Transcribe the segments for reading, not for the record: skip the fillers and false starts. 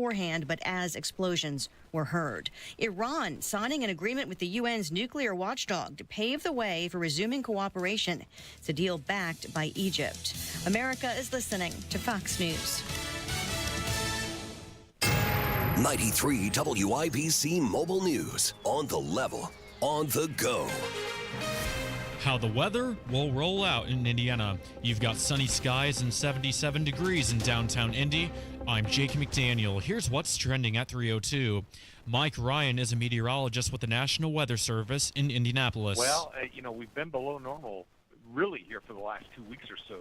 beforehand, but as explosions were heard. Iran signing an agreement with the UN's nuclear watchdog to pave the way for resuming cooperation. It's a deal backed by Egypt. America is listening to Fox News. 93 WIBC Mobile News. On the level, on the go. How the weather will roll out in Indiana. You've got sunny skies and 77 degrees in downtown Indy. I'm Jake McDaniel. Here's what's trending at 3:02. Mike Ryan is a meteorologist with the National Weather Service in Indianapolis. Well, we've been below normal really here for the last 2 weeks or so.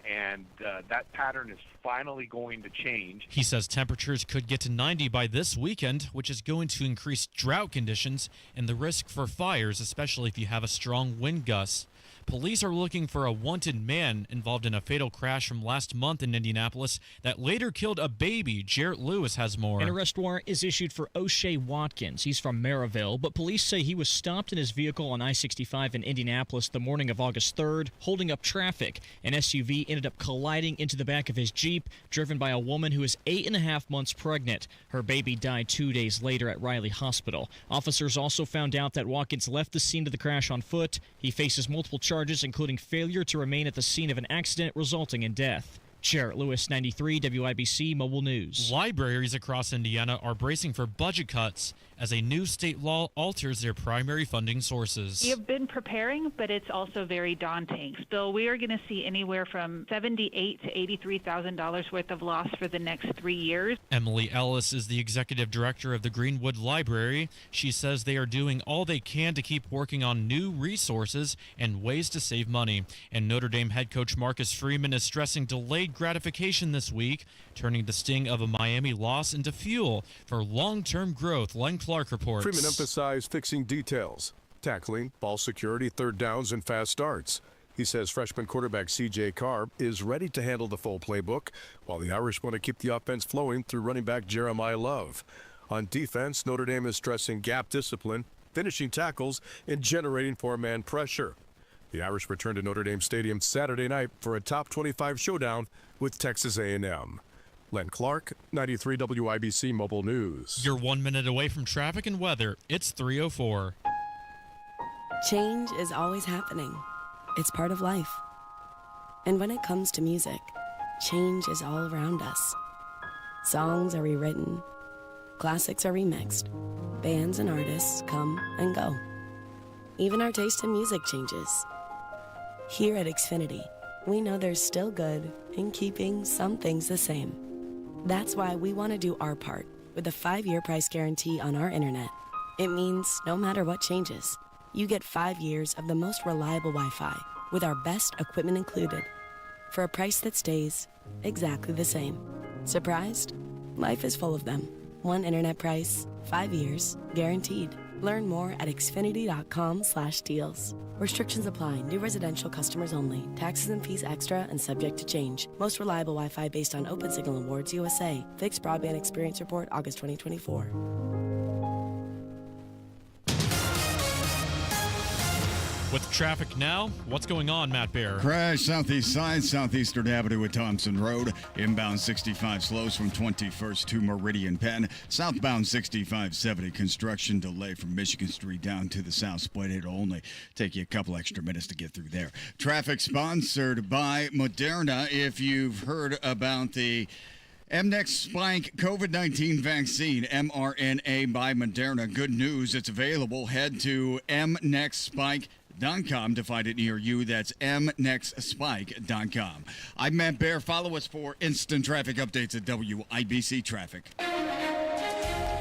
And that pattern is finally going to change. He says temperatures could get to 90 by this weekend, which is going to increase drought conditions and the risk for fires, especially if you have a strong wind gust. Police are looking for a wanted man involved in a fatal crash from last month in Indianapolis that later killed a baby. Jarrett Lewis has more. An arrest warrant is issued for O'Shea Watkins. He's from Maryville, but police say he was stopped in his vehicle on I-65 in Indianapolis the morning of August 3rd, holding up traffic. An SUV ended up colliding into the back of his Jeep, driven by a woman who is 8.5 months pregnant. Her baby died 2 days later at Riley Hospital. Officers also found out that Watkins left the scene of the crash on foot. He faces multiple charges, including failure to remain at the scene of an accident resulting in death. Jarrett Lewis, 93 WIBC Mobile News. Libraries across Indiana are bracing for budget cuts as a new state law alters their primary funding sources. We have been preparing, but it's also very daunting. Still, we are going to see anywhere from $78,000 to $83,000 worth of loss for the next 3 years. Emily Ellis is the executive director of the Greenwood Library. She says they are doing all they can to keep working on new resources and ways to save money. And Notre Dame head coach Marcus Freeman is stressing delayed gratification this week, turning the sting of a Miami loss into fuel for long-term growth. Len Clark reports. Freeman emphasized fixing details, tackling, ball security, third downs, and fast starts. He says freshman quarterback C.J. Carr is ready to handle the full playbook, while the Irish want to keep the offense flowing through running back Jeremiah Love. On defense, Notre Dame is stressing gap discipline, finishing tackles, and generating four-man pressure. The Irish return to Notre Dame Stadium Saturday night for a top 25 showdown with Texas A&M. Len Clark, 93 WIBC Mobile News. You're 1 minute away from traffic and weather. It's 3:04. Change is always happening. It's part of life. And when it comes to music, change is all around us. Songs are rewritten. Classics are remixed. Bands and artists come and go. Even our taste in music changes. Here at Xfinity, we know there's still good in keeping some things the same. That's why we want to do our part with a 5-year price guarantee on our internet. It means no matter what changes, you get 5 years of the most reliable Wi-Fi with our best equipment included for a price that stays exactly the same. Surprised? Life is full of them. One internet price, 5 years, guaranteed. Learn more at xfinity.com/deals. Restrictions apply. New residential customers only. Taxes and fees extra and subject to change. Most reliable Wi-Fi based on Open Signal Awards USA. Fixed Broadband Experience Report, August 2024. With traffic now, what's going on, Matt Bear? Crash southeast side, Southeastern Avenue at Thompson Road. Inbound 65 slows from 21st to Meridian Penn. Southbound 6570 construction delay from Michigan Street down to the South Split. It'll only take you a couple extra minutes to get through there. Traffic sponsored by Moderna. If you've heard about the mNEXT Spike COVID-19 vaccine, mRNA by Moderna. Good news, it's available. Head to mnextspike.com to find it near you. That's mnextspike.com. I'm Matt Bear. Follow us for instant traffic updates at WIBC Traffic.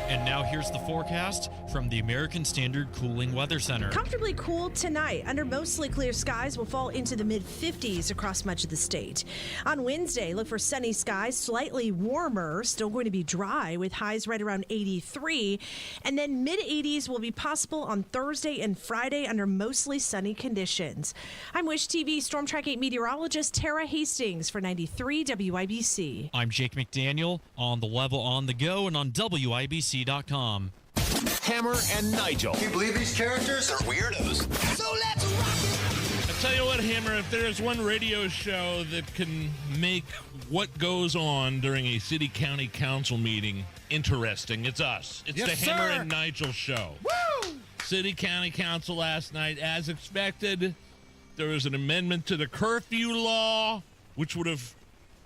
And now here's the forecast from the American Standard Cooling Weather Center. Comfortably cool tonight. Under mostly clear skies, will fall into the mid-50s across much of the state. On Wednesday, look for sunny skies, slightly warmer, still going to be dry with highs right around 83. And then mid-80s will be possible on Thursday and Friday under mostly sunny conditions. I'm Wish TV Storm Track 8 meteorologist Tara Hastings for 93 WIBC. I'm Jake McDaniel on the level on the go and on WIBC.com. Hammer and Nigel. Can you believe these characters are weirdos? So let's rock it. At tell you what, Hammer, if there's one radio show that can make what goes on during a city-county council meeting interesting, it's us. It's the Hammer and Nigel show. Woo! City-county council last night, as expected, there was an amendment to the curfew law, which would have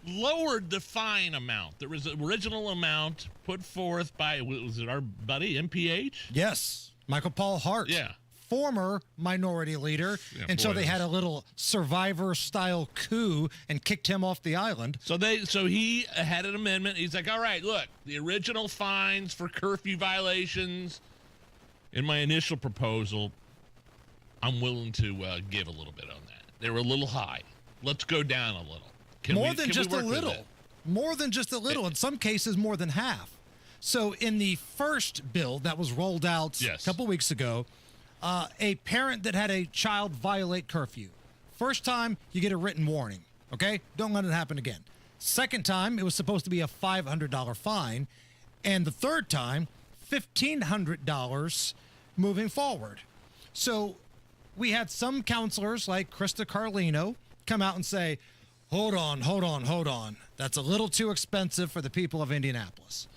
lowered the fine amount. There was an original amount put forth by, was it our buddy, MPH? Yes, Michael Paul Hart. Yeah. Former minority leader until they had a little Survivor-style coup and kicked him off the island. So he had an amendment. He's like, all right, look, the original fines for curfew violations in my initial proposal, I'm willing to give a little bit on that. They were a little high. Let's go down a little. More than just a little. More than just a little. In some cases, more than half. So in the first bill that was rolled out a couple weeks ago, a parent that had a child violate curfew. First time, you get a written warning, okay? Don't let it happen again. Second time, it was supposed to be a $500 fine. And the third time, $1,500 moving forward. So we had some counselors like Krista Carlino come out and say, hold on. That's a little too expensive for the people of Indianapolis.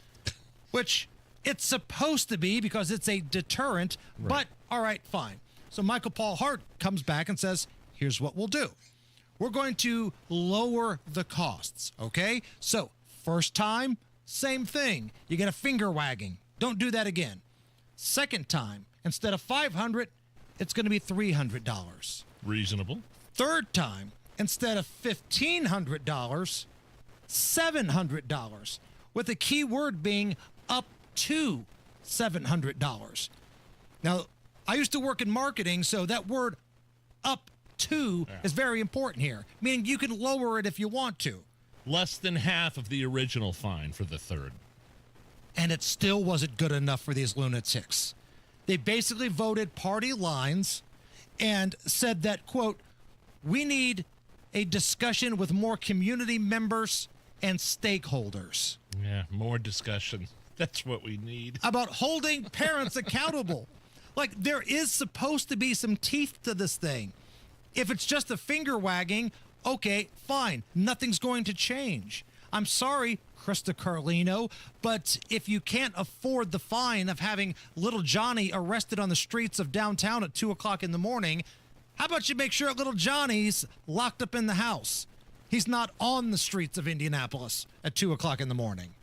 Which it's supposed to be because it's a deterrent, but all right, fine. So Michael Paul Hart comes back and says, here's what we'll do. We're going to lower the costs, okay? So first time, same thing. You get a finger wagging. Don't do that again. Second time, instead of $500, it's going to be $300. Reasonable. Third time, instead of $1,500, $700, with the key word being up to $700. Now, I used to work in marketing, so that word up to is very important here, meaning you can lower it if you want to. Less than half of the original fine for the third. And it still wasn't good enough for these lunatics. They basically voted party lines and said that, quote, we need a discussion with more community members and stakeholders. Yeah, more discussion. That's what we need. About holding parents accountable. Like, there is supposed to be some teeth to this thing. If it's just a finger wagging, okay, fine. Nothing's going to change. I'm sorry, Krista Carlino, but if you can't afford the fine of having little Johnny arrested on the streets of downtown at 2 o'clock in the morning, how about you make sure little Johnny's locked up in the house? He's not on the streets of Indianapolis at 2 o'clock in the morning.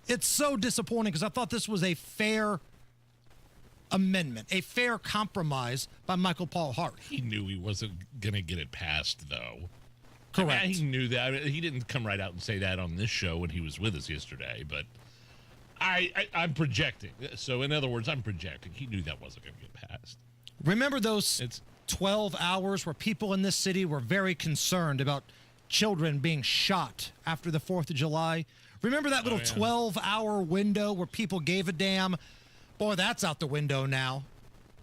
It's so disappointing because I thought this was a fair amendment, a fair compromise by Michael Paul Hart. He knew he wasn't going to get it passed, though. Correct. I mean, he knew that. I mean, he didn't come right out and say that on this show when he was with us yesterday, but I'm projecting. So, in other words, I'm projecting. He knew that wasn't going to get passed. Remember those 12 hours where people in this city were very concerned about children being shot after the 4th of July? Remember that little 12-hour window where people gave a damn? Boy, that's out the window now.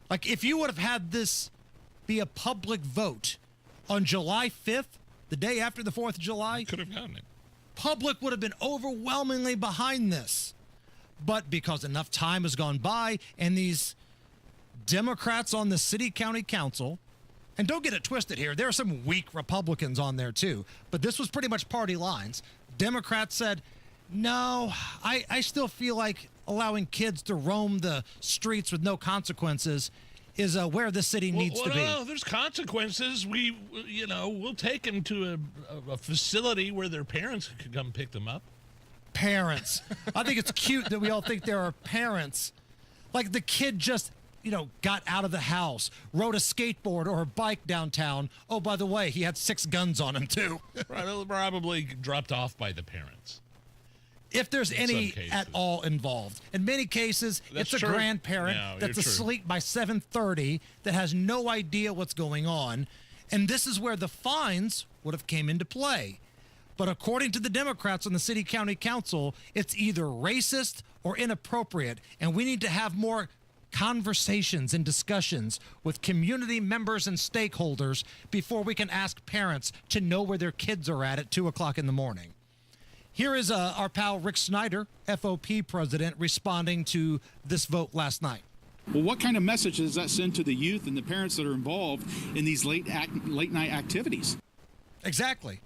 Like, if you would have had this be a public vote on July 5th, the day after the 4th of July, could have gotten it. Public would have been overwhelmingly behind this. But because enough time has gone by and these Democrats on the city county council, and don't get it twisted here, there are some weak Republicans on there too, but this was pretty much party lines. Democrats said, no, I still feel like allowing kids to roam the streets with no consequences is where the city needs to be. No, there's consequences. We'll take them to a facility where their parents could come pick them up. Parents. I think it's cute that we all think there are parents. Like the kid just, got out of the house, rode a skateboard or a bike downtown. Oh, by the way, he had 6 guns on him too. Probably dropped off by the parents. If there's any at all involved. In many cases, it's a grandparent that's asleep by 7:30 that has no idea what's going on. And this is where the fines would have came into play. But according to the Democrats on the city county council, it's either racist or inappropriate. And we need to have more conversations and discussions with community members and stakeholders before we can ask parents to know where their kids are at 2 o'clock in the morning. Here is our pal Rick Snyder, FOP president, responding to this vote last night. Well, what kind of message does that send to the youth and the parents that are involved in these late night activities? Exactly.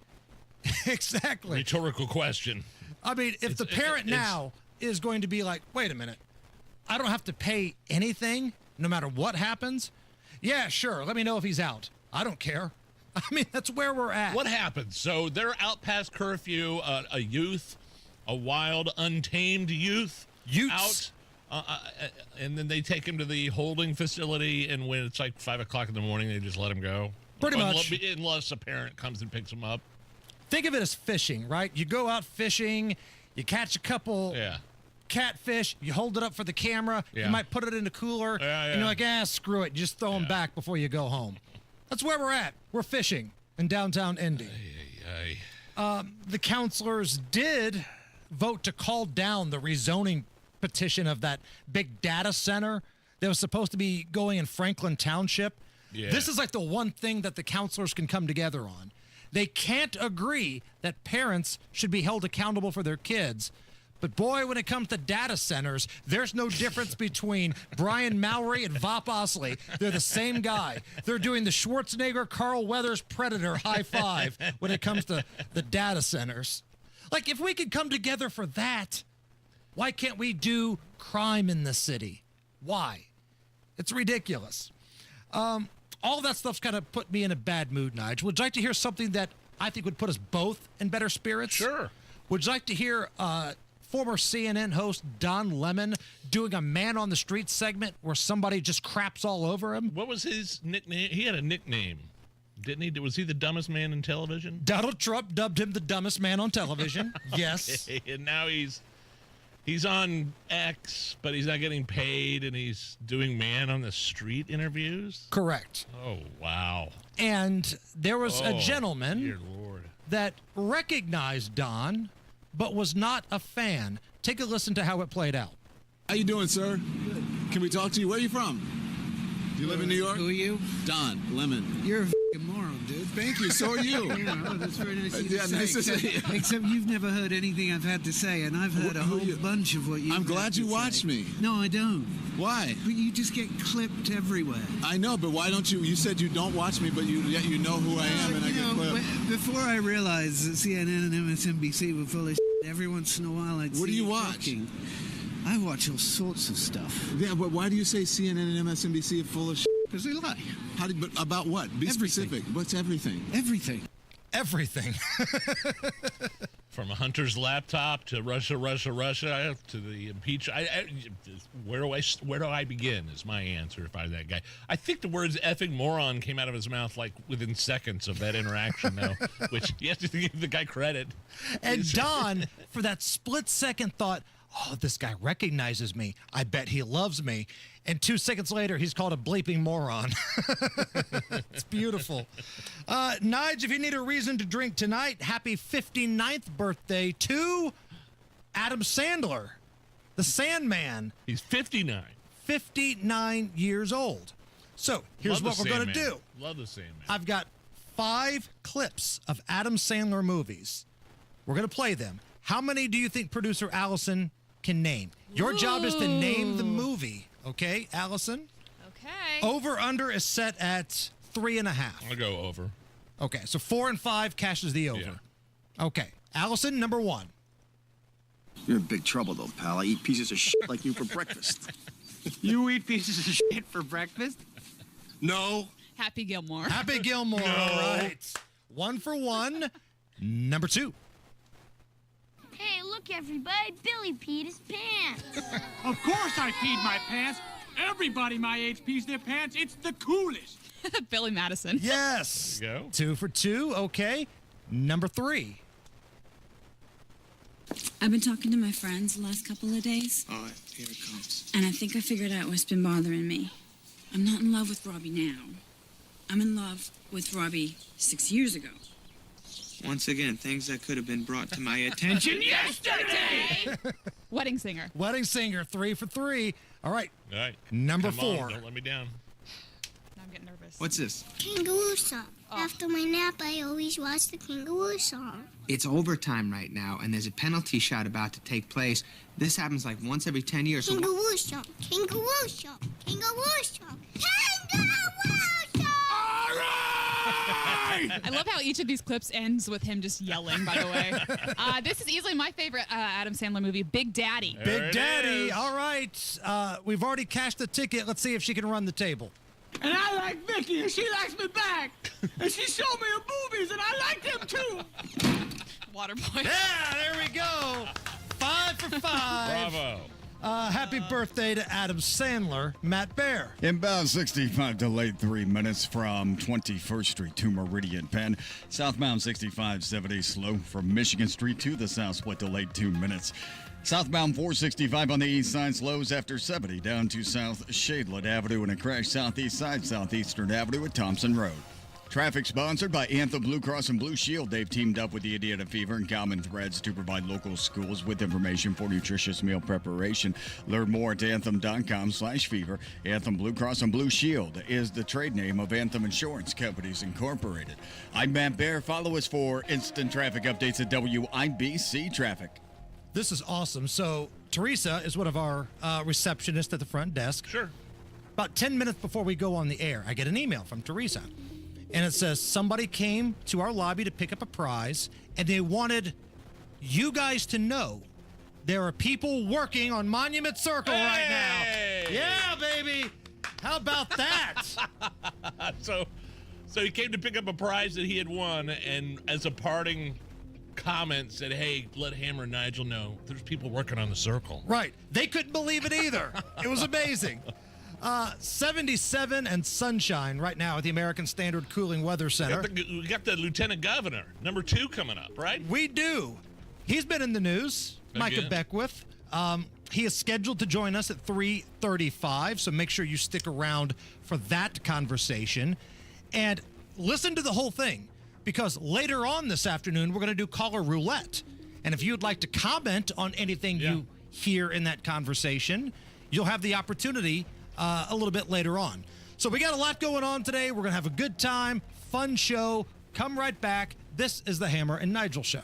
Exactly. Rhetorical question. I mean, if the parent now is going to be like, wait a minute, I don't have to pay anything no matter what happens. Yeah, sure. Let me know if he's out. I don't care. I mean, that's where we're at. What happens? So they're out past curfew, a youth, a wild, untamed youth. Youths. Out, and then they take him to the holding facility, and when it's like 5 o'clock in the morning, they just let him go. Pretty much. Unless a parent comes and picks him up. Think of it as fishing, right? You go out fishing, you catch a couple catfish, you hold it up for the camera, you might put it in a cooler, and you're like, screw it. You just throw them back before you go home. That's where we're at. We're fishing in downtown Indy. The counselors did vote to call down the rezoning petition of that big data center that was supposed to be going in Franklin Township. Yeah. This is like the one thing that the counselors can come together on. They can't agree that parents should be held accountable for their kids. But boy, when it comes to data centers, there's no difference between Brian Mowry and Vop Osley. They're the same guy. They're doing the Schwarzenegger, Carl Weathers, Predator high five when it comes to the data centers. Like, if we could come together for that, why can't we do crime in the city? Why? It's ridiculous. All that stuff's kind of put me in a bad mood, Nigel. Would you like to hear something that I think would put us both in better spirits? Sure. Would you like to hear former CNN host Don Lemon doing a man on the street segment where somebody just craps all over him? What was his nickname? He had a nickname, didn't he? Was he the dumbest man in television? Donald Trump dubbed him the dumbest man on television. Yes. Okay, and now he's on X, but he's not getting paid, and he's doing man on the street interviews? Correct. Oh, wow. And there was a gentleman dear Lord. that recognized Don, but was not a fan. Take a listen to how it played out. How you doing, sir? Good. Can we talk to you? Where are you from? Do you live in New York? Who are you? Don Lemon. You're a moron, dude. Thank you. So are you. Yeah, well, that's very nice of you Yeah, to nice say. to see you. Except you've never heard anything I've had to say, and I've heard a whole bunch of what you. I'm glad you watch me. No, I don't. Why? But you just get clipped everywhere. I know, but why don't you? You said you don't watch me, but yet you know who I am, and I get clipped. Before I realized that CNN and MSNBC were full of shit, every once in a while I'd What do see you it watch? talking. I watch all sorts of stuff. Yeah, but why do you say CNN and MSNBC are full of shit? Because they lie. But about what? Be Everything. specific. What's everything? Everything. Everything. From a hunter's laptop to Russia to the impeachment. Where do I begin? Is my answer if I'm that guy. I think the words effing moron came out of his mouth like within seconds of that interaction, though, which you have to give the guy credit. And Don, for that split second, thought, oh, this guy recognizes me. I bet he loves me. And 2 seconds later, he's called a bleeping moron. It's beautiful. Nige, if you need a reason to drink tonight, happy 59th birthday to Adam Sandler, the Sandman. He's 59. 59 years old. So here's what we're going to do. Love the Sandman. I've got 5 clips of Adam Sandler movies. We're going to play them. How many do you think producer Allison can name? Your job is to name the movie. Okay, Allison? Okay. Over under is set at 3.5. I'll go over. Okay, so 4 and 5 cashes the over. Yeah. Okay, Allison, number 1. You're in big trouble, though, pal. I eat pieces of shit like you for breakfast. You eat pieces of shit for breakfast? No. Happy Gilmore. Happy Gilmore, all right. 1 for 1. Number 2. Hey, look, everybody. Billy peed his pants. Of course I peed my pants. Everybody my age pees their pants. It's the coolest. Billy Madison. Yes. There you go. 2 for 2. Okay. Number 3. I've been talking to my friends the last couple of days. All right, here it comes. And I think I figured out what's been bothering me. I'm not in love with Robbie now. I'm in love with Robbie 6 years ago. Once again, things that could have been brought to my attention yesterday. Wedding Singer. Wedding Singer, 3 for 3. All right. All right. Number Come on, 4. don't let me down. Now I'm getting nervous. What's this? Kangaroo song. After my nap, I always watch the kangaroo song. It's overtime right now, and there's a penalty shot about to take place. This happens like once every 10 years. Kangaroo song, kangaroo song, kangaroo song, kangaroo song! All right! I love how each of these clips ends with him just yelling, by the way. This is easily my favorite Adam Sandler movie, Big Daddy. Big Daddy. All right. We've already cashed the ticket. Let's see if she can run the table. And I like Vicky, and she likes me back. And she showed me her boobies, and I like them too. Waterboy. Yeah, there we go. 5 for 5. Bravo. Happy birthday to Adam Sandler, Matt Bear. Inbound 65 delayed 3 minutes from 21st Street to Meridian Penn. Southbound 6570 slow from Michigan Street to the South Split delayed 2 minutes. Southbound 465 on the east side slows after 70 down to South Shadelet Avenue and a crash southeast side Southeastern Avenue at Thompson Road. Traffic sponsored by Anthem Blue Cross and Blue Shield. They've teamed up with the Indiana Fever and Common Threads to provide local schools with information for nutritious meal preparation. Learn more at anthem.com/fever. Anthem Blue Cross and Blue Shield is the trade name of Anthem Insurance Companies Incorporated. I'm Matt Bear. Follow us for instant traffic updates at WIBC Traffic. This is awesome. So Teresa is one of our receptionists at the front desk. Sure. About 10 minutes before we go on the air, I get an email from Teresa. And it says somebody came to our lobby to pick up a prize, and they wanted you guys to know there are people working on Monument Circle right now. Yeah, baby. How about that? So he came to pick up a prize that he had won, and as a parting comment said, hey, let Hammer and Nigel know there's people working on the circle. Right. They couldn't believe it either. It was amazing. 77 and sunshine right now at the American Standard Cooling Weather Center. We got the Lieutenant Governor, number 2, coming up, right? We do. He's been in the news, Micah Beckwith. He is scheduled to join us at 3:35, so make sure you stick around for that conversation. And listen to the whole thing, because later on this afternoon, we're going to do caller roulette. And if you'd like to comment on anything you hear in that conversation, you'll have the opportunity a little bit later on. So we got a lot going on today. We're going to have a good time, fun show. Come right back. This is the Hammer and Nigel Show.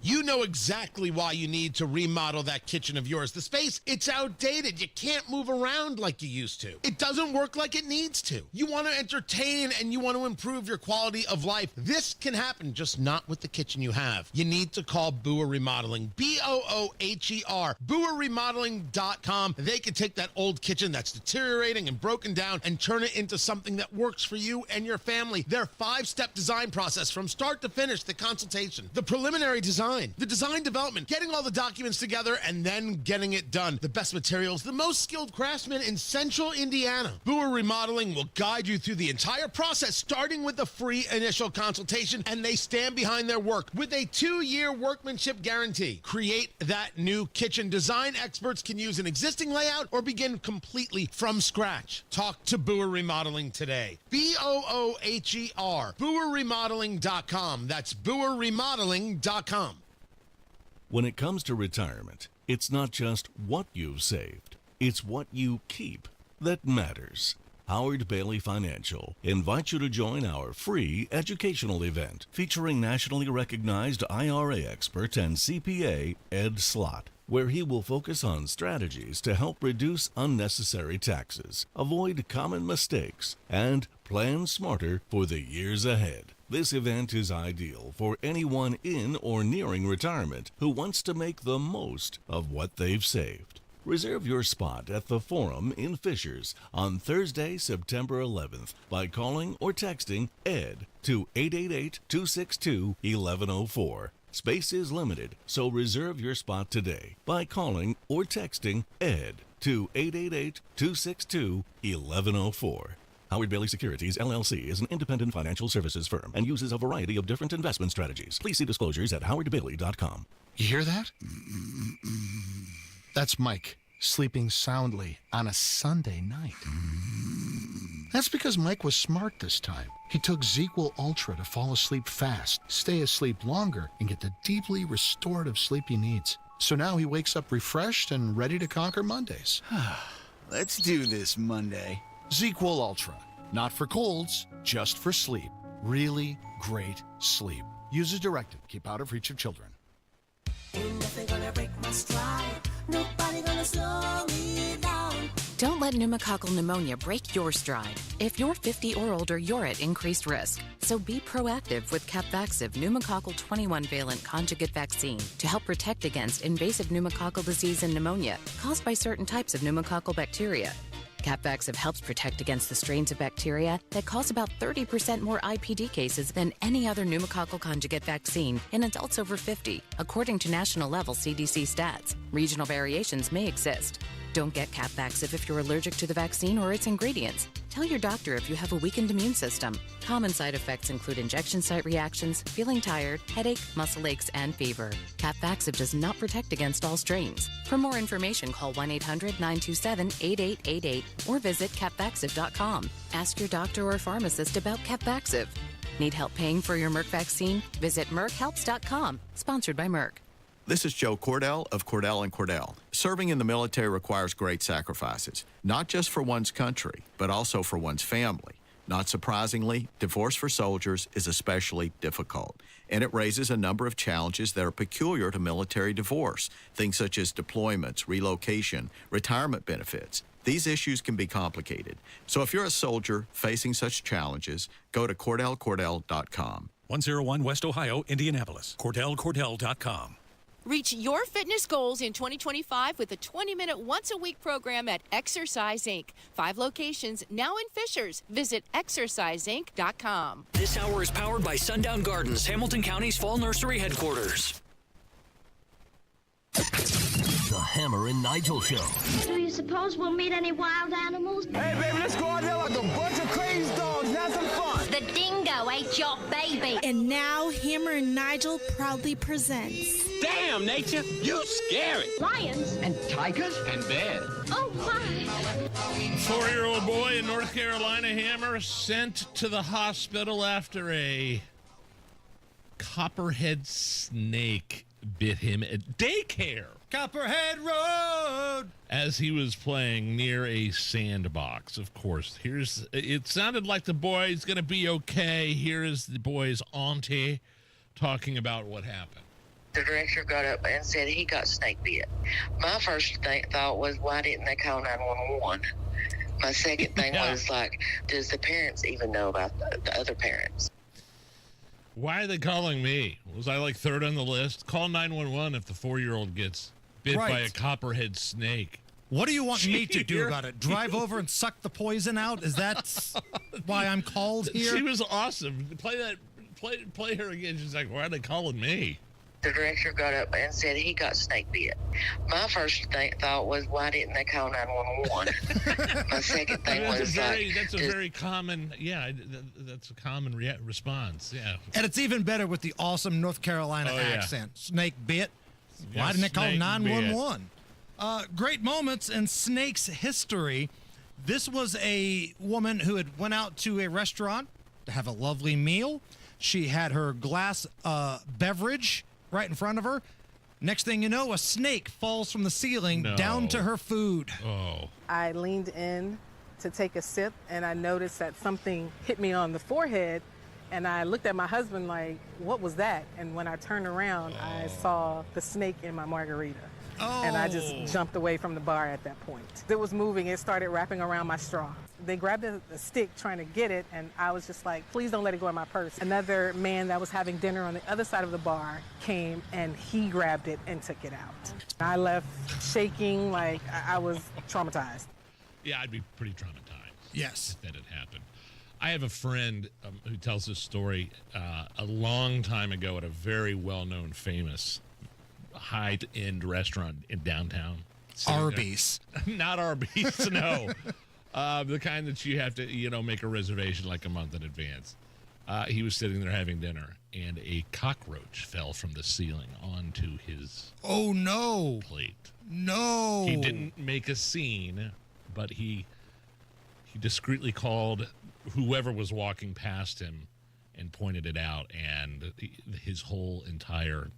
You know exactly why you need to remodel that kitchen of yours. The space, it's outdated. You can't move around like you used to. It doesn't work like it needs to. You want to entertain and you want to improve your quality of life. This can happen, just not with the kitchen you have. You need to call Booher Remodeling, B-O-O-H-E-R, BooherRemodeling.com. They can take that old kitchen that's deteriorating and broken down and turn it into something that works for you and your family. Their 5-step design process from start to finish, the consultation, the preliminary design, the design development, getting all the documents together, and then getting it done. The best materials, the most skilled craftsmen in Central Indiana. Booher Remodeling will guide you through the entire process, starting with the free initial consultation, and they stand behind their work with a 2-year workmanship guarantee. Create that new kitchen. Design experts can use an existing layout or begin completely from scratch. Talk to Booher Remodeling today. B-O-O-H-E-R. BooherRemodeling.com. That's BooherRemodeling.com. When it comes to retirement, it's not just what you've saved, it's what you keep that matters. Howard Bailey Financial invites you to join our free educational event featuring nationally recognized IRA expert and CPA Ed Slott, where he will focus on strategies to help reduce unnecessary taxes, avoid common mistakes, and plan smarter for the years ahead. This event is ideal for anyone in or nearing retirement who wants to make the most of what they've saved. Reserve your spot at the Forum in Fishers on Thursday, September 11th by calling or texting ED to 888-262-1104. Space is limited, so reserve your spot today by calling or texting ED to 888-262-1104. Howard Bailey Securities, LLC is an independent financial services firm and uses a variety of different investment strategies. Please see disclosures at howardbailey.com. You hear that? That's Mike, sleeping soundly on a Sunday night. That's because Mike was smart this time. He took ZQL Ultra to fall asleep fast, stay asleep longer, and get the deeply restorative sleep he needs. So now he wakes up refreshed and ready to conquer Mondays. Let's do this Monday. ZQL Ultra. Not for colds, just for sleep. really great sleep. Use as directed. Keep out of reach of children. Ain't nothing gonna break my stride. Nobody gonna slow me down. Don't let pneumococcal pneumonia break your stride. If you're 50 or older, you're at increased risk. So be proactive with Capvaxive pneumococcal 21-valent conjugate vaccine to help protect against invasive pneumococcal disease and pneumonia caused by certain types of pneumococcal bacteria. Capvaxive helps protect against the strains of bacteria that cause about 30% more IPD cases than any other pneumococcal conjugate vaccine in adults over 50, according to national-level CDC stats. Regional variations may exist. Don't get Capvaxive if you're allergic to the vaccine or its ingredients. Tell your doctor if you have a weakened immune system. Common side effects include injection site reactions, feeling tired, headache, muscle aches, and fever. Capvaxive does not protect against all strains. For more information, call 1-800-927-8888 or visit capvaxive.com. Ask your doctor or pharmacist about Capvaxive. Need help paying for your Merck vaccine? Visit merckhelps.com. Sponsored by Merck. This is Joe Cordell of Cordell & Cordell. Serving in the military requires great sacrifices, not just for one's country, but also for one's family. Not surprisingly, divorce for soldiers is especially difficult, and it raises a number of challenges that are peculiar to military divorce, things such as deployments, relocation, retirement benefits. These issues can be complicated. So if you're a soldier facing such challenges, go to CordellCordell.com. 101 West Ohio, Indianapolis. CordellCordell.com. Reach your fitness goals in 2025 with a 20-minute once-a-week program at Exercise Inc. 5 locations, now in Fishers. Visit exerciseinc.com. This hour is powered by Sundown Gardens, Hamilton County's fall nursery headquarters. The Hammer and Nigel Show. Do you suppose we'll meet any wild animals? Hey, baby, let's go out there like a bunch of crazy dogs. Have some fun. The dingo ate your baby. And now Hammer and Nigel proudly presents. Damn, nature, you scary. Lions. And tigers. And bears. Oh, my. A 4-year-old boy in North Carolina, Hammer, sent to the hospital after a copperhead snake bit him at daycare. Copperhead Road! As he was playing near a sandbox. Of course, it sounded like the boy's going to be okay. Here is the boy's auntie talking about what happened. The director got up and said he got snake bit. My first thought was, why didn't they call 911? My second thing was like, does the parents even know about the other parents? Why are they calling me? Was I like third on the list? Call 911 if the 4-year-old gets bit by a copperhead snake. What do you want me to do about it? Drive over and suck the poison out? Is that why I'm called here? She was awesome. Play her again. She's like, why are they calling me? The director got up and said he got snake bit. My first thought was, why didn't they call 911? My second thing was that's a very common, that's a common response, yeah. And it's even better with the awesome North Carolina accent. Snake bit. Why didn't they call 911? Great moments in Snake's history. This was a woman who had went out to a restaurant to have a lovely meal. She had her glass beverage right in front of her. Next thing you know, a snake falls from the ceiling down to her food. Oh. I leaned in to take a sip, and I noticed that something hit me on the forehead, and I looked at my husband like, what was that? And when I turned around, I saw the snake in my margarita. And I just jumped away from the bar at that point. It was moving. It started wrapping around my straw. They grabbed a stick trying to get it, and I was just like, please don't let it go in my purse. Another man that was having dinner on the other side of the bar came, and he grabbed it and took it out. I left shaking like I was traumatized. Yeah, I'd be pretty traumatized. Yes. If that had happened. I have a friend who tells this story a long time ago at a very well-known, famous high-end restaurant in downtown. Arby's. Not Arby's, no. The kind that you have to, make a reservation like a month in advance. He was sitting there having dinner, and a cockroach fell from the ceiling onto his plate. No. He didn't make a scene, but he discreetly called whoever was walking past him and pointed it out, and his whole entire,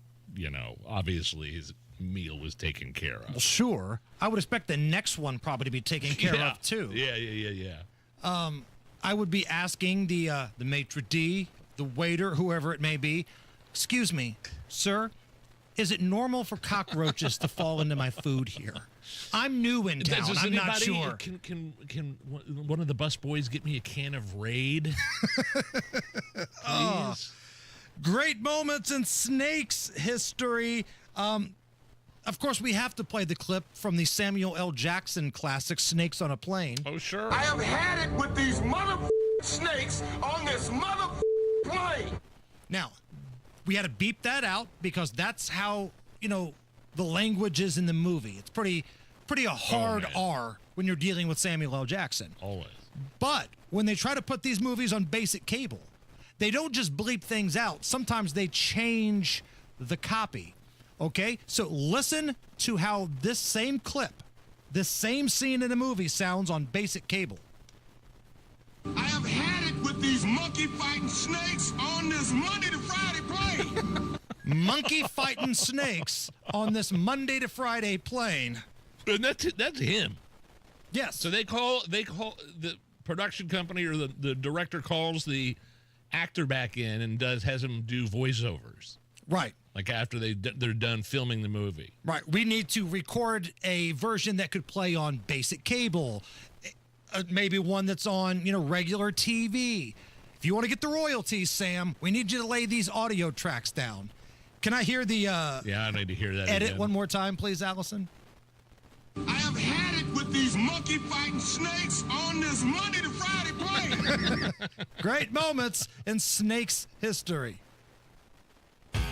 obviously his meal was taken care of. Well, sure. I would expect the next one probably to be taken care of, too. Yeah. I would be asking the maitre d', the waiter, whoever it may be, excuse me, sir, is it normal for cockroaches to fall into my food here? I'm new in town. Does I'm not anybody- sure. Can one of the busboys get me a can of Raid? Oh, Please? great moments in Snakes history. Of course, we have to play the clip from the Samuel L. Jackson classic, Snakes on a Plane. Oh, sure. I have had it with these snakes on this plane. Now, we had to beep that out because that's how, the language is in the movie. It's pretty a hard R when you're dealing with Samuel L. Jackson. Always. But when they try to put these movies on basic cable, they don't just bleep things out. Sometimes they change the copy. Okay? So listen to how this same clip, this same scene in the movie sounds on basic cable. I have had it with these monkey fighting snakes on this Monday to Friday plane. Monkey fighting snakes on this Monday to Friday plane. And that's him. Yes. So they call the production company, or the director calls the actor back in and has him do voiceovers. Right. Like after they're done filming the movie. Right. We need to record a version that could play on basic cable, maybe one that's on, regular TV. If you want to get the royalties, Sam, we need you to lay these audio tracks down. Can I hear the I need to hear that edit again. one more time, please, Allison? I have had it with these monkey fighting snakes on this Monday to Friday plane. Great moments in Snakes history.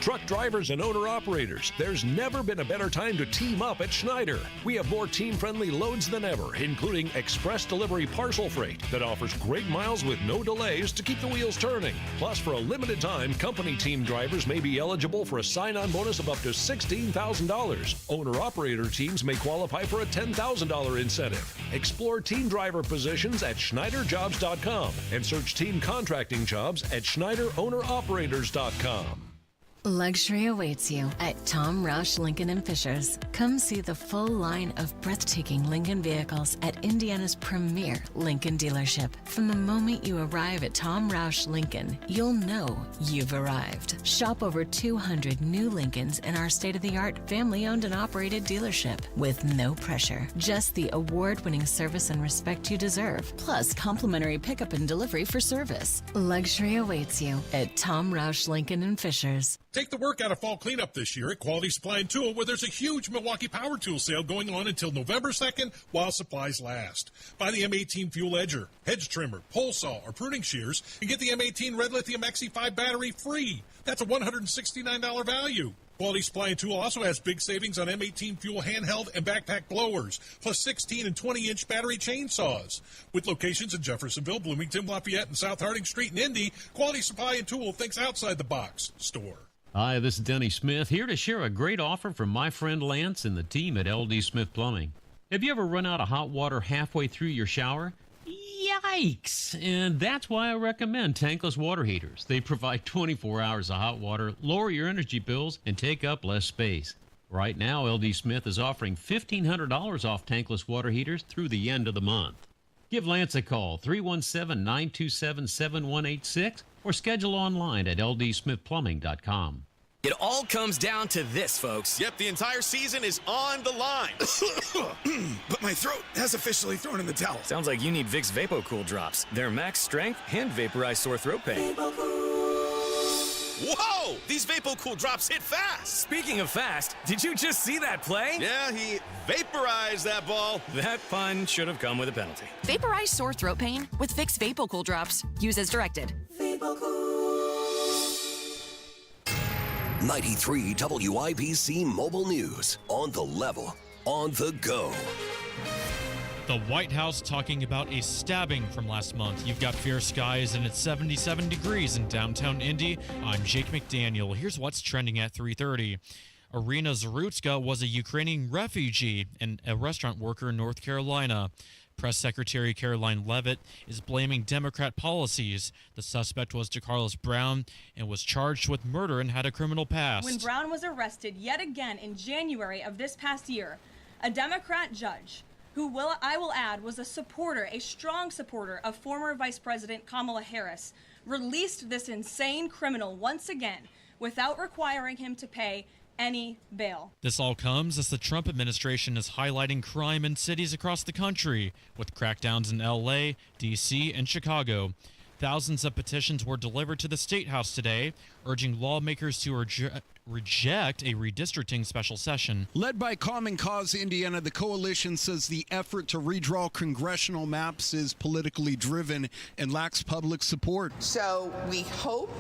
Truck drivers and owner-operators, there's never been a better time to team up at Schneider. We have more team-friendly loads than ever, including express delivery parcel freight that offers great miles with no delays to keep the wheels turning. Plus, for a limited time, company team drivers may be eligible for a sign-on bonus of up to $16,000. Owner-operator teams may qualify for a $10,000 incentive. Explore team driver positions at SchneiderJobs.com and search team contracting jobs at SchneiderOwnerOperators.com. Luxury awaits you at Tom Roush Lincoln & Fishers. Come see the full line of breathtaking Lincoln vehicles at Indiana's premier Lincoln dealership. From the moment you arrive at Tom Roush Lincoln, you'll know you've arrived. Shop over 200 new Lincolns in our state-of-the-art family-owned and operated dealership with no pressure. Just the award-winning service and respect you deserve, plus complimentary pickup and delivery for service. Luxury awaits you at Tom Roush Lincoln & Fishers. Take the work out of fall cleanup this year at Quality Supply and Tool, where there's a huge Milwaukee Power Tool sale going on until November 2nd while supplies last. Buy the M18 Fuel Edger, hedge trimmer, pole saw, or pruning shears, and get the M18 Red Lithium XE5 battery free. That's a $169 value. Quality Supply and Tool also has big savings on M18 Fuel handheld and backpack blowers, plus 16 and 20-inch battery chainsaws. With locations in Jeffersonville, Bloomington, Lafayette, and South Harding Street in Indy, Quality Supply and Tool thinks outside the box store. Hi, this is Denny Smith, here to share a great offer from my friend Lance and the team at LD Smith Plumbing. Have you ever run out of hot water halfway through your shower? Yikes! And that's why I recommend tankless water heaters. They provide 24 hours of hot water, lower your energy bills, and take up less space. Right now, LD Smith is offering $1,500 off tankless water heaters through the end of the month. Give Lance a call, 317-927-7186, or schedule online at ldsmithplumbing.com. It all comes down to this, folks. Yep, the entire season is on the line. But my throat has officially thrown in the towel. Sounds like you need Vicks VapoCool drops. They're max strength and vaporize sore throat pain. Whoa! These VapoCool drops hit fast. Speaking of fast, did you just see that play? Yeah, he vaporized that ball. That pun should have come with a penalty. Vaporize sore throat pain with Vicks VapoCool drops. Use as directed. 93 WIBC Mobile News. On the level, on the go. The White House talking about a stabbing from last month. You've got fair skies and it's 77 degrees in downtown Indy. I'm Jake McDaniel. Here's what's trending at 3:30. Irina Zarutska was a Ukrainian refugee and a restaurant worker in North Carolina. Press Secretary Caroline Leavitt is blaming Democrat policies. The suspect was DeCarlos Brown and was charged with murder and had a criminal past. When Brown was arrested yet again in January of this past year, a Democrat judge, I will add, was a strong supporter of former Vice President Kamala Harris, released this insane criminal once again without requiring him to pay any bail. This all comes as the Trump administration is highlighting crime in cities across the country, with crackdowns in LA, DC, and Chicago. Thousands of petitions were delivered to the State House today, urging lawmakers to reject a redistricting special session. Led by Common Cause Indiana, the coalition says the effort to redraw congressional maps is politically driven and lacks public support. So we hope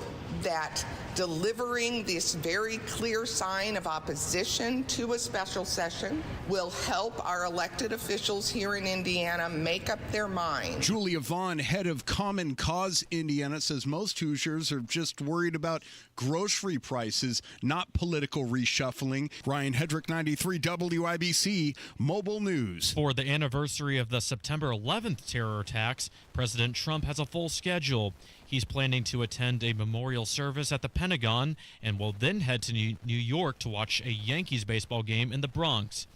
that delivering this very clear sign of opposition to a special session will help our elected officials here in Indiana make up their mind. Julia Vaughn, head of Common Cause Indiana, says most Hoosiers are just worried about grocery prices, not political reshuffling. Ryan Hedrick, 93 WIBC Mobile News. For the anniversary of the September 11th terror attacks, President Trump has a full schedule. He's planning to attend a memorial service at the Pentagon and will then head to New York to watch a Yankees baseball game in the Bronx.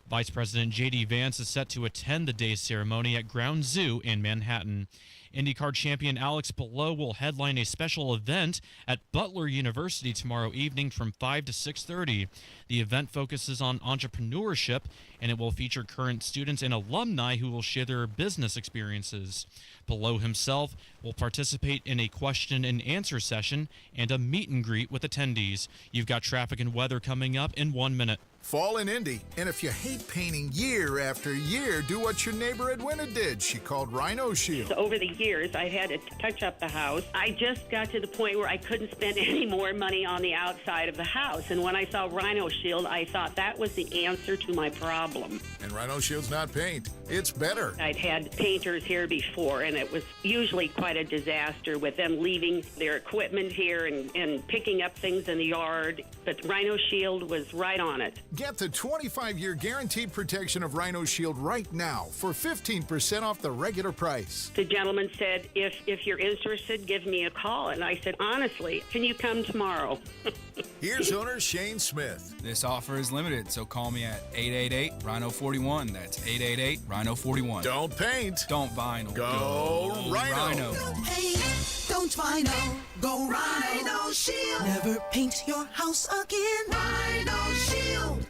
Vice President J.D. Vance is set to attend the day's ceremony at Ground Zoo in Manhattan. IndyCar champion Alex Palou will headline a special event at Butler University tomorrow evening from 5 to 6:30. The event focuses on entrepreneurship, and it will feature current students and alumni who will share their business experiences. Palou himself will participate in a question and answer session and a meet and greet with attendees. You've got traffic and weather coming up in 1 minute. Fall in Indy, and if you hate painting year after year, do what your neighbor Edwina did. She called Rhino Shield. So over the years, I had to touch up the house. I just got to the point where I couldn't spend any more money on the outside of the house. And when I saw Rhino Shield, I thought that was the answer to my problem. And Rhino Shield's not paint. It's better. I'd had painters here before, and it was usually quite a disaster with them leaving their equipment here and picking up things in the yard. But Rhino Shield was right on it. Get the 25-year guaranteed protection of Rhino Shield right now for 15% off the regular price. The gentleman said, if you're interested, give me a call. And I said, honestly, can you come tomorrow? Here's owner Shane Smith. This offer is limited, so call me at 888-RHINO-41. That's 888-RHINO-41. Don't paint. Don't vinyl. Go Rhino. Don't paint. Don't vinyl. Go Rhino Shield. Never paint your house again. Rhino Shield.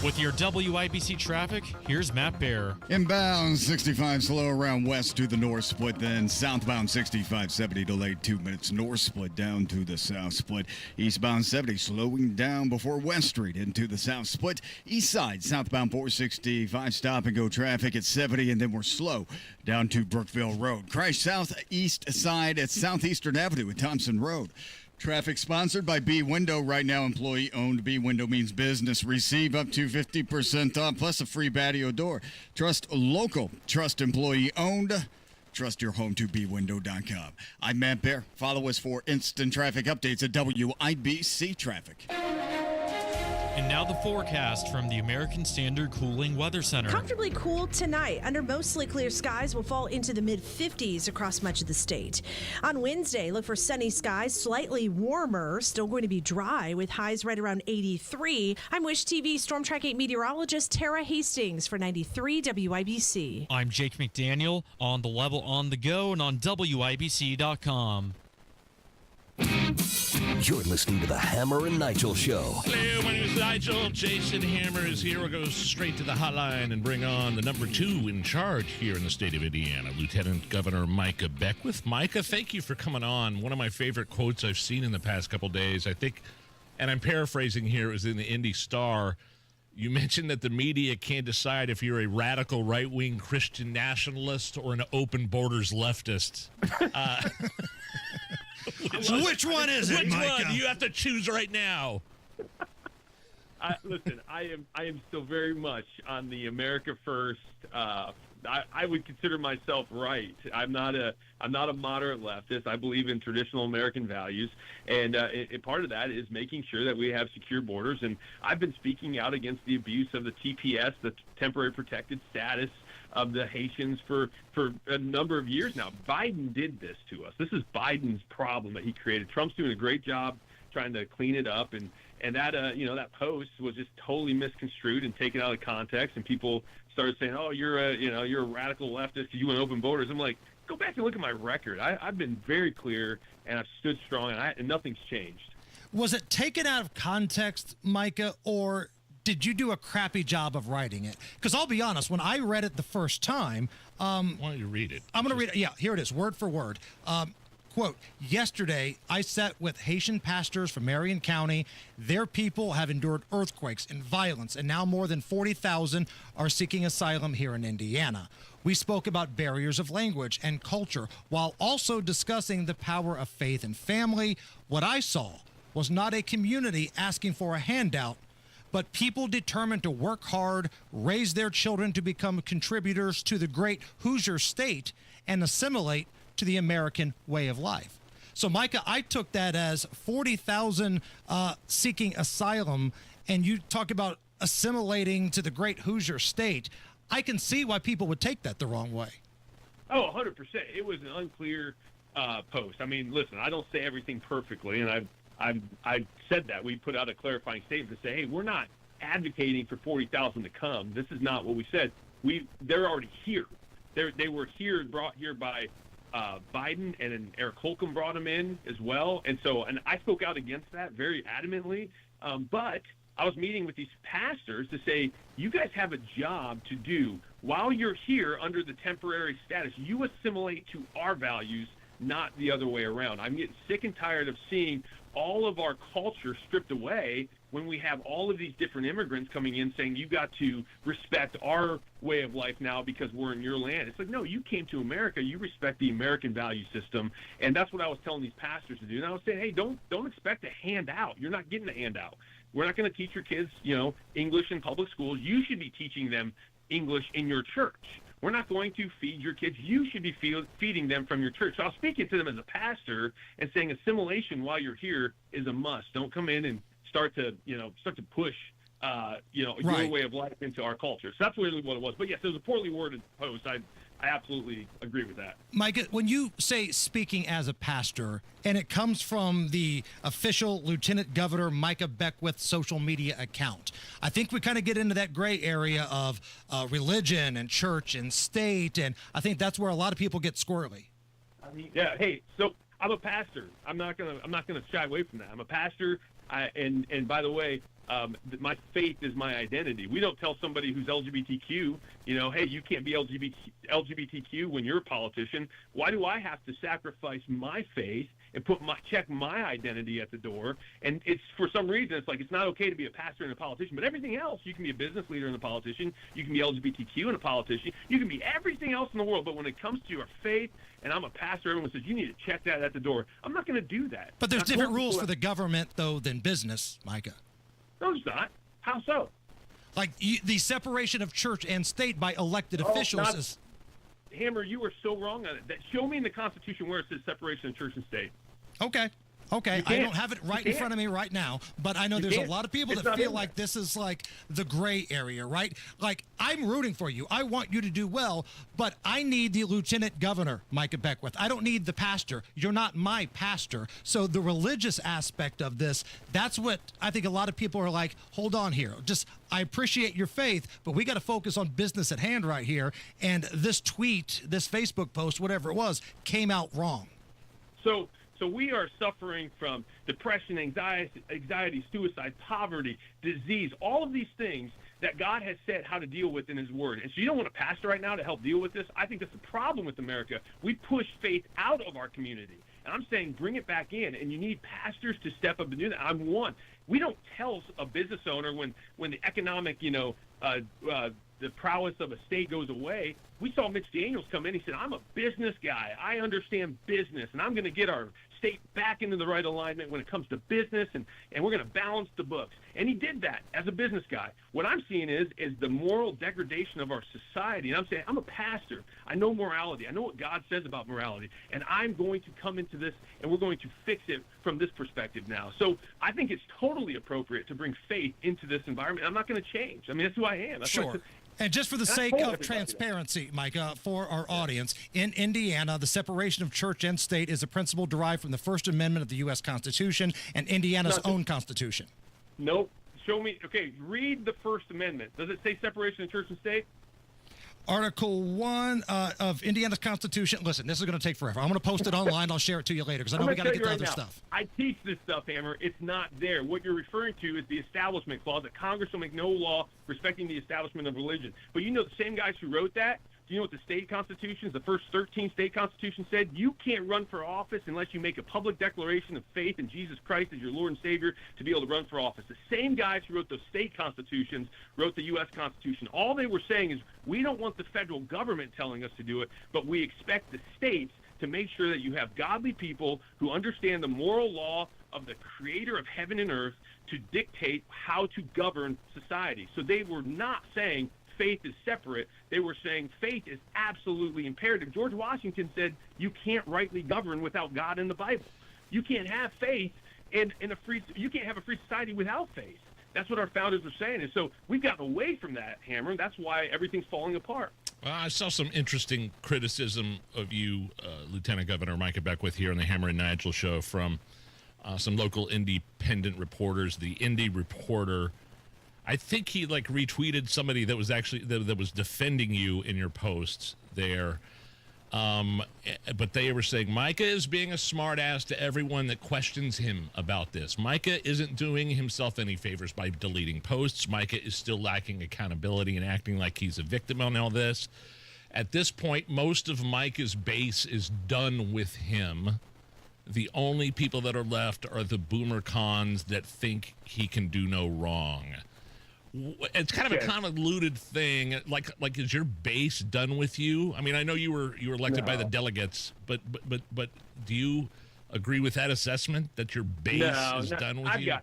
With your WIBC traffic, here's Matt Bear. Inbound 65 slow around west to the north split, then southbound 65 70 delayed 2 minutes north split down to the south split. Eastbound 70 slowing down before West Street into the south split. East side southbound 465 stop and go traffic at 70, and then we're slow down to Brookville Road. Crash southeast side at Southeastern Avenue at Thompson Road. Traffic sponsored by B Window. Right now, employee-owned. B Window means business. Receive up to 50% off, plus a free patio door. Trust local. Trust employee-owned. Trust your home to bwindow.com. I'm Matt Bear. Follow us for instant traffic updates at WIBC Traffic. And now the forecast from the American Standard Cooling Weather Center. Comfortably cool tonight. Under mostly clear skies, will fall into the mid-50s across much of the state. On Wednesday, look for sunny skies, slightly warmer, still going to be dry with highs right around 83. I'm Wish TV Storm Track 8 meteorologist Tara Hastings for 93 WIBC. I'm Jake McDaniel on the level on the go and on WIBC.com. You're listening to the Hammer and Nigel Show. Hello, my name is Nigel. Jason Hammer is here. We'll go straight to the hotline and bring on the number 2 in charge here in the state of Indiana, Lieutenant Governor Micah Beckwith. Micah, thank you for coming on. One of my favorite quotes I've seen in the past couple days, I think, and I'm paraphrasing here, it was in the Indy Star. You mentioned that the media can't decide if you're a radical right-wing Christian nationalist or an open borders leftist. Which one is it, Micah? Which one? You have to choose right now. Listen, I am still very much on the America First. I would consider myself right. I'm not a moderate leftist. I believe in traditional American values, and part of that is making sure that we have secure borders. And I've been speaking out against the abuse of the TPS, the temporary protected status of the Haitians for a number of years now. Biden did this to us. This is Biden's problem that he created. Trump's doing a great job trying to clean it up, and that that post was just totally misconstrued and taken out of context, and people started saying, "Oh, you're a radical leftist because you want open borders." I'm like, go back and look at my record. I've been very clear, and I've stood strong, and nothing's changed. Was it taken out of context, Micah, or did you do a crappy job of writing it? Because I'll be honest, when I read it the first time... why don't you read it? I'm going to read it. Yeah, here it is, word for word. Quote, yesterday, I sat with Haitian pastors from Marion County. Their people have endured earthquakes and violence, and now more than 40,000 are seeking asylum here in Indiana. We spoke about barriers of language and culture while also discussing the power of faith and family. What I saw was not a community asking for a handout, but people determined to work hard, raise their children to become contributors to the great Hoosier state, and assimilate to the American way of life. So, Micah, I took that as 40,000 seeking asylum, and you talk about assimilating to the great Hoosier state. I can see why people would take that the wrong way. Oh, 100%. It was an unclear post. I mean, listen, I don't say everything perfectly, and I've said that. We put out a clarifying statement to say, hey, we're not advocating for 40,000 to come. This is not what we said. They're already here. They were brought here by Biden, and then Eric Holcomb brought them in as well. And I spoke out against that very adamantly. But I was meeting with these pastors to say, you guys have a job to do while you're here under the temporary status. You assimilate to our values, not the other way around. I'm getting sick and tired of seeing all of our culture stripped away when we have all of these different immigrants coming in saying you got to respect our way of life now because we're in your land. It's like, no, you came to America, you respect the American value system. And that's what I was telling these pastors to do. And I was saying, hey, don't expect a handout. You're not getting a handout. We're not going to teach your kids, English in public schools. You should be teaching them English in your church. We're not going to feed your kids. You should be feeding them from your church. So I was speaking to them as a pastor and saying assimilation while you're here is a must. Don't come in and start to push, your way of life into our culture. So that's really what it was. But yes, it was a poorly worded post. I absolutely agree with that. Micah, when you say speaking as a pastor, and it comes from the official Lieutenant Governor Micah Beckwith social media account, I think we kind of get into that gray area of religion and church and state, and I think that's where a lot of people get squirrely. Yeah. Hey, so I'm a pastor. I'm not gonna shy away from that. I'm a pastor. And by the way, my faith is my identity. We don't tell somebody who's LGBTQ, hey, you can't be LGBTQ when you're a politician. Why do I have to sacrifice my faith and check my identity at the door? And it's for some reason, it's like it's not okay to be a pastor and a politician, but everything else, you can be a business leader and a politician. You can be LGBTQ and a politician. You can be everything else in the world. But when it comes to your faith, and I'm a pastor, everyone says, you need to check that at the door. I'm not going to do that. But there's different rules for the government, though, than business, Micah. No, it's not. How so? Like the separation of church and state by elected officials is... Hammer, you are so wrong on it. Show me in the Constitution where it says separation of church and state. Okay. I don't have it right in front of me right now, but I know there's a lot of people that feel like this is like the gray area, right? Like, I'm rooting for you. I want you to do well, but I need the Lieutenant Governor, Micah Beckwith. I don't need the pastor. You're not my pastor. So the religious aspect of this, that's what I think a lot of people are like, hold on here. I appreciate your faith, but we got to focus on business at hand right here. And this tweet, this Facebook post, whatever it was, came out wrong. So we are suffering from depression, anxiety, suicide, poverty, disease, all of these things that God has said how to deal with in his word. And so you don't want a pastor right now to help deal with this? I think that's the problem with America. We push faith out of our community. And I'm saying bring it back in, and you need pastors to step up and do that. I'm one. We don't tell a business owner when the economic, the prowess of a state goes away. We saw Mitch Daniels come in. He said, I'm a business guy. I understand business, and I'm going to get our state back into the right alignment when it comes to business, and we're going to balance the books. And he did that as a business guy. What I'm seeing is the moral degradation of our society. And I'm saying, I'm a pastor. I know morality. I know what God says about morality. And I'm going to come into this, and we're going to fix it from this perspective now. So I think it's totally appropriate to bring faith into this environment. I'm not going to change. I mean, that's who I am. That's sure. And just for the sake of transparency, Micah, for our audience, in Indiana, the separation of church and state is a principle derived from the First Amendment of the U.S. Constitution and Indiana's own Constitution. Nope. Show me. Okay, read the First Amendment. Does it say separation of church and state? Article 1 of Indiana's Constitution. Listen, this is going to take forever. I'm going to post it online. I'll share it to you later because I know we got to get to other stuff. I teach this stuff, Hammer. It's not there. What you're referring to is the Establishment Clause, that Congress will make no law respecting the establishment of religion. But you know the same guys who wrote that, do you know what the state constitutions, the first 13 state constitutions said? You can't run for office unless you make a public declaration of faith in Jesus Christ as your Lord and Savior to be able to run for office. The same guys who wrote those state constitutions wrote the U.S. Constitution. All they were saying is, we don't want the federal government telling us to do it, but we expect the states to make sure that you have godly people who understand the moral law of the creator of heaven and earth to dictate how to govern society. So they were not saying faith is separate. They were saying faith is absolutely imperative. George Washington said you can't rightly govern without God in the Bible. You can't have faith you can't have a free society without faith. That's what our founders were saying. And so we've gotten away from that, Hammer. That's why everything's falling apart. Well, I saw some interesting criticism of you, Lieutenant Governor Micah Beckwith, here on the Hammer and Nigel show from some local independent reporters. The Indy Reporter, I think he retweeted somebody that was actually that was defending you in your posts there. But they were saying Micah is being a smartass to everyone that questions him about this. Micah isn't doing himself any favors by deleting posts. Micah is still lacking accountability and acting like he's a victim on all this. At this point, most of Micah's base is done with him. The only people that are left are the boomer cons that think he can do no wrong. It's kind of a convoluted thing. Like, is your base done with you? I mean, I know you were elected by the delegates, but do you agree with that assessment that your base is done with you?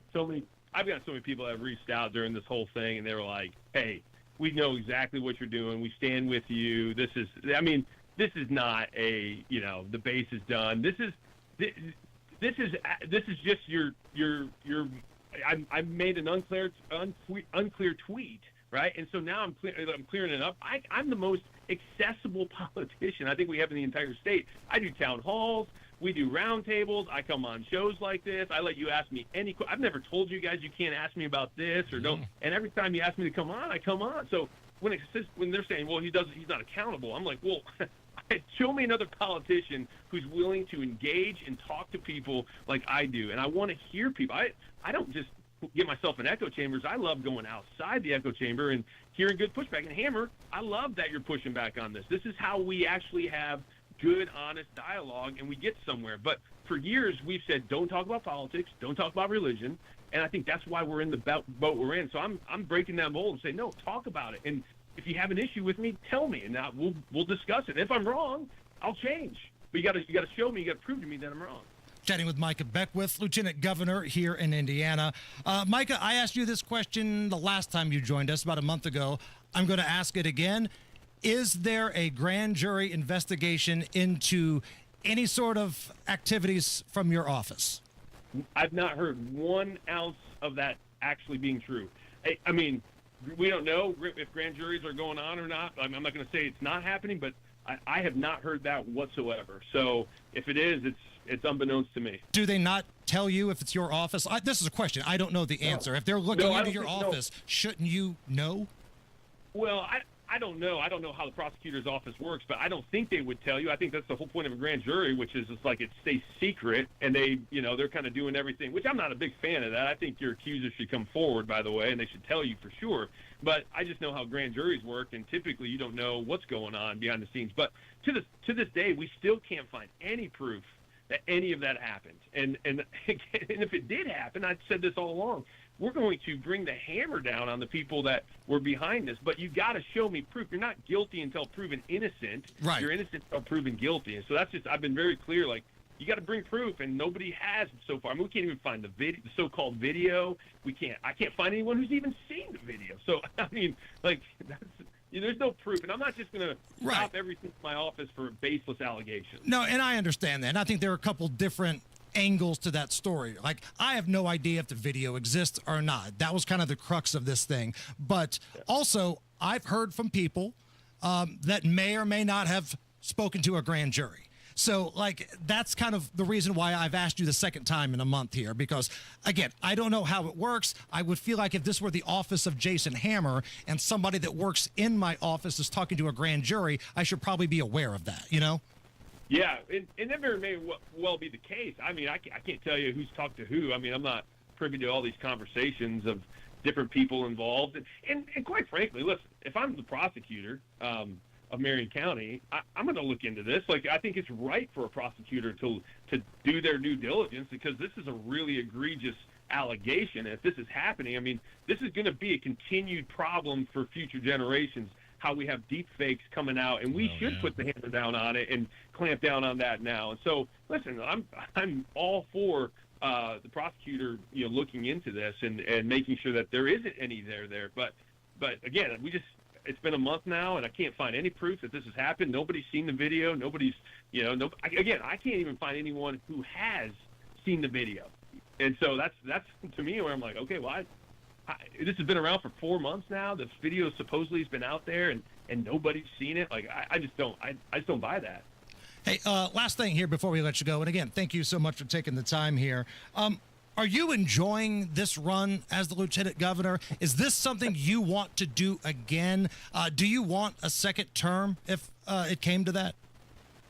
I've got so many people that have reached out during this whole thing, and they were like, "Hey, we know exactly what you're doing. We stand with you. This is not the base is done. This is just your." I made an unclear tweet, right? And so now I'm clearing it up. I'm the most accessible politician I think we have in the entire state. I do town halls. We do roundtables. I come on shows like this. I let you ask me any. I've never told you guys you can't ask me about this or don't. And every time you ask me to come on, I come on. So when they're saying, well, he's not accountable, I'm like, well. Show me another politician who's willing to engage and talk to people like I do. And I want to hear people. I don't just get myself in echo chambers. I love going outside the echo chamber and hearing good pushback. And Hammer, I love that you're pushing back on this. This is how we actually have good, honest dialogue, and we get somewhere. But for years, we've said, don't talk about politics, don't talk about religion. And I think that's why we're in the boat we're in. So I'm breaking that mold and saying, no, talk about it. And if you have an issue with me, tell me, and we'll discuss it. If I'm wrong, I'll change. But you got to show me, you got to prove to me that I'm wrong. Chatting with Micah Beckwith, Lieutenant Governor here in Indiana. Micah, I asked you this question the last time you joined us about a month ago. I'm going to ask it again. Is there a grand jury investigation into any sort of activities from your office? I've not heard 1 ounce of that actually being true. I mean, we don't know if grand juries are going on or not. I'm not going to say it's not happening, but I have not heard that whatsoever. So if it is, it's unbeknownst to me. Do they not tell you if it's your office? This is a question. I don't know the answer. If they're looking into your office, shouldn't you know? Well, I don't know. I don't know how the prosecutor's office works, but I don't think they would tell you. I think that's the whole point of a grand jury, which is it's like it stays secret, and they're kind of doing everything, which I'm not a big fan of that. I think your accusers should come forward, by the way, and they should tell you for sure. But I just know how grand juries work, and typically you don't know what's going on behind the scenes. But to this day, we still can't find any proof that any of that happened. And if it did happen, I've said this all along, we're going to bring the hammer down on the people that were behind this. But you got to show me proof. You're not guilty until proven innocent. Right. You're innocent until proven guilty. And so that's just, I've been very clear, like, you got to bring proof, and nobody has so far. I mean, we can't even find the so-called video. I can't find anyone who's even seen the video. So, I mean, like, there's no proof. And I'm not just going to stop everything in my office for baseless allegations. No, and I understand that. And I think there are a couple different angles to that story. Like, I have no idea if the video exists or not. That was kind of the crux of this thing. But also, I've heard from people that may or may not have spoken to a grand jury. So, like, that's kind of the reason why I've asked you the second time in a month here, because, again, I don't know how it works. I would feel like if this were the office of Jason Hammer and somebody that works in my office is talking to a grand jury, I should probably be aware of that, you know? Yeah, and that very may well be the case. I mean, I can't tell you who's talked to who. I mean, I'm not privy to all these conversations of different people involved. And quite frankly, listen, if I'm the prosecutor of Marion County, I'm going to look into this. Like, I think it's right for a prosecutor to do their due diligence, because this is a really egregious allegation. And if this is happening, I mean, this is going to be a continued problem for future generations, how we have deep fakes coming out, and we should put the hammer down on it and clamp down on that now. And so, listen, I'm all for the prosecutor, looking into this and making sure that there isn't any there. But again, it's been a month now, and I can't find any proof that this has happened. Nobody's seen the video. Nobody's, again, I can't even find anyone who has seen the video. And so that's to me where I'm like, okay, well, this has been around for 4 months now. This video supposedly has been out there, and nobody's seen it. Like, I just don't buy that. Hey, last thing here before we let you go, and again, thank you so much for taking the time here. Are you enjoying this run as the lieutenant governor? Is this something you want to do again? Do you want a second term if it came to that?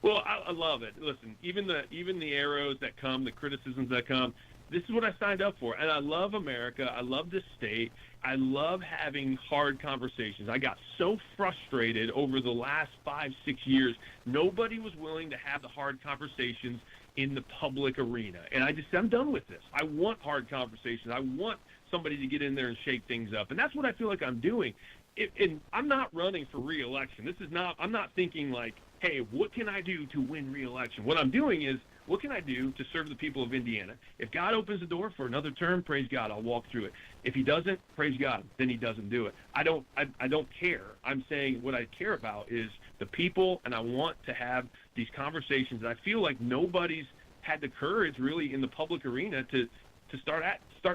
Well, I love it. Listen, even the arrows that come, the criticisms that come, this is what I signed up for. And I love America. I love this state. I love having hard conversations. I got so frustrated over the last 5-6 years. Nobody was willing to have the hard conversations in the public arena. And I'm done with this. I want hard conversations. I want somebody to get in there and shake things up. And that's what I feel like I'm doing. And I'm not running for re-election. I'm not thinking like, hey, what can I do to win re-election? What I'm doing is, what can I do to serve the people of Indiana? If God opens the door for another term, praise God, I'll walk through it. If he doesn't, praise God, then he doesn't do it. I don't care. I'm saying what I care about is the people, and I want to have these conversations. I feel like nobody's had the courage really in the public arena to start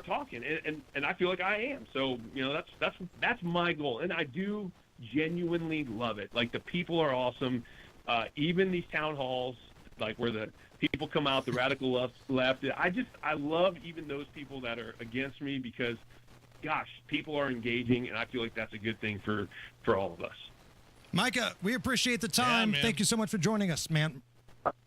talking, and I feel like I am. So, that's my goal, and I do genuinely love it. Like, the people are awesome. Even these town halls, like where the people come out, the radical left. I love even those people that are against me, because, gosh, people are engaging, and I feel like that's a good thing for all of us. Micah, we appreciate the time. Yeah, thank you so much for joining us, man.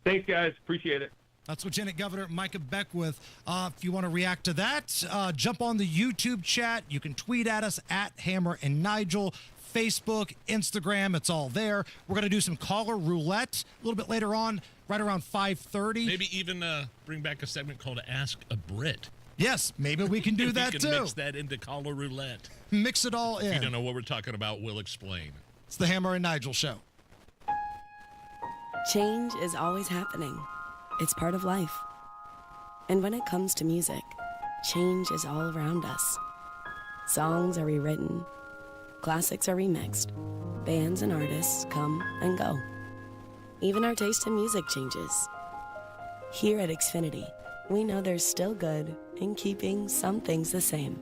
Thanks, guys. Appreciate it. That's Lieutenant Governor Micah Beckwith. If you want to react to that, jump on the YouTube chat. You can tweet at us at Hammer and Nigel. Facebook, Instagram, it's all there. We're going to do some caller roulette a little bit later on, right around 5:30. Maybe even bring back a segment called Ask a Brit. Yes, maybe we can do that we too. can mix that into caller roulette. Mix it all in. If you don't know what we're talking about, we'll explain. It's the Hammer and Nigel Show. Change is always happening. It's part of life. And when it comes to music, change is all around us. Songs are rewritten. Classics are remixed. Bands and artists come and go. Even our taste in music changes. Here at Xfinity, we know there's still good in keeping some things the same.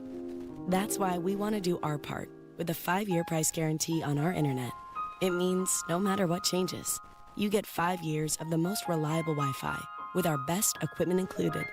That's why we want to do our part with a 5-year price guarantee on our internet. It means no matter what changes, you get 5 years of the most reliable Wi-Fi with our best equipment included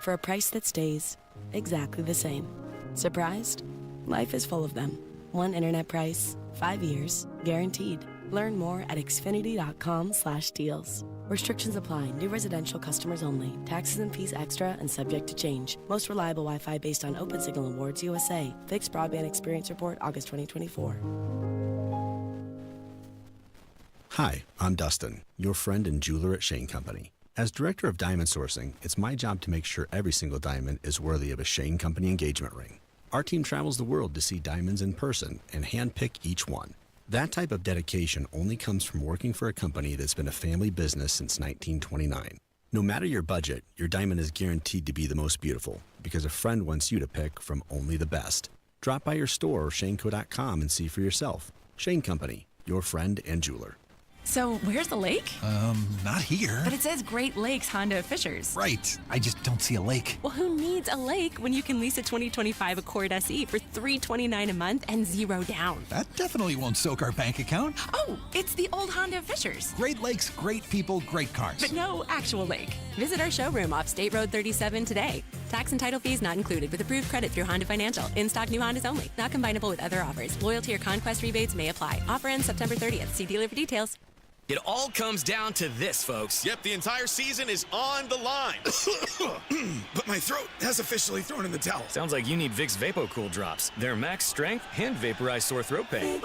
for a price that stays exactly the same. Surprised? Life is full of them. One internet price, 5 years, guaranteed. Learn more at xfinity.com/deals. Restrictions apply. New residential customers only. Taxes and fees extra and subject to change. Most reliable Wi-Fi based on Open Signal Awards USA. Fixed Broadband Experience Report, August 2024. Hi, I'm Dustin, your friend and jeweler at Shane Company. As Director of Diamond Sourcing, it's my job to make sure every single diamond is worthy of a Shane Company engagement ring. Our team travels the world to see diamonds in person and handpick each one. That type of dedication only comes from working for a company that's been a family business since 1929. No matter your budget, your diamond is guaranteed to be the most beautiful because a friend wants you to pick from only the best. Drop by your store or shaneco.com and see for yourself. Shane Company, your friend and jeweler. So where's the lake? Not here. But it says Great Lakes Honda of Fishers. Right. I just don't see a lake. Well, who needs a lake when you can lease a 2025 Accord SE for $329 a month and 0 down? That definitely won't soak our bank account. Oh, it's the old Honda of Fishers. Great Lakes, great people, great cars. But no actual lake. Visit our showroom off State Road 37 today. Tax and title fees not included with approved credit through Honda Financial. In-stock new Hondas only. Not combinable with other offers. Loyalty or conquest rebates may apply. Offer ends September 30th. See dealer for details. It all comes down to this, folks. Yep, the entire season is on the line. But my throat has officially thrown in the towel. Sounds like you need Vicks VapoCool drops. Their max strength and vaporize sore throat pain.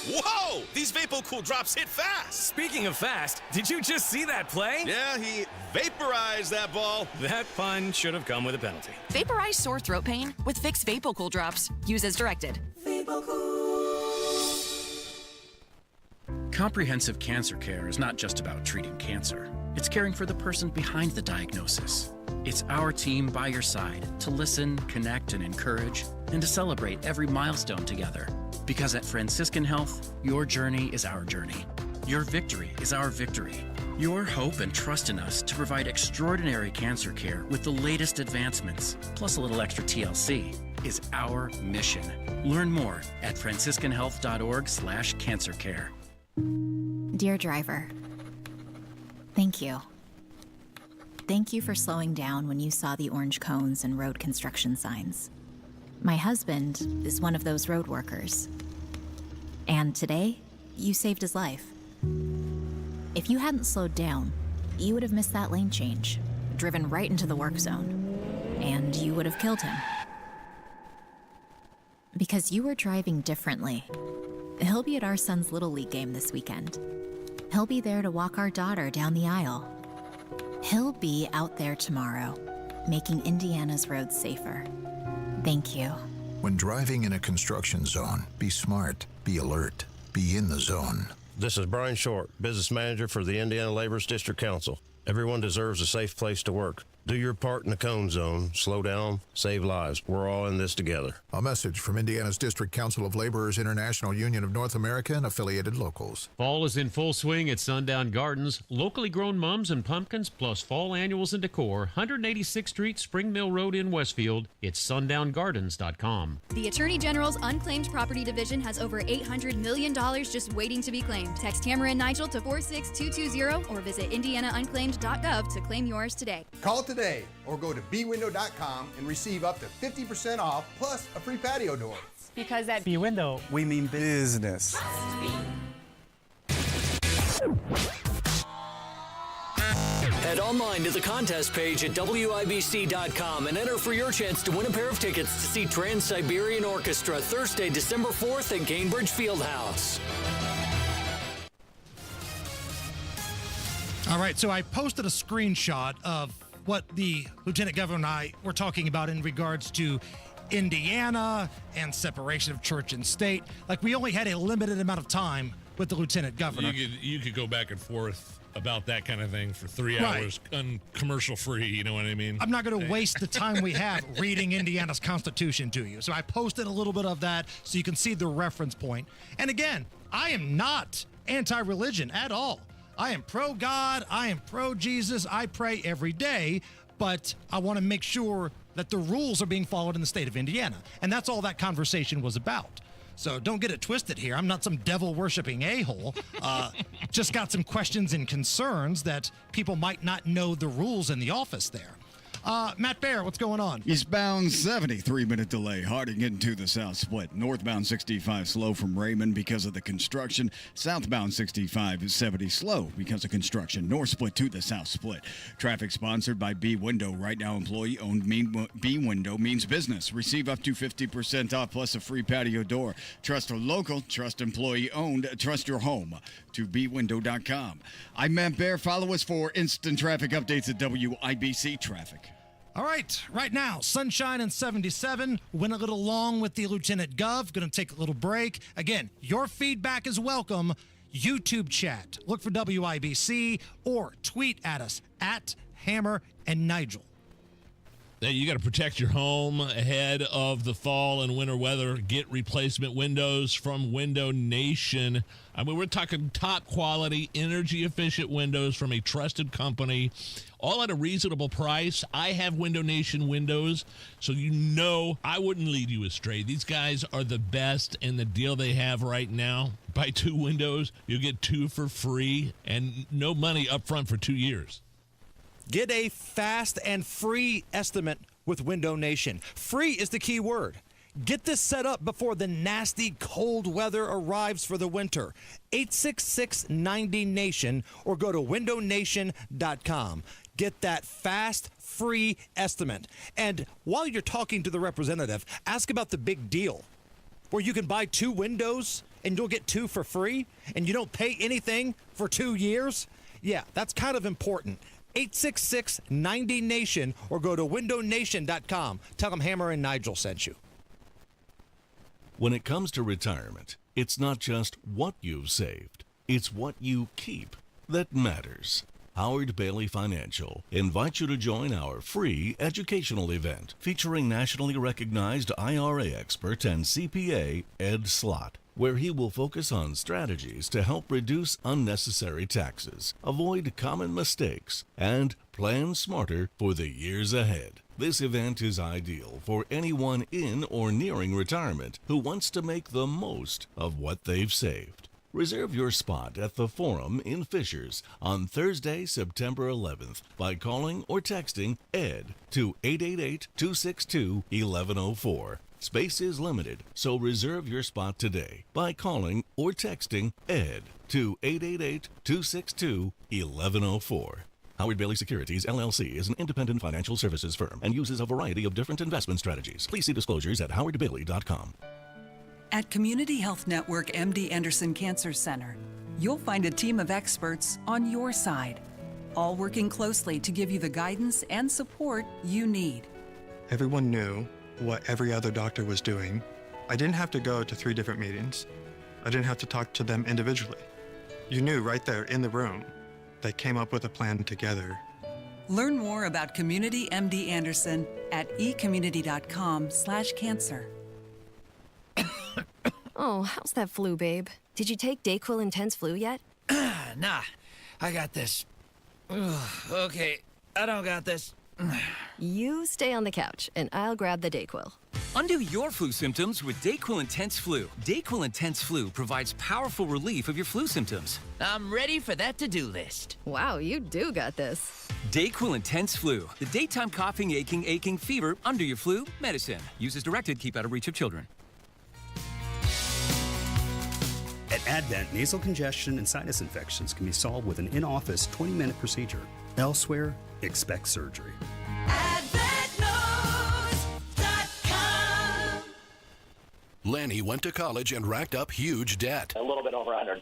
Whoa! These VapoCool drops hit fast. Speaking of fast, did you just see that play? Yeah, he vaporized that ball. That pun should have come with a penalty. Vaporize sore throat pain with Vicks VapoCool drops. Use as directed. Comprehensive cancer care is not just about treating cancer. It's caring for the person behind the diagnosis. It's our team by your side to listen, connect, and encourage, and to celebrate every milestone together. Because at Franciscan Health, your journey is our journey. Your victory is our victory. Your hope and trust in us to provide extraordinary cancer care with the latest advancements, plus a little extra TLC, is our mission. Learn more at franciscanhealth.org/cancercare. Dear driver, thank you. Thank you for slowing down when you saw the orange cones and road construction signs. My husband is one of those road workers. And today, you saved his life. If you hadn't slowed down, you would have missed that lane change, driven right into the work zone, and you would have killed him. Because you were driving differently. He'll be at our son's Little League game this weekend. He'll be there to walk our daughter down the aisle. He'll be out there tomorrow, making Indiana's roads safer. Thank you. When driving in a construction zone, be smart, be alert, be in the zone. This is Brian Short, business manager for the Indiana Laborers District Council. Everyone deserves a safe place to work. Do your part in the cone zone. Slow down, save lives. We're all in this together. A message from Indiana's District Council of Laborers International Union of North America and affiliated locals. Fall is in full swing at Sundown Gardens. Locally grown mums and pumpkins, plus fall annuals and decor. 186th Street, Spring Mill Road in Westfield. It's sundown.gardens.com. The Attorney General's Unclaimed Property Division has over $800 million just waiting to be claimed. Text Tamara and Nigel to 46220 or visit indianaunclaimed.gov to claim yours today. Call today or go to bwindow.com and receive up to 50% off plus a free patio door. Because at B-Window, we mean business. Head online to the contest page at WIBC.com and enter for your chance to win a pair of tickets to see Trans-Siberian Orchestra Thursday, December 4th at Gainbridge Fieldhouse. All right, so I posted a screenshot of what the Lieutenant Governor and I were talking about in regards to Indiana and separation of church and state. Like, we only had a limited amount of time with the Lieutenant Governor. You could go back and forth about that kind of thing for 3 hours, commercial free, you know what I mean? I'm not going to waste the time we have reading Indiana's Constitution to you. So I posted a little bit of that so you can see the reference point. And again, I am not anti-religion at all. I am pro-God, I am pro-Jesus, I pray every day, but I want to make sure that the rules are being followed in the state of Indiana. And that's all that conversation was about. So don't get it twisted here. I'm not some devil-worshipping a-hole. Just got some questions and concerns that people might not know the rules in the office there. Matt Bear, what's going on? Eastbound 70, 3-minute delay. Harding into the south split. Northbound 65 slow from Raymond because of the construction. Southbound 65 is 70 slow because of construction. North split to the south split. Traffic sponsored by B Window. Right now, employee-owned B Window means business. Receive up to 50% off plus a free patio door. Trust a local, trust employee-owned, trust your home. To bwindow.com. I'm Matt Bear. Follow us for instant traffic updates at WIBC Traffic. All right now, sunshine and 77. Went a little long with the Lieutenant Gov. Going to take a little break. Again, your feedback is welcome. YouTube chat. Look for WIBC or tweet at us at Hammer and Nigel. You got to protect your home ahead of the fall and winter weather. Get replacement windows from Window Nation. I mean, we're talking top quality, energy efficient windows from a trusted company, all at a reasonable price. I have Window Nation windows, so you know I wouldn't lead you astray. These guys are the best, and the deal they have right now, buy 2 windows, you'll get 2 for free and no money up front for 2 years. Get a fast and free estimate with Window Nation. Free is the key word. Get this set up before the nasty cold weather arrives for the winter. 866-90-NATION or go to windownation.com. Get that fast, free estimate. And while you're talking to the representative, ask about the big deal where you can buy 2 windows and you'll get 2 for free and you don't pay anything for 2 years. Yeah, that's kind of important. 866-90-NATION or go to windownation.com. Tell them Hammer and Nigel sent you. When it comes to retirement, it's not just what you've saved, it's what you keep that matters. Howard Bailey Financial invites you to join our free educational event featuring nationally recognized IRA expert and CPA Ed Slott, where he will focus on strategies to help reduce unnecessary taxes, avoid common mistakes, and plan smarter for the years ahead. This event is ideal for anyone in or nearing retirement who wants to make the most of what they've saved. Reserve your spot at the Forum in Fishers on Thursday, September 11th by calling or texting ED to 888-262-1104. Space is limited, so reserve your spot today by calling or texting ED to 888-262-1104. Howard Bailey Securities, LLC is an independent financial services firm and uses a variety of different investment strategies. Please see disclosures at howardbailey.com. At Community Health Network MD Anderson Cancer Center, you'll find a team of experts on your side, all working closely to give you the guidance and support you need. Everyone knew what every other doctor was doing. I didn't have to go to 3 different meetings. I didn't have to talk to them individually. You knew right there in the room. They came up with a plan together. Learn more about Community MD Anderson at ecommunity.com/cancer. Oh, how's that flu, babe? Did you take Dayquil Intense Flu yet? Nah, I got this. Ugh, okay, I don't got this. You stay on the couch, and I'll grab the Dayquil. Undo your flu symptoms with Dayquil Intense Flu. Dayquil Intense Flu provides powerful relief of your flu symptoms. I'm ready for that to-do list. Wow, you do got this. Dayquil Intense Flu, the daytime coughing, aching, fever, under your flu medicine. Use as directed, keep out of reach of children. At Advent, nasal congestion and sinus infections can be solved with an in-office 20-minute procedure. Elsewhere, expect surgery. Lanny went to college and racked up huge debt. A little bit over $100,000.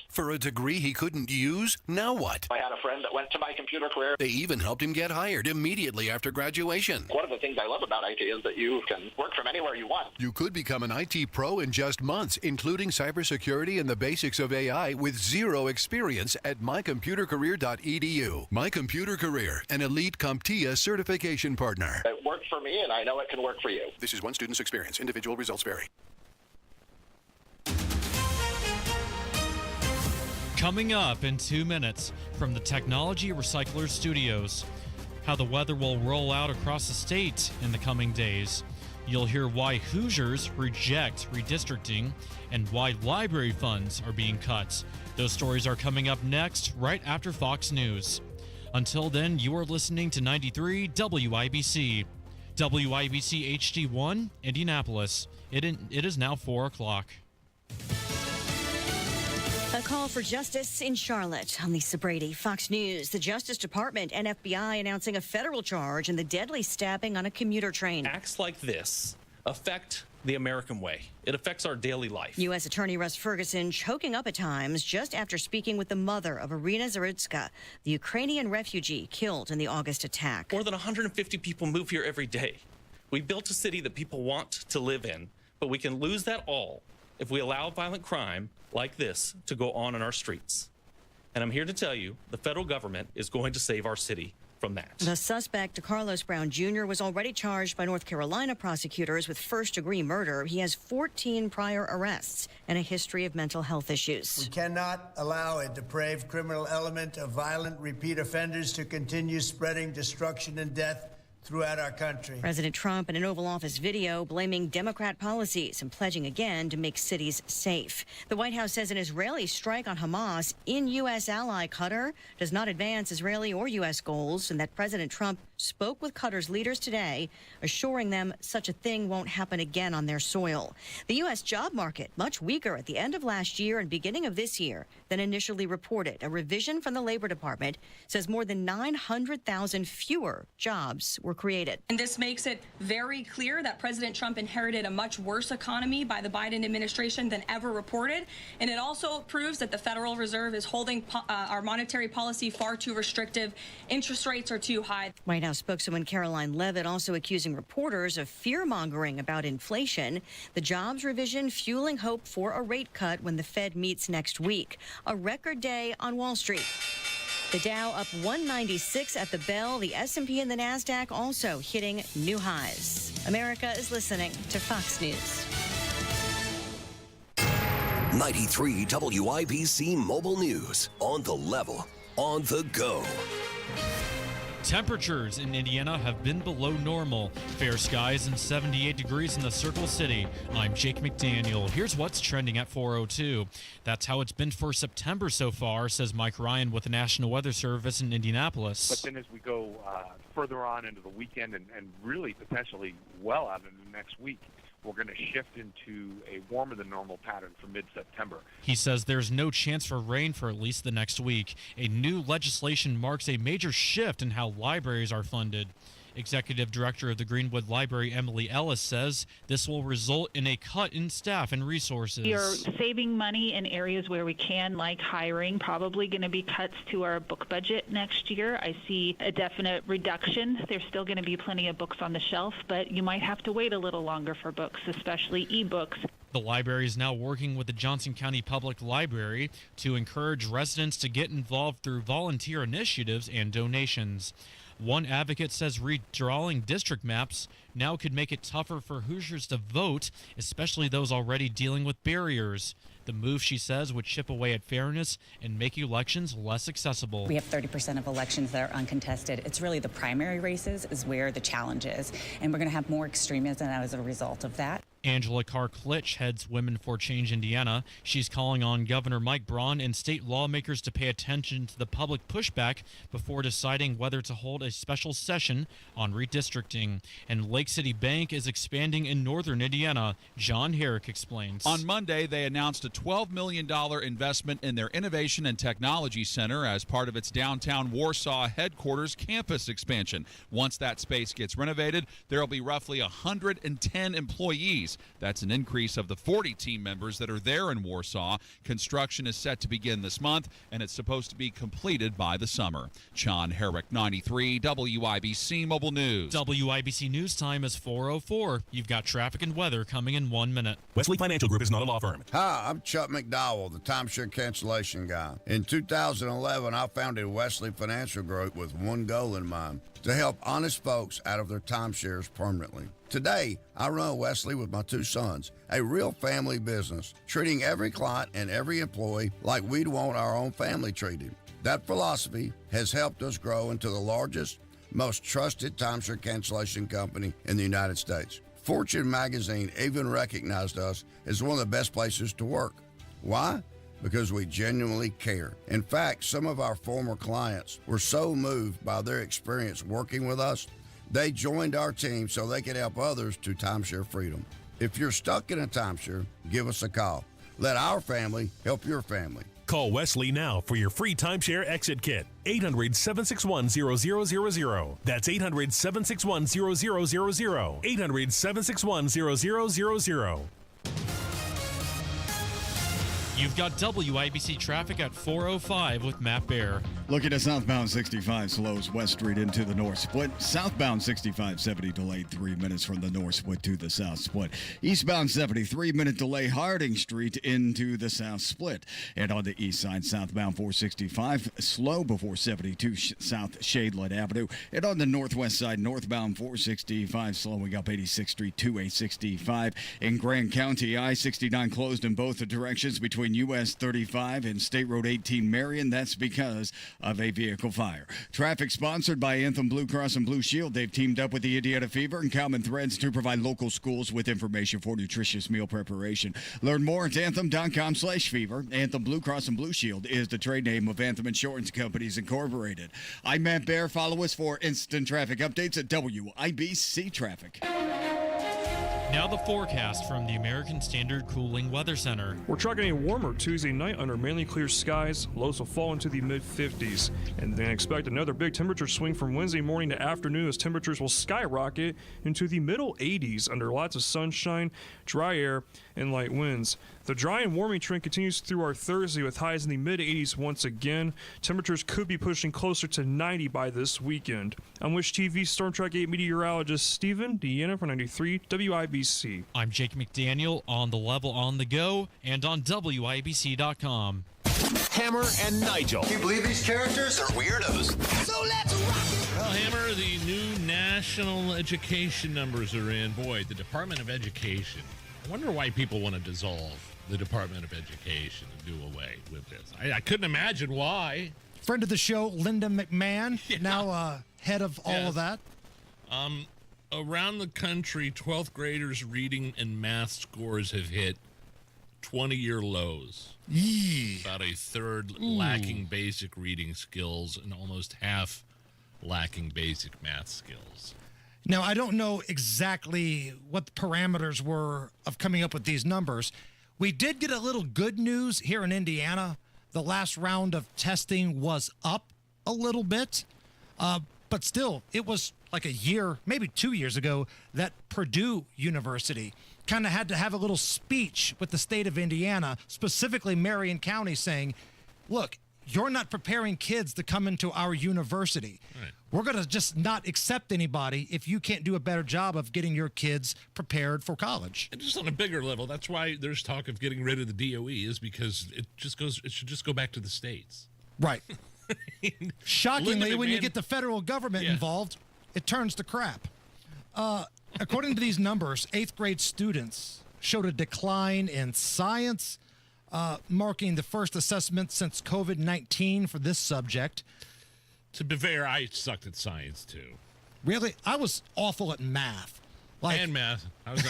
For a degree he couldn't use? Now what? I had a friend that went to my computer career. They even helped him get hired immediately after graduation. One of the things I love about IT is that you can work from anywhere you want. You could become an IT pro in just months, including cybersecurity and the basics of AI with zero experience at mycomputercareer.edu. My Computer Career, an elite CompTIA certification partner. It worked for me, and I know it can work for you. This is one student's experience. Individual results vary. Coming up in 2 minutes from the Technology Recycler Studios, how the weather will roll out across the state in the coming days. You'll hear why Hoosiers reject redistricting and why library funds are being cut. Those stories are coming up next, right after Fox News. Until then, you are listening to 93 WIBC. WIBC HD1, Indianapolis. It is now 4 o'clock. A call for justice in Charlotte. I'm Lisa Brady, Fox News. The Justice Department and FBI announcing a federal charge in the deadly stabbing on a commuter train. Acts like this affect the American way. It affects our daily life. U.S. Attorney Russ Ferguson choking up at times just after speaking with the mother of Irina Zarudska, the Ukrainian refugee killed in the August attack. More than 150 people move here every day. We built a city that people want to live in, but we can lose that all if we allow violent crime like this to go on in our streets. And I'm here to tell you, the federal government is going to save our city from that. The suspect, Carlos Brown Jr., was already charged by North Carolina prosecutors with first-degree murder. He has 14 prior arrests and a history of mental health issues. We cannot allow a depraved criminal element of violent repeat offenders to continue spreading destruction and death throughout our country. President Trump in an Oval Office video blaming Democrat policies and pledging again to make cities safe. The White House says an Israeli strike on Hamas in U.S. ally Qatar does not advance Israeli or U.S. goals, and that President Trump spoke with Qatar's leaders today, assuring them such a thing won't happen again on their soil. The U.S. job market much weaker at the end of last year and beginning of this year than initially reported. A revision from the Labor Department says more than 900,000 fewer jobs were created. And this makes it very clear that President Trump inherited a much worse economy by the Biden administration than ever reported. And it also proves that the Federal Reserve is holding our monetary policy far too restrictive. Interest rates are too high. White House spokeswoman Caroline Leavitt also accusing reporters of fear-mongering about inflation. The jobs revision fueling hope for a rate cut when the Fed meets next week. A record day on Wall Street. The Dow up 196 at the bell. The S&P and the NASDAQ also hitting new highs. America is listening to Fox News. 93 WIBC Mobile News. On the level, on the go. Temperatures in Indiana have been below normal. Fair skies and 78 degrees in the Circle City. I'm Jake McDaniel. Here's what's trending at 4:02. That's how it's been for September so far, says Mike Ryan with the National Weather Service in Indianapolis. But then as we go further on into the weekend and really potentially well out into next week, we're going to shift into a warmer than normal pattern for mid-September. He says there's no chance for rain for at least the next week. A new legislation marks a major shift in how libraries are funded. Executive Director of the Greenwood Library, Emily Ellis, says this will result in a cut in staff and resources. We are saving money in areas where we can, like hiring. Probably going to be cuts to our book budget next year. I see a definite reduction. There's still going to be plenty of books on the shelf, but you might have to wait a little longer for books, especially e-books. The library is now working with the Johnson County Public Library to encourage residents to get involved through volunteer initiatives and donations. One advocate says redrawing district maps now could make it tougher for Hoosiers to vote, especially those already dealing with barriers. The move, she says, would chip away at fairness and make elections less accessible. We have 30% of elections that are uncontested. It's really the primary races is where the challenge is, and we're going to have more extremism as a result of that. Angela Carr-Klitsch heads Women for Change Indiana. She's calling on Governor Mike Braun and state lawmakers to pay attention to the public pushback before deciding whether to hold a special session on redistricting. And Lake City Bank is expanding in northern Indiana. John Herrick explains. On Monday, they announced a $12 million investment in their Innovation and Technology Center as part of its downtown Warsaw headquarters campus expansion. Once that space gets renovated, there will be roughly 110 employees. That's an increase of the 40 team members that are there in Warsaw. Construction is set to begin this month, and it's supposed to be completed by the summer. John Herrick, 93 WIBC Mobile News. WIBC News time is 4:04. You've got traffic and weather coming in 1 minute. Wesley Financial Group is not a law firm. Hi, I'm Chuck McDowell, the timeshare cancellation guy. In 2011, I founded Wesley Financial Group with one goal in mind: to help honest folks out of their timeshares permanently. Today, I run Wesley with my two sons, a real family business, treating every client and every employee like we'd want our own family treated. That philosophy has helped us grow into the largest, most trusted timeshare cancellation company in the United States. Fortune magazine even recognized us as one of the best places to work. Why? Because we genuinely care. In fact, some of our former clients were so moved by their experience working with us, they joined our team so they could help others to timeshare freedom. If you're stuck in a timeshare, give us a call. Let our family help your family. Call Wesley now for your free timeshare exit kit. 800-761-0000. That's 800-761-0000. 800-761-0000. You've got WIBC traffic at 4:05 with Matt Bear. Looking at southbound 65 slows West Street into the north split. Southbound 65 70 delayed 3 minutes from the north split to the south split. Eastbound 73-minute delay Harding Street into the south split. And on the east side, southbound 465 slow before 72 South Shadeland Avenue. And on the northwest side, northbound 465 slowing up 86th Street to 865. In Grand County, I-69 closed in both directions between US 35 and State Road 18 Marion. That's because of a vehicle fire. Traffic sponsored by Anthem Blue Cross and Blue Shield. They've teamed up with the Indiana Fever and Common Threads to provide local schools with information for nutritious meal preparation. Learn more at anthem.com/fever. Anthem Blue Cross and Blue Shield is the trade name of Anthem Insurance Companies Incorporated. I'm Matt Bear. Follow us for instant traffic updates at WIBC Traffic. Now the forecast from the American Standard Cooling Weather Center. We're tracking a warmer Tuesday night under mainly clear skies. Lows will fall into the mid-50s. And then expect another big temperature swing from Wednesday morning to afternoon as temperatures will skyrocket into the middle 80s under lots of sunshine, dry air, and light winds. The dry and warming trend continues through our Thursday with highs in the mid-80s once again. Temperatures could be pushing closer to 90 by this weekend. I'm Wish TV Storm Track 8 meteorologist Stephen Deanna for 93 WIBC. I'm Jake McDaniel on the level on the go and on WIBC.com. Hammer and Nigel. Can you believe these characters are weirdos? So let's rock it! Well, Hammer, the new national education numbers are in. Boy, the Department of Education. I wonder why people want to dissolve the Department of Education and do away with this. I couldn't imagine why. Friend of the show, Linda McMahon, now head of all of that. Around the country, 12th graders' reading and math scores have hit 20-year lows. Yee. About a third lacking basic reading skills and almost half lacking basic math skills. Now, I don't know exactly what the parameters were of coming up with these numbers. We did get a little good news here in Indiana. The last round of testing was up a little bit, but still, it was like a year, maybe 2 years ago, that Purdue University kind of had to have a little speech with the state of Indiana, specifically Marion County, saying, look, you're not preparing kids to come into our university. Right. We're going to just not accept anybody if you can't do a better job of getting your kids prepared for college. And just on a bigger level, that's why there's talk of getting rid of the DOE, is because it should just go back to the states. Right. Shockingly, when you McMahon, get the federal government involved, it turns to crap. According to these numbers, 8th grade students showed a decline in science, marking the first assessment since COVID-19 for this subject. To be fair, I sucked at science, too. Really? I was awful at math. And math. I was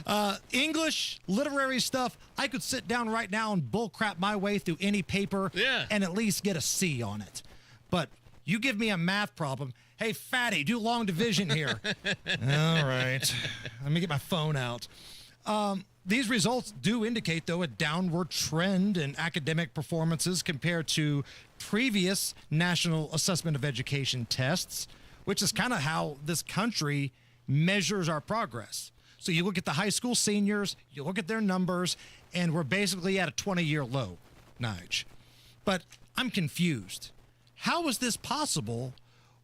sorry. English, literary stuff, I could sit down right now and bullcrap my way through any paper and at least get a C on it. But you give me a math problem, hey, fatty, do long division here. All right. Let me get my phone out. These results do indicate, though, a downward trend in academic performances compared to previous National Assessment of Education tests, which is kind of how this country measures our progress. So you look at the high school seniors, you look at their numbers, and we're basically at a 20-year low, Nige. But I'm confused. How is this possible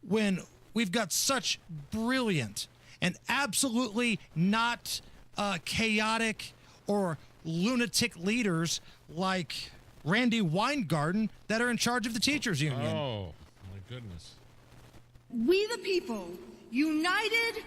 when we've got such brilliant and absolutely not chaotic or lunatic leaders like Randy Weingarten that are in charge of the teachers union? Oh, my goodness. We the people, united,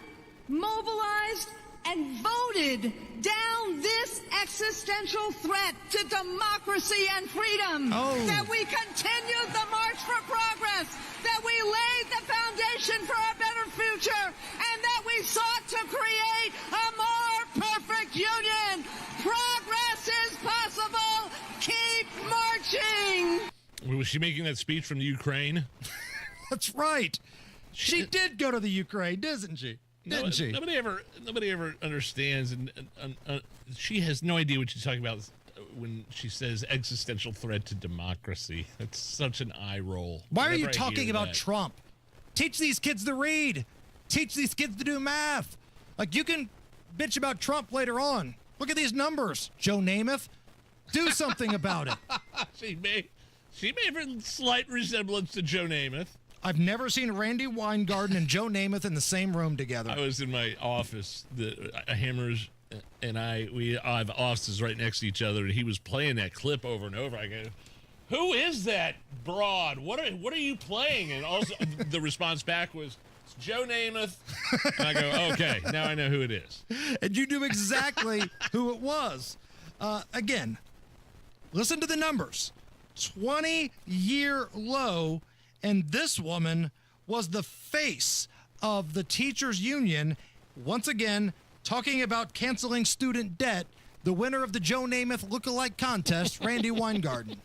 mobilized, and voted down this existential threat to democracy and freedom. That we continued the march for progress, that we laid the foundation for a better future, and that we sought to create a more perfect union. Progress is possible. Keep marching. Was she making that speech from the Ukraine? That's right. She did go to the Ukraine, didn't she? Didn't she? Nobody ever understands, and she has no idea what she's talking about when she says existential threat to democracy. That's such an eye roll. Why are you talking about Trump? Teach these kids to read. Teach these kids to do math. Like, you can bitch about Trump later on. Look at these numbers, Joe Namath. Do something about it. She may have a slight resemblance to Joe Namath. I've never seen Randy Weingarten and Joe Namath in the same room together. I was in my office. Hammers and we have offices right next to each other, and he was playing that clip over and over. I go, "Who is that broad? What are you playing?" And also the response back was, "It's Joe Namath." And I go, "Okay, now I know who it is." And you knew exactly who it was. Again, listen to the numbers. 20-year low, and this woman was the face of the teachers union, once again talking about canceling student debt, the winner of the Joe Namath lookalike contest, Randy Weingarten.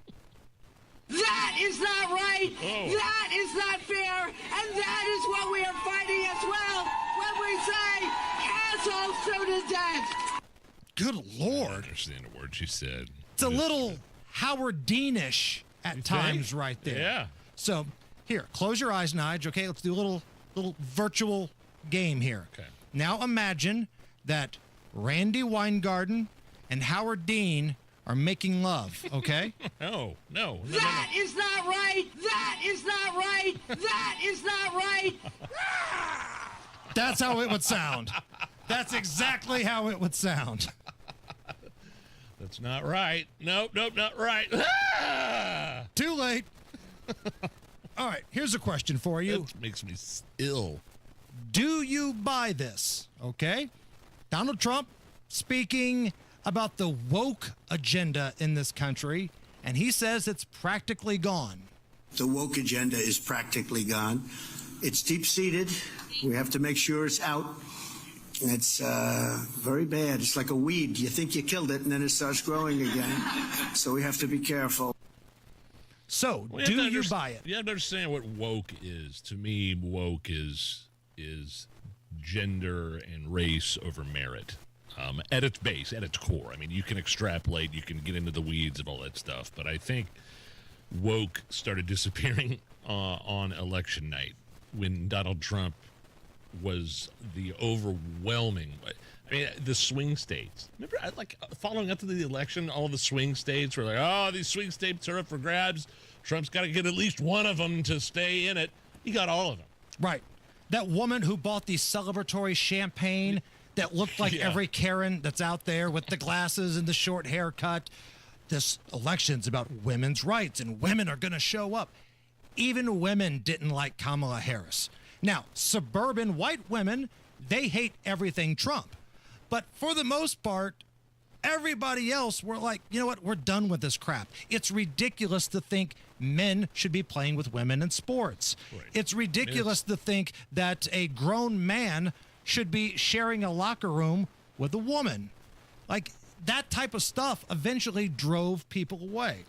That is not right. Oh. That is not fair. And that is what we are fighting as well when we say cancel student debt. Good Lord. I don't understand a word she said. It's a little Howard Dean-ish at times right there. Yeah. So here, close your eyes, Nigel. Okay, let's do a little virtual game here. Okay. Now imagine that Randy Weingarten and Howard Dean are making love, okay? No. That is not right. That is not right. That is not right. That's how it would sound. That's exactly how it would sound. That's not right. Nope, not right. Too late. All right, here's a question for you. That makes me ill. Do you buy this? Okay. Donald Trump speaking about the woke agenda in this country, and he says it's practically gone. The woke agenda is practically gone. It's deep-seated. We have to make sure it's out. It's very bad. It's like a weed. You think you killed it, and then it starts growing again. So we have to be careful. So, do you buy it? You have to understand what woke is. To me, woke is gender and race over merit. At its base, at its core. I mean, you can extrapolate, you can get into the weeds of all that stuff, but I think woke started disappearing on election night when Donald Trump was the overwhelming. I mean, the swing states. Remember, following up to the election, all the swing states were like, "Oh, these swing states are up for grabs. Trump's got to get at least one of them to stay in it." He got all of them. Right. That woman who bought the celebratory champagne that looked like every Karen that's out there with the glasses and the short haircut. This election's about women's rights, and women are going to show up. Even women didn't like Kamala Harris. Now, suburban white women, they hate everything Trump. But for the most part, everybody else were like, you know what, we're done with this crap. It's ridiculous to think men should be playing with women in sports. Right. It's ridiculous to think that a grown man should be sharing a locker room with a woman. Like, that type of stuff eventually drove people away.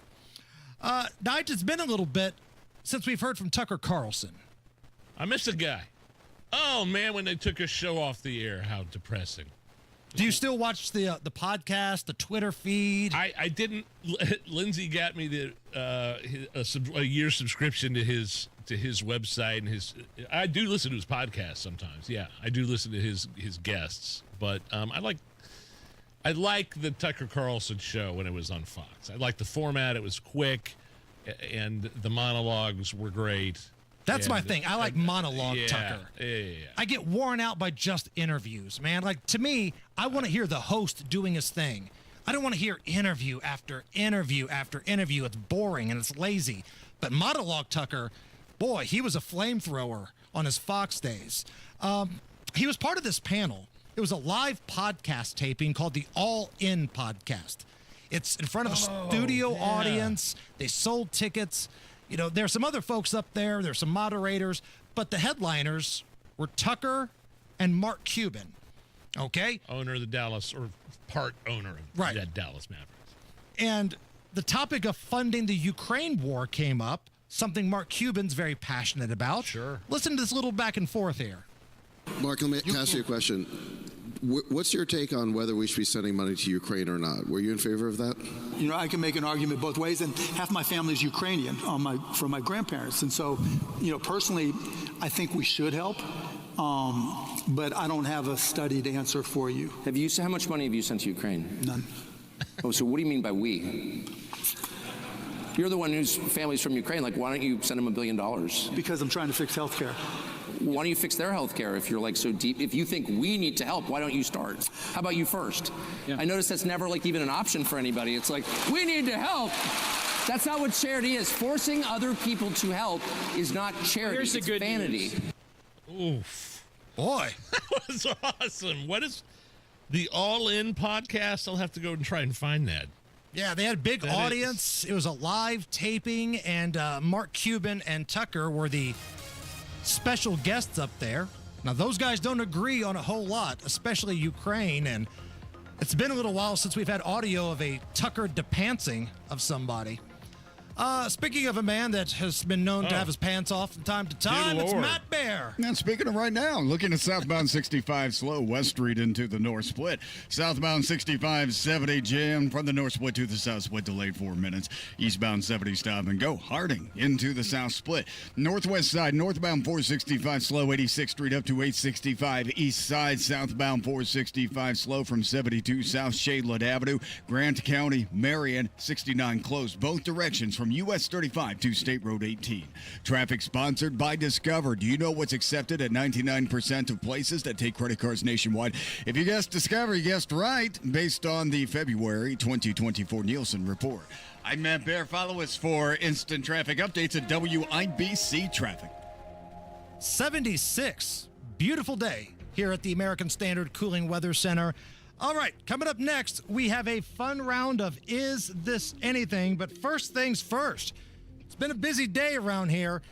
Nigel, it's been a little bit since we've heard from Tucker Carlson. I miss the guy. Oh, man, when they took his show off the air, how depressing. Do you still watch the podcast, the Twitter feed? I didn't. Lindsay got me a year subscription to his website and his. I do listen to his podcast sometimes. Yeah, I do listen to his guests, but I like the Tucker Carlson show when it was on Fox. I like the format. It was quick, and the monologues were great. That's my thing. I like monologue Tucker. Yeah. I get worn out by just interviews, man. Like, to me, I want to hear the host doing his thing. I don't want to hear interview after interview after interview. It's boring and it's lazy. But monologue Tucker, boy, he was a flamethrower on his Fox days. He was part of this panel. It was a live podcast taping called the All In Podcast. It's in front of a studio audience. They sold tickets. You know, there's some other folks up there. There's some moderators. But the headliners were Tucker and Mark Cuban. Okay? Owner of the Dallas, or part owner of the Dallas Mavericks. And the topic of funding the Ukraine war came up, something Mark Cuban's very passionate about. Sure. Listen to this little back and forth here. Mark, let me ask you a question. What's your take on whether we should be sending money to Ukraine or not? Were you in favor of that? You know, I can make an argument both ways, and half my family is Ukrainian from my grandparents. And so, you know, personally, I think we should help, but I don't have a studied answer for you. How much money have you sent to Ukraine? None. Oh, so what do you mean by we? You're the one whose family's from Ukraine. Like, why don't you send them $1 billion? Because I'm trying to fix health care. Why don't you fix their health care if you're like so deep? If you think we need to help, why don't you start? How about you first? Yeah. I notice that's never like even an option for anybody. It's like, we need to help. That's not what charity is. Forcing other people to help is not charity. Here's the it's good vanity. News. Oof. Boy. That was awesome. What is the All In podcast? I'll have to go and try and find that. Yeah, they had a big audience. It was a live taping, and Mark Cuban and Tucker were the special guests up there. Now, those guys don't agree on a whole lot, especially Ukraine, and it's been a little while since we've had audio of a Tucker depantsing of somebody. Speaking of a man that has been known to have his pants off from time to time, it's Matt Bear. And speaking of right now, looking at southbound 65 slow West Street into the North Split. Southbound 65 70 jammed from the North Split to the South Split, delayed 4 minutes. Eastbound 70 stop and go. Harding into the South Split. Northwest side, northbound 465 slow 86th Street up to 865 East side. Southbound 465 slow from 72 South Shadeland Avenue. Grant County, Marion 69 closed both directions from US 35 to State Road 18. Traffic sponsored by Discover. Do you know what's accepted at 99% of places that take credit cards nationwide? If you guessed Discover, you guessed right, based on the February 2024 Nielsen report. I'm Matt Bear. Follow us for instant traffic updates at WIBC Traffic. 76. Beautiful day here at the American Standard Cooling Weather Center. All right, coming up next, we have a fun round of Is This Anything? But first things first, it's been a busy day around here.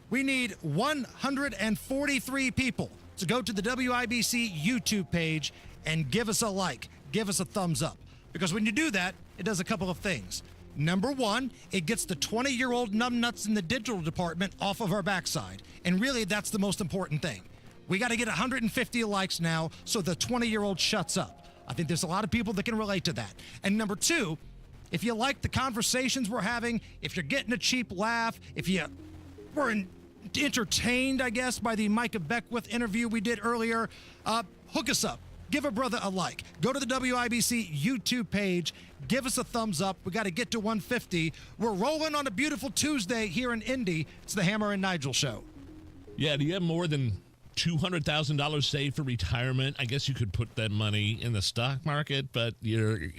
We need 143 people to go to the WIBC YouTube page and give us a like, give us a thumbs up. Because when you do that, it does a couple of things. Number one, it gets the 20-year-old numbnuts in the digital department off of our backside. And really, that's the most important thing. We got to get 150 likes now so the 20-year-old shuts up. I think there's a lot of people that can relate to that. And number two, if you like the conversations we're having, if you're getting a cheap laugh, if you were entertained, I guess, by the Micah Beckwith interview we did earlier, hook us up. Give a brother a like. Go to the WIBC YouTube page. Give us a thumbs up. We got to get to 150. We're rolling on a beautiful Tuesday here in Indy. It's the Hammer and Nigel Show. Yeah, do you have more than $200,000 saved for retirement? I guess you could put that money in the stock market, but you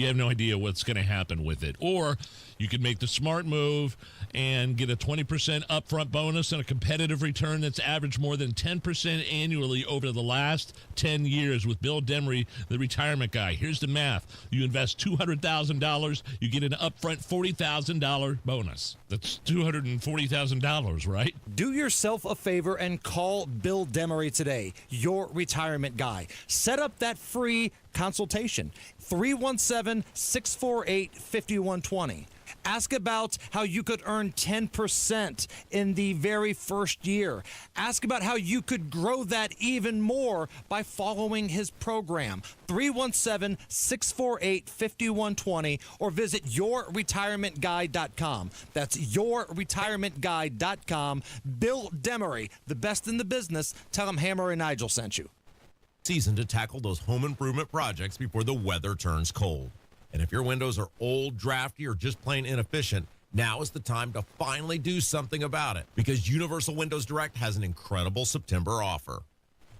have no idea what's going to happen with it. Or you could make the smart move and get a 20% upfront bonus and a competitive return that's averaged more than 10% annually over the last 10 years with Bill Demery, the retirement guy. Here's the math. You invest $200,000, you get an upfront $40,000 bonus. That's $240,000, right? Do yourself a favor and call Bill Demery today, your retirement guy. Set up that free consultation. 317-648-5120. Ask about how you could earn 10% in the very first year. Ask about how you could grow that even more by following his program. 317-648-5120 or visit yourretirementguy.com. That's yourretirementguy.com. Bill Demery, the best in the business. Tell him Hammer and Nigel sent you. Season to tackle those home improvement projects before the weather turns cold. And if your windows are old, drafty, or just plain inefficient, now is the time to finally do something about it, because Universal Windows Direct has an incredible September offer.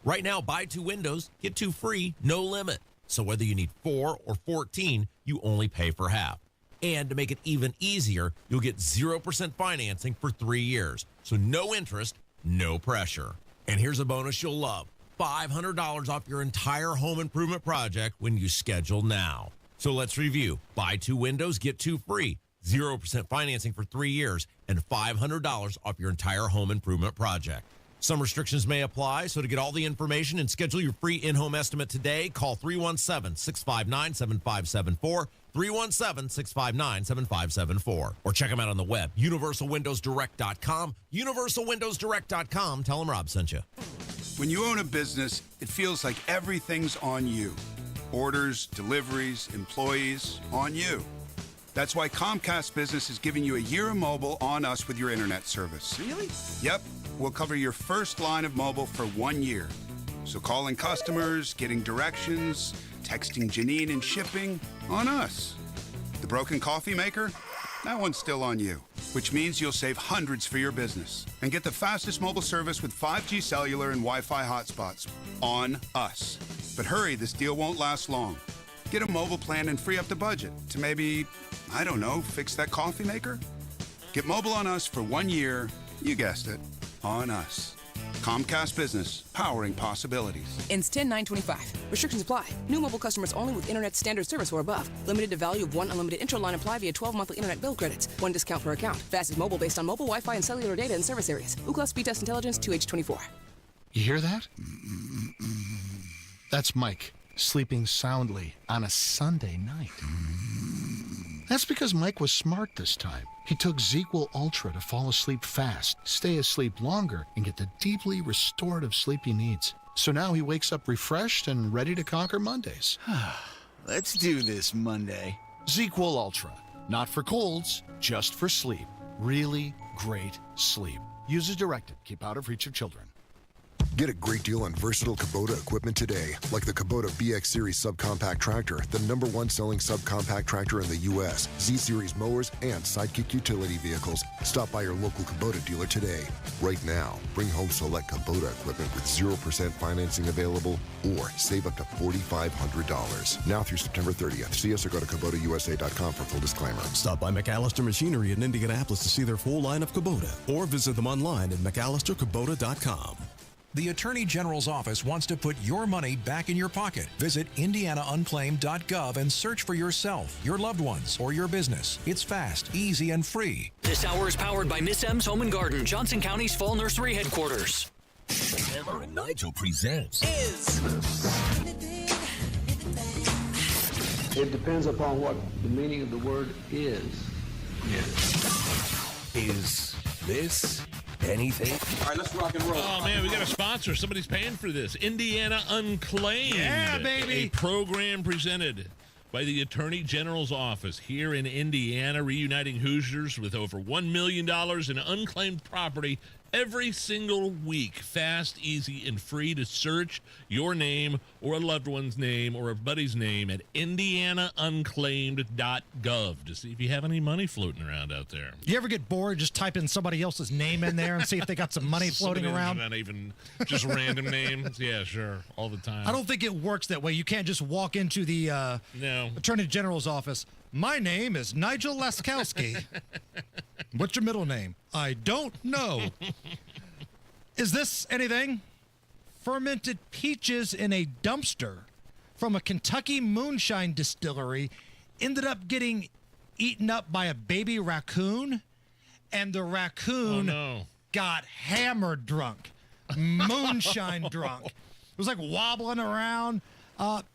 Right now, buy 2 windows, get 2 free, no limit. So whether you need 4 or 14, you only pay for half. And to make it even easier, you'll get 0% financing for 3 years. So no interest, no pressure. And here's a bonus you'll love. $500 off your entire home improvement project when you schedule now. So let's review. Buy 2 windows, get 2 free, 0% financing for 3 years, and $500 off your entire home improvement project. Some restrictions may apply, so to get all the information and schedule your free in-home estimate today, call 317-659-7574, 317-659-7574. Or check them out on the web, universalwindowsdirect.com, universalwindowsdirect.com. Tell them Rob sent you. When you own a business, it feels like everything's on you. Orders, deliveries, employees, on you. That's why Comcast Business is giving you a year of mobile on us with your internet service. Really? Yep. We'll cover your first line of mobile for 1 year. So calling customers, getting directions, texting Janine and shipping, on us. The broken coffee maker? That one's still on you, which means you'll save hundreds for your business and get the fastest mobile service with 5G cellular and Wi-Fi hotspots on us. But hurry, this deal won't last long. Get a mobile plan and free up the budget to maybe, I don't know, fix that coffee maker? Get mobile on us for 1 year, you guessed it, on us. Comcast Business, powering possibilities. Ends 10/9/25. Restrictions apply. New mobile customers only with internet standard service or above. Limited to value of one unlimited intro line apply via 12 monthly internet bill credits. One discount per account. Fastest mobile based on mobile Wi-Fi and cellular data in service areas. Ookla Speed Test Intelligence 2H24. You hear that? That's Mike sleeping soundly on a Sunday night. That's because Mike was smart this time. He took ZQL Ultra to fall asleep fast, stay asleep longer, and get the deeply restorative sleep he needs. So now he wakes up refreshed and ready to conquer Mondays. Let's do this Monday. ZQL Ultra. Not for colds, just for sleep. Really great sleep. Use as directed. Keep out of reach of children. Get a great deal on versatile Kubota equipment today, like the Kubota BX Series subcompact tractor, the #1 selling subcompact tractor in the U.S., Z-Series mowers, and Sidekick utility vehicles. Stop by your local Kubota dealer today. Right now, bring home select Kubota equipment with 0% financing available or save up to $4,500. Now through September 30th. See us or go to KubotaUSA.com for full disclaimer. Stop by McAllister Machinery in Indianapolis to see their full line of Kubota or visit them online at McAllisterKubota.com. The Attorney General's office wants to put your money back in your pocket. Visit IndianaUnclaimed.gov and search for yourself, your loved ones, or your business. It's fast, easy, and free. This hour is powered by Miss M's Home and Garden, Johnson County's Fall Nursery headquarters. Hammer and Nigel presents It depends upon what the meaning of the word is. Is this anything? All right, let's rock and roll. Oh, man, we got a sponsor. Somebody's paying for this. Indiana Unclaimed. Yeah, baby. A program presented by the Attorney General's office here in Indiana, reuniting Hoosiers with over $1 million in unclaimed property every single week. Fast, easy, and free to search your name or a loved one's name or a buddy's name at indianaunclaimed.gov to see if you have any money floating around out there. You ever get bored, just type in somebody else's name in there and see if they got some money floating around? Not even just random names. Yeah, sure. All the time. I don't think it works that way. You can't just walk into the Attorney General's office. My name is Nigel Laskowski. What's your middle name? I don't know. Is this anything? Fermented peaches in a dumpster from a Kentucky moonshine distillery ended up getting eaten up by a baby raccoon, and the raccoon got hammered drunk, moonshine drunk. It was like wobbling around.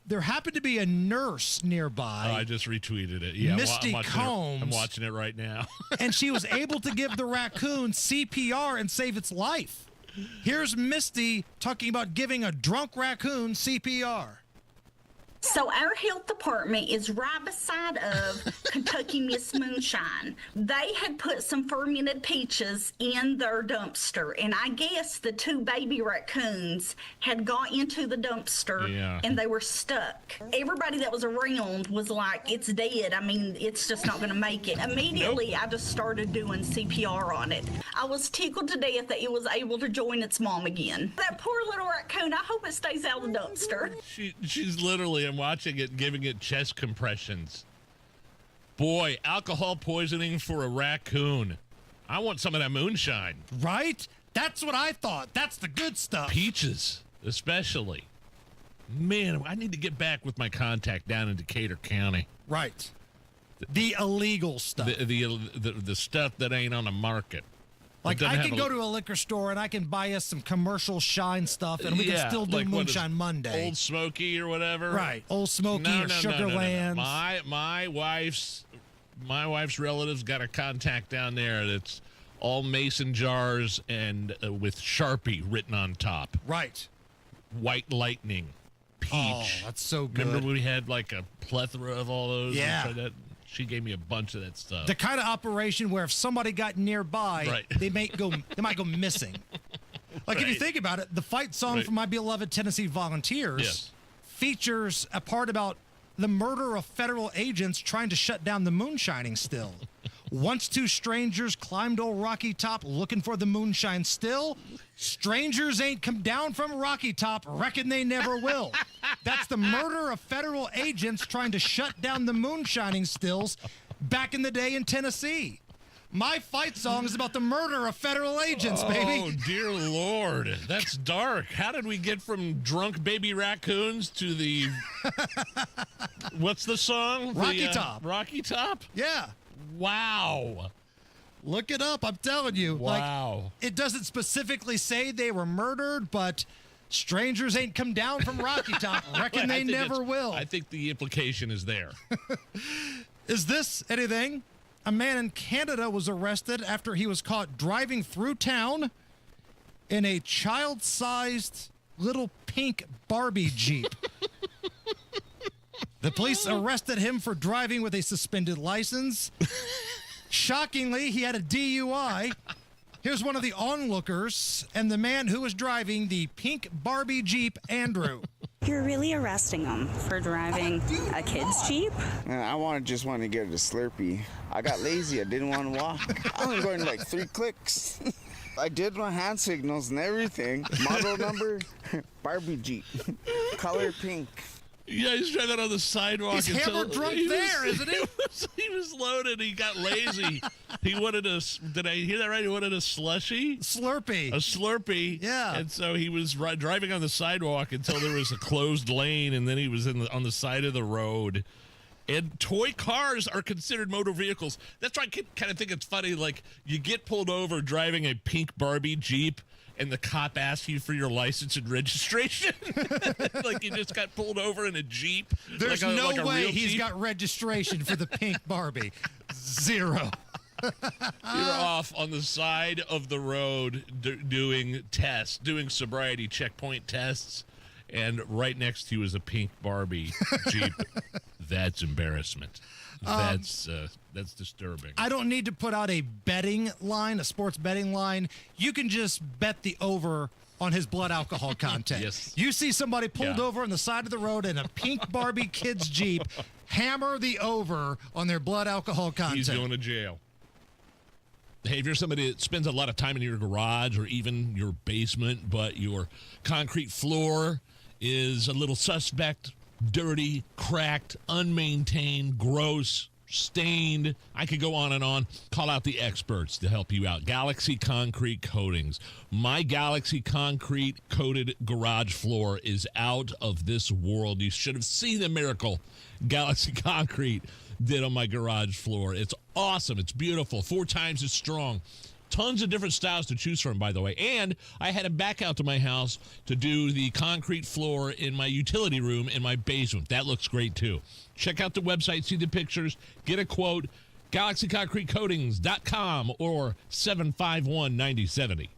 There happened to be a nurse nearby. Oh, I just retweeted it. Yeah, Misty Combs. I'm watching it right now. And she was able to give the raccoon CPR and save its life. Here's Misty talking about giving a drunk raccoon CPR. So our health department is right beside of Kentucky Miss Moonshine. They had put some fermented peaches in their dumpster, and I guess the two baby raccoons had got into the dumpster and they were stuck. Everybody that was around was like, it's dead. I mean, it's just not going to make it. Immediately, I just started doing CPR on it. I was tickled to death that it was able to join its mom again. That poor little raccoon, I hope it stays out of the dumpster. She's literally, I'm watching it, giving it chest compressions. Boy, alcohol poisoning for a raccoon. I want some of that moonshine. Right? That's what I thought. That's the good stuff. Peaches, especially. Man, I need to get back with my contact down in Decatur County. Right. The illegal stuff. The stuff that ain't on the market. Like, I can go to a liquor store and I can buy us some commercial shine stuff, and we can still do like Moonshine Monday. Old Smoky or whatever. Right. Old Smoky or Sugarlands. My wife's relatives got a contact down there that's all mason jars and with Sharpie written on top. Right. White Lightning. Peach. Oh, that's so good. Remember we had like a plethora of all those? Yeah. She gave me a bunch of that stuff. The kind of operation where if somebody got nearby, they might go missing. Like if you think about it, the fight song from My Beloved Tennessee Volunteers features a part about the murder of federal agents trying to shut down the moonshining still. Once two strangers climbed old Rocky Top looking for the moonshine still. Strangers ain't come down from Rocky Top, reckon they never will. That's the murder of federal agents trying to shut down the moonshining stills back in the day in Tennessee. My fight song is about the murder of federal agents, baby. Oh, dear Lord. That's dark. How did we get from drunk baby raccoons to the... What's the song? Rocky Top. Rocky Top? Yeah. Wow. Look it up, I'm telling you. Wow. Like, it doesn't specifically say they were murdered, but strangers ain't come down from Rocky Top, reckon they never will. I think the implication is there. Is this anything? A man in Canada was arrested after he was caught driving through town in a child-sized little pink Barbie Jeep. The police arrested him for driving with a suspended license. Shockingly, he had a DUI. Here's one of the onlookers and the man who was driving the pink Barbie Jeep, Andrew. You're really arresting him for driving a kid's Jeep? I just wanted to get a Slurpee. I got lazy. I didn't want to walk. I was going like 3 clicks. I did my hand signals and everything. Model number, Barbie Jeep. Color pink. Yeah, he's driving on the sidewalk. He's hammer drunk there, isn't he? He was loaded. He got lazy. He wanted a... Did I hear that right? He wanted a slushie? Slurpee. A Slurpee. Yeah. And so he was driving on the sidewalk until there was a closed lane, and then he was on the side of the road. And toy cars are considered motor vehicles. That's why I kind of think it's funny. Like, you get pulled over driving a pink Barbie Jeep, and the cop asks you for your license and registration. Like you just got pulled over in a Jeep. There's no way he's got registration for the pink Barbie. Zero. You're off on the side of the road doing tests, doing sobriety checkpoint tests, and right next to you is a pink Barbie Jeep. That's embarrassment. That's disturbing. I don't need to put out a betting line, a sports betting line. You can just bet the over on his blood alcohol content. Yes. You see somebody pulled over on the side of the road in a pink Barbie kid's Jeep, hammer the over on their blood alcohol content. He's going to jail. Hey, if you're somebody that spends a lot of time in your garage or even your basement, but your concrete floor is a little suspect, dirty, cracked, unmaintained, gross, stained. I could go on and on. Call out the experts to help you out. Galaxy Concrete Coatings. My Galaxy Concrete coated garage floor is out of this world. You should have seen the miracle Galaxy Concrete did on my garage floor. It's awesome. It's beautiful. 4 times as strong. Tons of different styles to choose from, by the way. And I had him back out to my house to do the concrete floor in my utility room in my basement. That looks great, too. Check out the website, see the pictures, get a quote, galaxyconcretecoatings.com or 751-9070.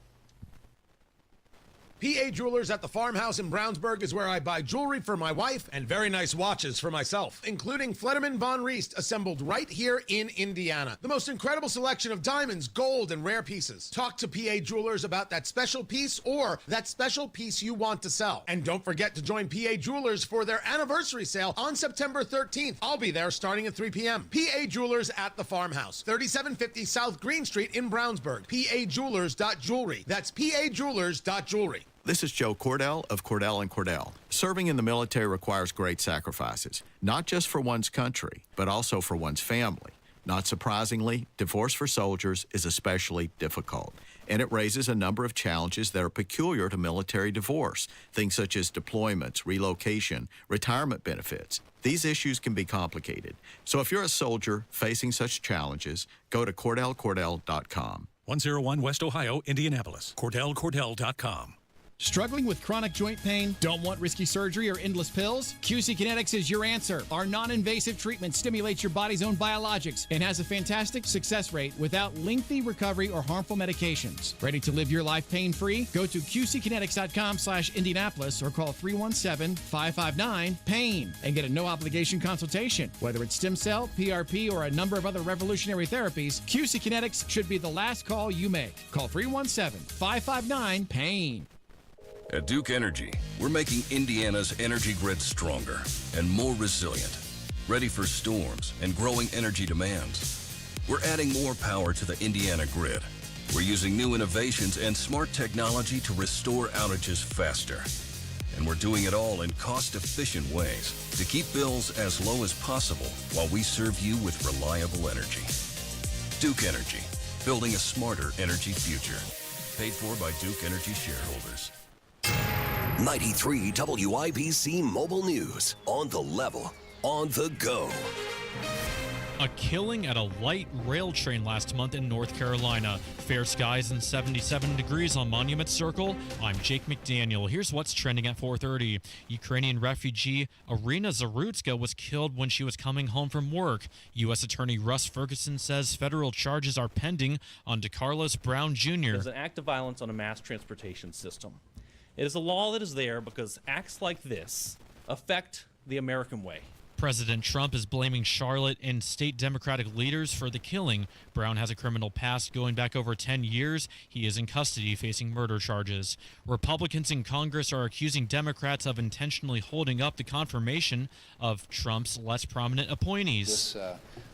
PA Jewelers at the Farmhouse in Brownsburg is where I buy jewelry for my wife and very nice watches for myself, including Flederman Von Riest, assembled right here in Indiana. The most incredible selection of diamonds, gold, and rare pieces. Talk to PA Jewelers about that special piece or that special piece you want to sell. And don't forget to join PA Jewelers for their anniversary sale on September 13th. I'll be there starting at 3 p.m. PA Jewelers at the Farmhouse, 3750 South Green Street in Brownsburg. PAJewelers.jewelry. That's PAJewelers.jewelry. This is Joe Cordell of Cordell & Cordell. Serving in the military requires great sacrifices, not just for one's country, but also for one's family. Not surprisingly, divorce for soldiers is especially difficult, and it raises a number of challenges that are peculiar to military divorce, things such as deployments, relocation, retirement benefits. These issues can be complicated. So if you're a soldier facing such challenges, go to CordellCordell.com. 101 West Ohio, Indianapolis. CordellCordell.com. Struggling with chronic joint pain? Don't want risky surgery or endless pills? QC Kinetics is your answer. Our non-invasive treatment stimulates your body's own biologics and has a fantastic success rate without lengthy recovery or harmful medications. Ready to live your life pain-free? Go to QCkinetics.com/Indianapolis or call 317-559-PAIN and get a no-obligation consultation. Whether it's stem cell, PRP, or a number of other revolutionary therapies, QC Kinetics should be the last call you make. Call 317-559-PAIN. At Duke Energy, we're making Indiana's energy grid stronger and more resilient, ready for storms and growing energy demands. We're adding more power to the Indiana grid. We're using new innovations and smart technology to restore outages faster. And we're doing it all in cost-efficient ways to keep bills as low as possible while we serve you with reliable energy. Duke Energy, building a smarter energy future. Paid for by Duke Energy shareholders. 93 WIBC Mobile News. On the level, on the go. A killing at a light rail train last month in North Carolina. Fair skies and 77 degrees on Monument Circle. I'm Jake McDaniel. Here's what's trending at 4:30. Ukrainian refugee Irina Zarutska was killed when she was coming home from work. U.S. Attorney Russ Ferguson says federal charges are pending on DeCarlos Brown Jr. It is an act of violence on a mass transportation system. It is a law that is there because acts like this affect the American way. President Trump is blaming Charlotte and state Democratic leaders for the killing. Brown has a criminal past going back over 10 years. He is in custody facing murder charges. Republicans in Congress are accusing Democrats of intentionally holding up the confirmation of Trump's less prominent appointees. This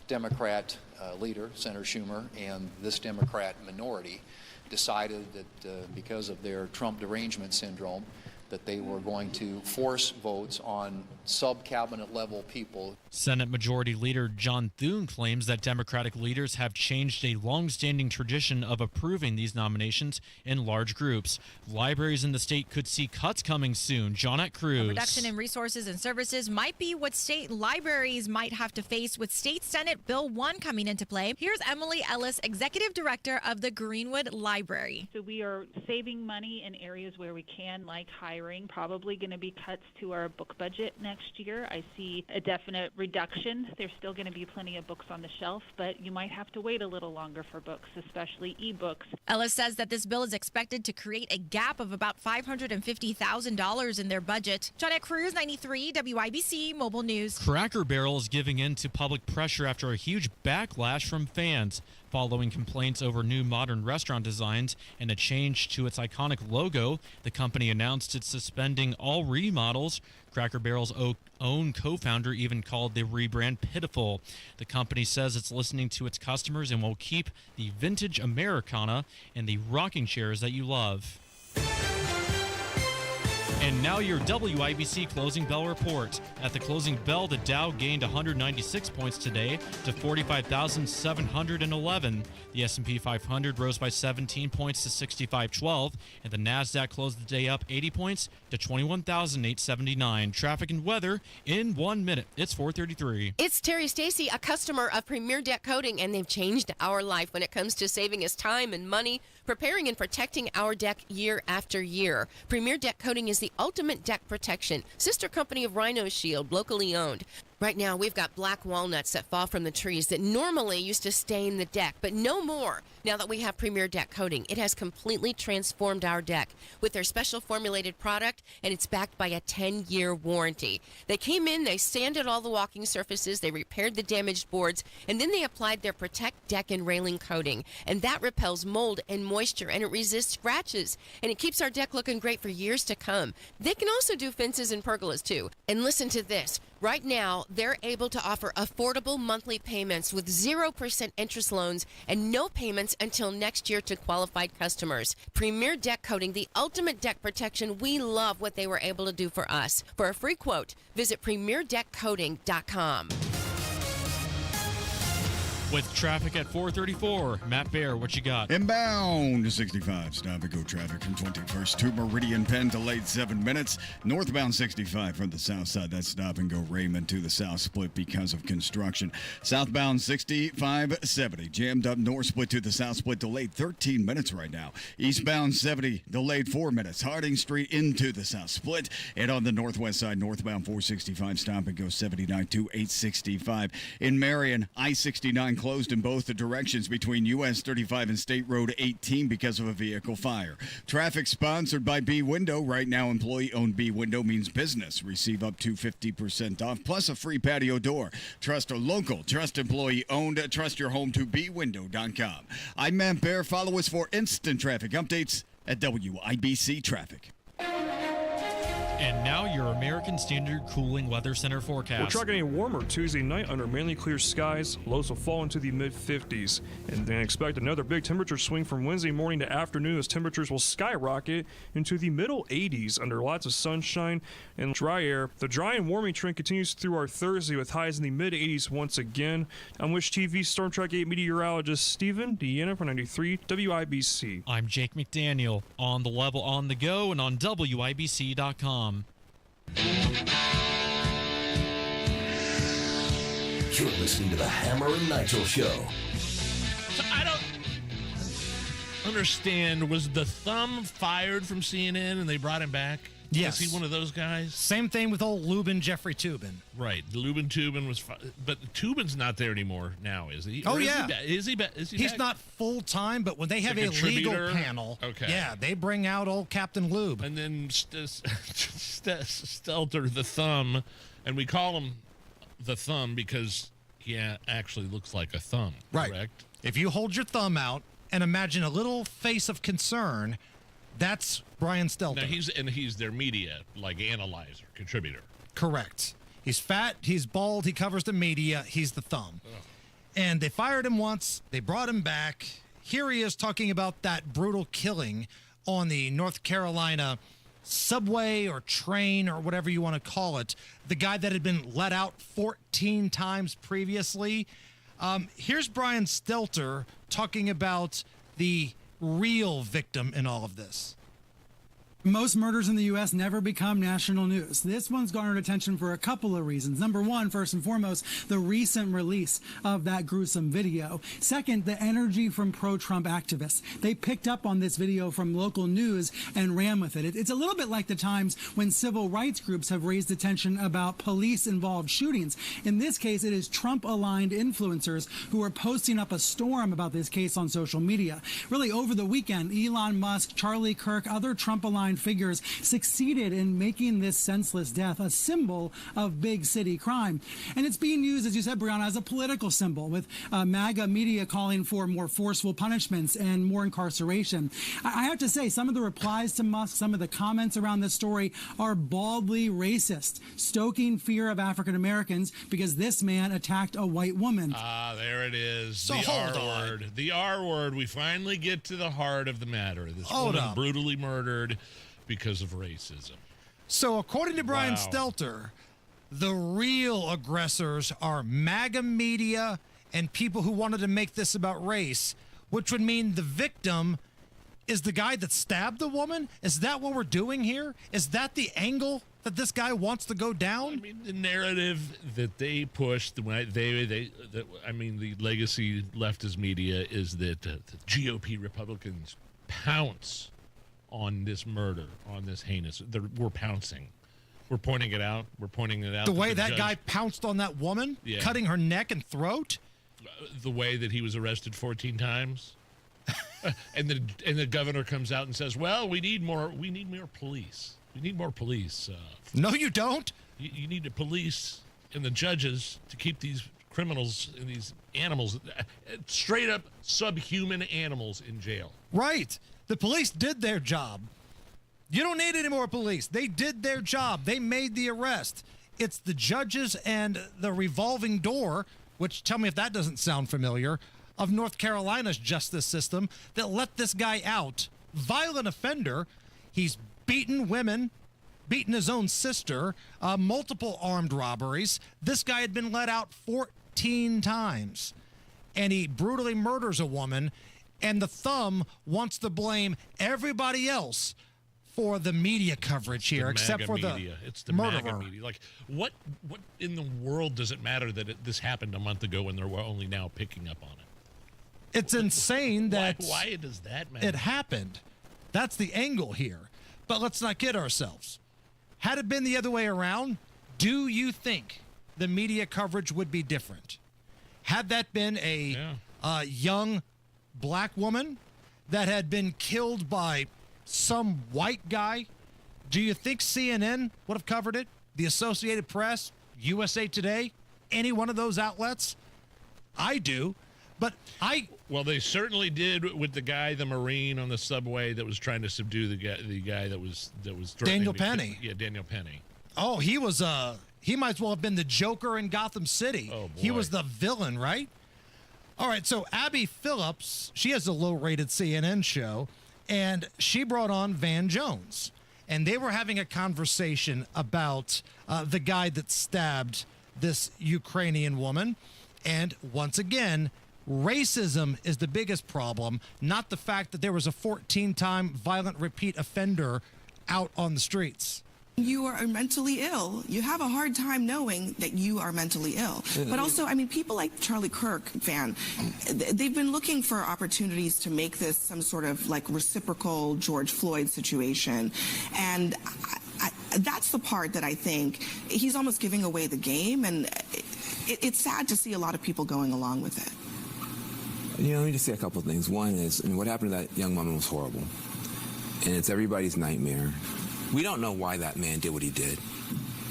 Democrat leader, Senator Schumer, and this Democrat minority decided that because of their Trump derangement syndrome, that they were going to force votes on sub-cabinet level people. Senate Majority Leader John Thune claims that Democratic leaders have changed a long-standing tradition of approving these nominations in large groups. Libraries in the state could see cuts coming soon. Johnette Cruz. A reduction in resources and services might be what state libraries might have to face with State Senate Bill 1 coming into play. Here's Emily Ellis, Executive Director of the Greenwood Library. So we are saving money in areas where we can, like hiring. Probably going to be cuts to our book budget next year. I see a definite reduction. There's still going to be plenty of books on the shelf, but you might have to wait a little longer for books, especially ebooks. Ellis says that this bill is expected to create a gap of about $550,000 in their budget. Johnette Cruz, 93 WIBC Mobile News. Cracker Barrel is giving in to public pressure after a huge backlash from fans. Following complaints over new modern restaurant designs and a change to its iconic logo, the company announced it's suspending all remodels. Cracker Barrel's own co-founder even called the rebrand pitiful. The company says it's listening to its customers and will keep the vintage Americana and the rocking chairs that you love. And now your WIBC Closing Bell report. At the closing bell, the Dow gained 196 points today to 45,711. The S&P 500 rose by 17 points to 6512, and the Nasdaq closed the day up 80 points to 21,879. Traffic and weather in 1 minute. It's 4:33. It's Terry Stacy, a customer of Premier Deck Coating, and they've changed our life when it comes to saving us time and money, preparing and protecting our deck year after year. Premier Deck Coating is the ultimate deck protection. Sister company of Rhino Shield, locally owned. Right now, we've got black walnuts that fall from the trees that normally used to stain the deck, but no more. Now that we have Premier Deck Coating, it has completely transformed our deck with their special formulated product, and it's backed by a 10-year warranty. They came in, they sanded all the walking surfaces, they repaired the damaged boards, and then they applied their Protect Deck and Railing coating, and that repels mold and moisture, and it resists scratches, and it keeps our deck looking great for years to come. They can also do fences and pergolas, too. And listen to this. Right now, they're able to offer affordable monthly payments with 0% interest loans and no payments until next year to qualified customers. Premier Deck Coating, the ultimate deck protection. We love what they were able to do for us. For a free quote, visit premierdeckcoating.com. With traffic at 4:34, Matt Bear, what you got? Inbound to 65, stop and go traffic from 21st to Meridian Penn, delayed 7 minutes. Northbound 65 from the south side, that's stop and go Raymond to the south split because of construction. Southbound 65-70, jammed up north split to the south split, delayed 13 minutes right now. Eastbound 70, delayed 4 minutes. Harding Street into the south split. And on the northwest side, northbound 465, stop and go 79 to 865. In Marion, I-69 closed in both the directions between US 35 and State Road 18 because of a vehicle fire. Traffic sponsored by B Window. Right now, employee-owned B Window means business. Receive up to 50% off, plus a free patio door. Trust a local, trust employee-owned, trust your home to bwindow.com. I'm Matt Bear. Follow us for instant traffic updates at WIBC Traffic. And now your American Standard Cooling Weather Center forecast. We're tracking a warmer Tuesday night under mainly clear skies. Lows will fall into the mid-50s. And then expect another big temperature swing from Wednesday morning to afternoon as temperatures will skyrocket into the middle 80s under lots of sunshine and dry air. The dry and warming trend continues through our Thursday with highs in the mid-80s once again. I'm Wish TV Storm Track 8 meteorologist Stephen Deanna for 93 WIBC. I'm Jake McDaniel on the level, on the go, and on WIBC.com. You're listening to the Hammer and Nigel Show. So I don't understand. Was the thumb fired from CNN and they brought him back? Yes. Is he one of those guys? Same thing with old Lubin Jeffrey Toobin. Right. Lubin Toobin was but Toobin's not there anymore now, is he? Oh, or yeah. Is he back? He's not full-time, but when they have a legal panel, yeah, they bring out old Captain Lube. And then Stelter the Thumb, and we call him the Thumb because he actually looks like a thumb, right. Correct? If you hold your thumb out and imagine a little face of concern, that's Brian Stelter. Now he's their media, like analyzer, contributor. Correct. He's fat, he's bald, he covers the media, he's the thumb. Ugh. And they fired him once, they brought him back. Here he is talking about that brutal killing on the North Carolina subway or train or whatever you want to call it. The guy that had been let out 14 times previously. Here's Brian Stelter talking about the real victim in all of this. Most murders in the U.S. never become national news. This one's garnered attention for a couple of reasons. Number one, first and foremost, the recent release of that gruesome video. Second, the energy from pro-Trump activists. They picked up on this video from local news and ran with it. It's a little bit like the times when civil rights groups have raised attention about police-involved shootings. In this case, it is Trump-aligned influencers who are posting up a storm about this case on social media. Really, over the weekend, Elon Musk, Charlie Kirk, other Trump-aligned figures succeeded in making this senseless death a symbol of big city crime. And it's being used, as you said, Brianna, as a political symbol, with MAGA media calling for more forceful punishments and more incarceration. I have to say, some of the replies to Musk, some of the comments around this story are baldly racist, stoking fear of African Americans because this man attacked a white woman. Ah, there it is. So the hold R on. word. The R word. We finally get to the heart of the matter. This Hold woman up. brutally murdered because of racism. So according to Brian Wow. Stelter, the real aggressors are MAGA media and people who wanted to make this about race, which would mean the victim is the guy that stabbed the woman? Is that what we're doing here? Is that the angle that this guy wants to go down? I mean, the narrative that they pushed, the legacy leftist media is that the GOP Republicans pounce on this murder, on this heinous. We're pouncing. We're pointing it out. We're pointing it out. The to way the that judge. guy pounced on that woman, Yeah. cutting her neck and throat? The way that he was arrested 14 times. and the governor comes out and says, well, we need more police. We need more police. No, you don't. You need the police and the judges to keep these criminals and these animals, straight up subhuman animals, in jail. Right. The police did their job. You don't need any more police. They did their job. They made the arrest. It's the judges and the revolving door, which, tell me if that doesn't sound familiar, of North Carolina's justice system that let this guy out. Violent offender. He's beaten women, beaten his own sister, multiple armed robberies. This guy had been let out 14 times. And he brutally murders a woman. And the thumb wants to blame everybody else for the media coverage here, The except MAGA for the media. It's the murderer. MAGA media. Like, what in the world does it matter that this happened a month ago and they're only now picking up on it? It's insane that Why does that matter? it happened. That's the angle here. But let's not kid ourselves. Had it been the other way around, do you think the media coverage would be different? Had that been a young black woman that had been killed by some white guy, do you think CNN would have covered it? The Associated Press, USA Today, any one of those outlets? I do. But Well, they certainly did with the Marine on the subway that was trying to subdue the guy that was Daniel Penny. Yeah, Daniel Penny. Oh, he was he might as well have been the Joker in Gotham City. Oh, boy. He was the villain, right? All right, so Abby Phillips, she has a low-rated CNN show, and she brought on Van Jones. And they were having a conversation about the guy that stabbed this Ukrainian woman. And once again, racism is the biggest problem, not the fact that there was a 14-time violent repeat offender out on the streets. You are mentally ill. You have a hard time knowing that you are mentally ill. But also, I mean, people like Charlie Kirk, Van, they've been looking for opportunities to make this some sort of like reciprocal George Floyd situation. And that's the part that I think he's almost giving away the game. And it's sad to see a lot of people going along with it. Let me just say a couple of things. One is, what happened to that young woman was horrible. And it's everybody's nightmare. We don't know why that man did what he did.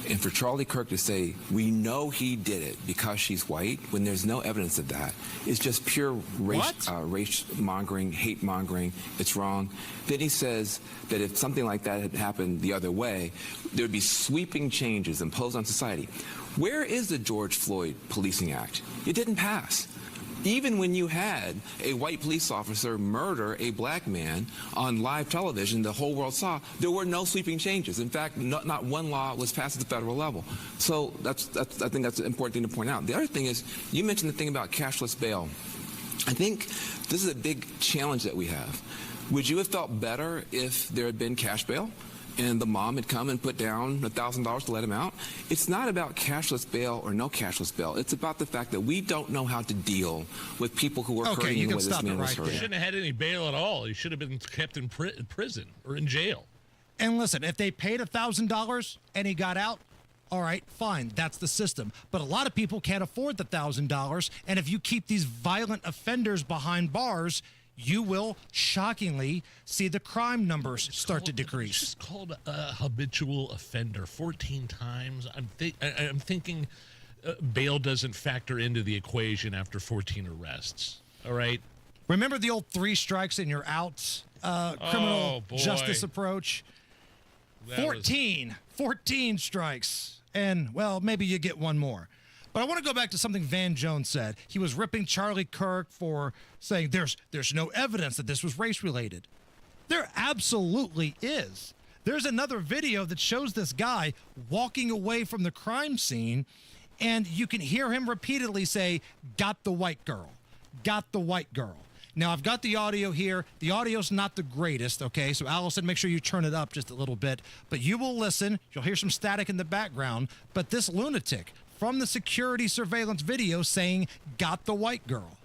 And for Charlie Kirk to say, we know he did it because she's white, when there's no evidence of that, it's just pure race mongering, hate mongering. It's wrong. Then he says that if something like that had happened the other way, there would be sweeping changes imposed on society. Where is the George Floyd Policing Act? It didn't pass. Even when you had a white police officer murder a black man on live television, the whole world saw, there were no sweeping changes. In fact, not one law was passed at the federal level. So I think that's an important thing to point out. The other thing is, you mentioned the thing about cashless bail. I think this is a big challenge that we have. Would you have felt better if there had been cash bail and the mom had come and put down $1,000 to let him out? It's not about cashless bail or no cashless bail. It's about the fact that we don't know how to deal with people who are hurting in the way this man was hurting. He shouldn't have had any bail at all. He should have been kept in prison or in jail. And listen, if they paid $1,000 and he got out, all right, fine. That's the system. But a lot of people can't afford the $1,000. And if you keep these violent offenders behind bars, you will shockingly see the crime numbers start to decrease. It's just called a habitual offender 14 times. I'm thinking bail doesn't factor into the equation after 14 arrests. All right? Remember the old 3 strikes and you're out criminal justice approach? 14 strikes. And, well, maybe you get one more. But I want to go back to something Van Jones said. He was ripping Charlie Kirk for saying there's no evidence that this was race-related. There absolutely is. There's another video that shows this guy walking away from the crime scene, and you can hear him repeatedly say, "Got the white girl. Got the white girl." Now, I've got the audio here. The audio's not the greatest, okay? So, Allison, make sure you turn it up just a little bit. But you will listen. You'll hear some static in the background. But this lunatic from the security surveillance video saying, "Got the white girl."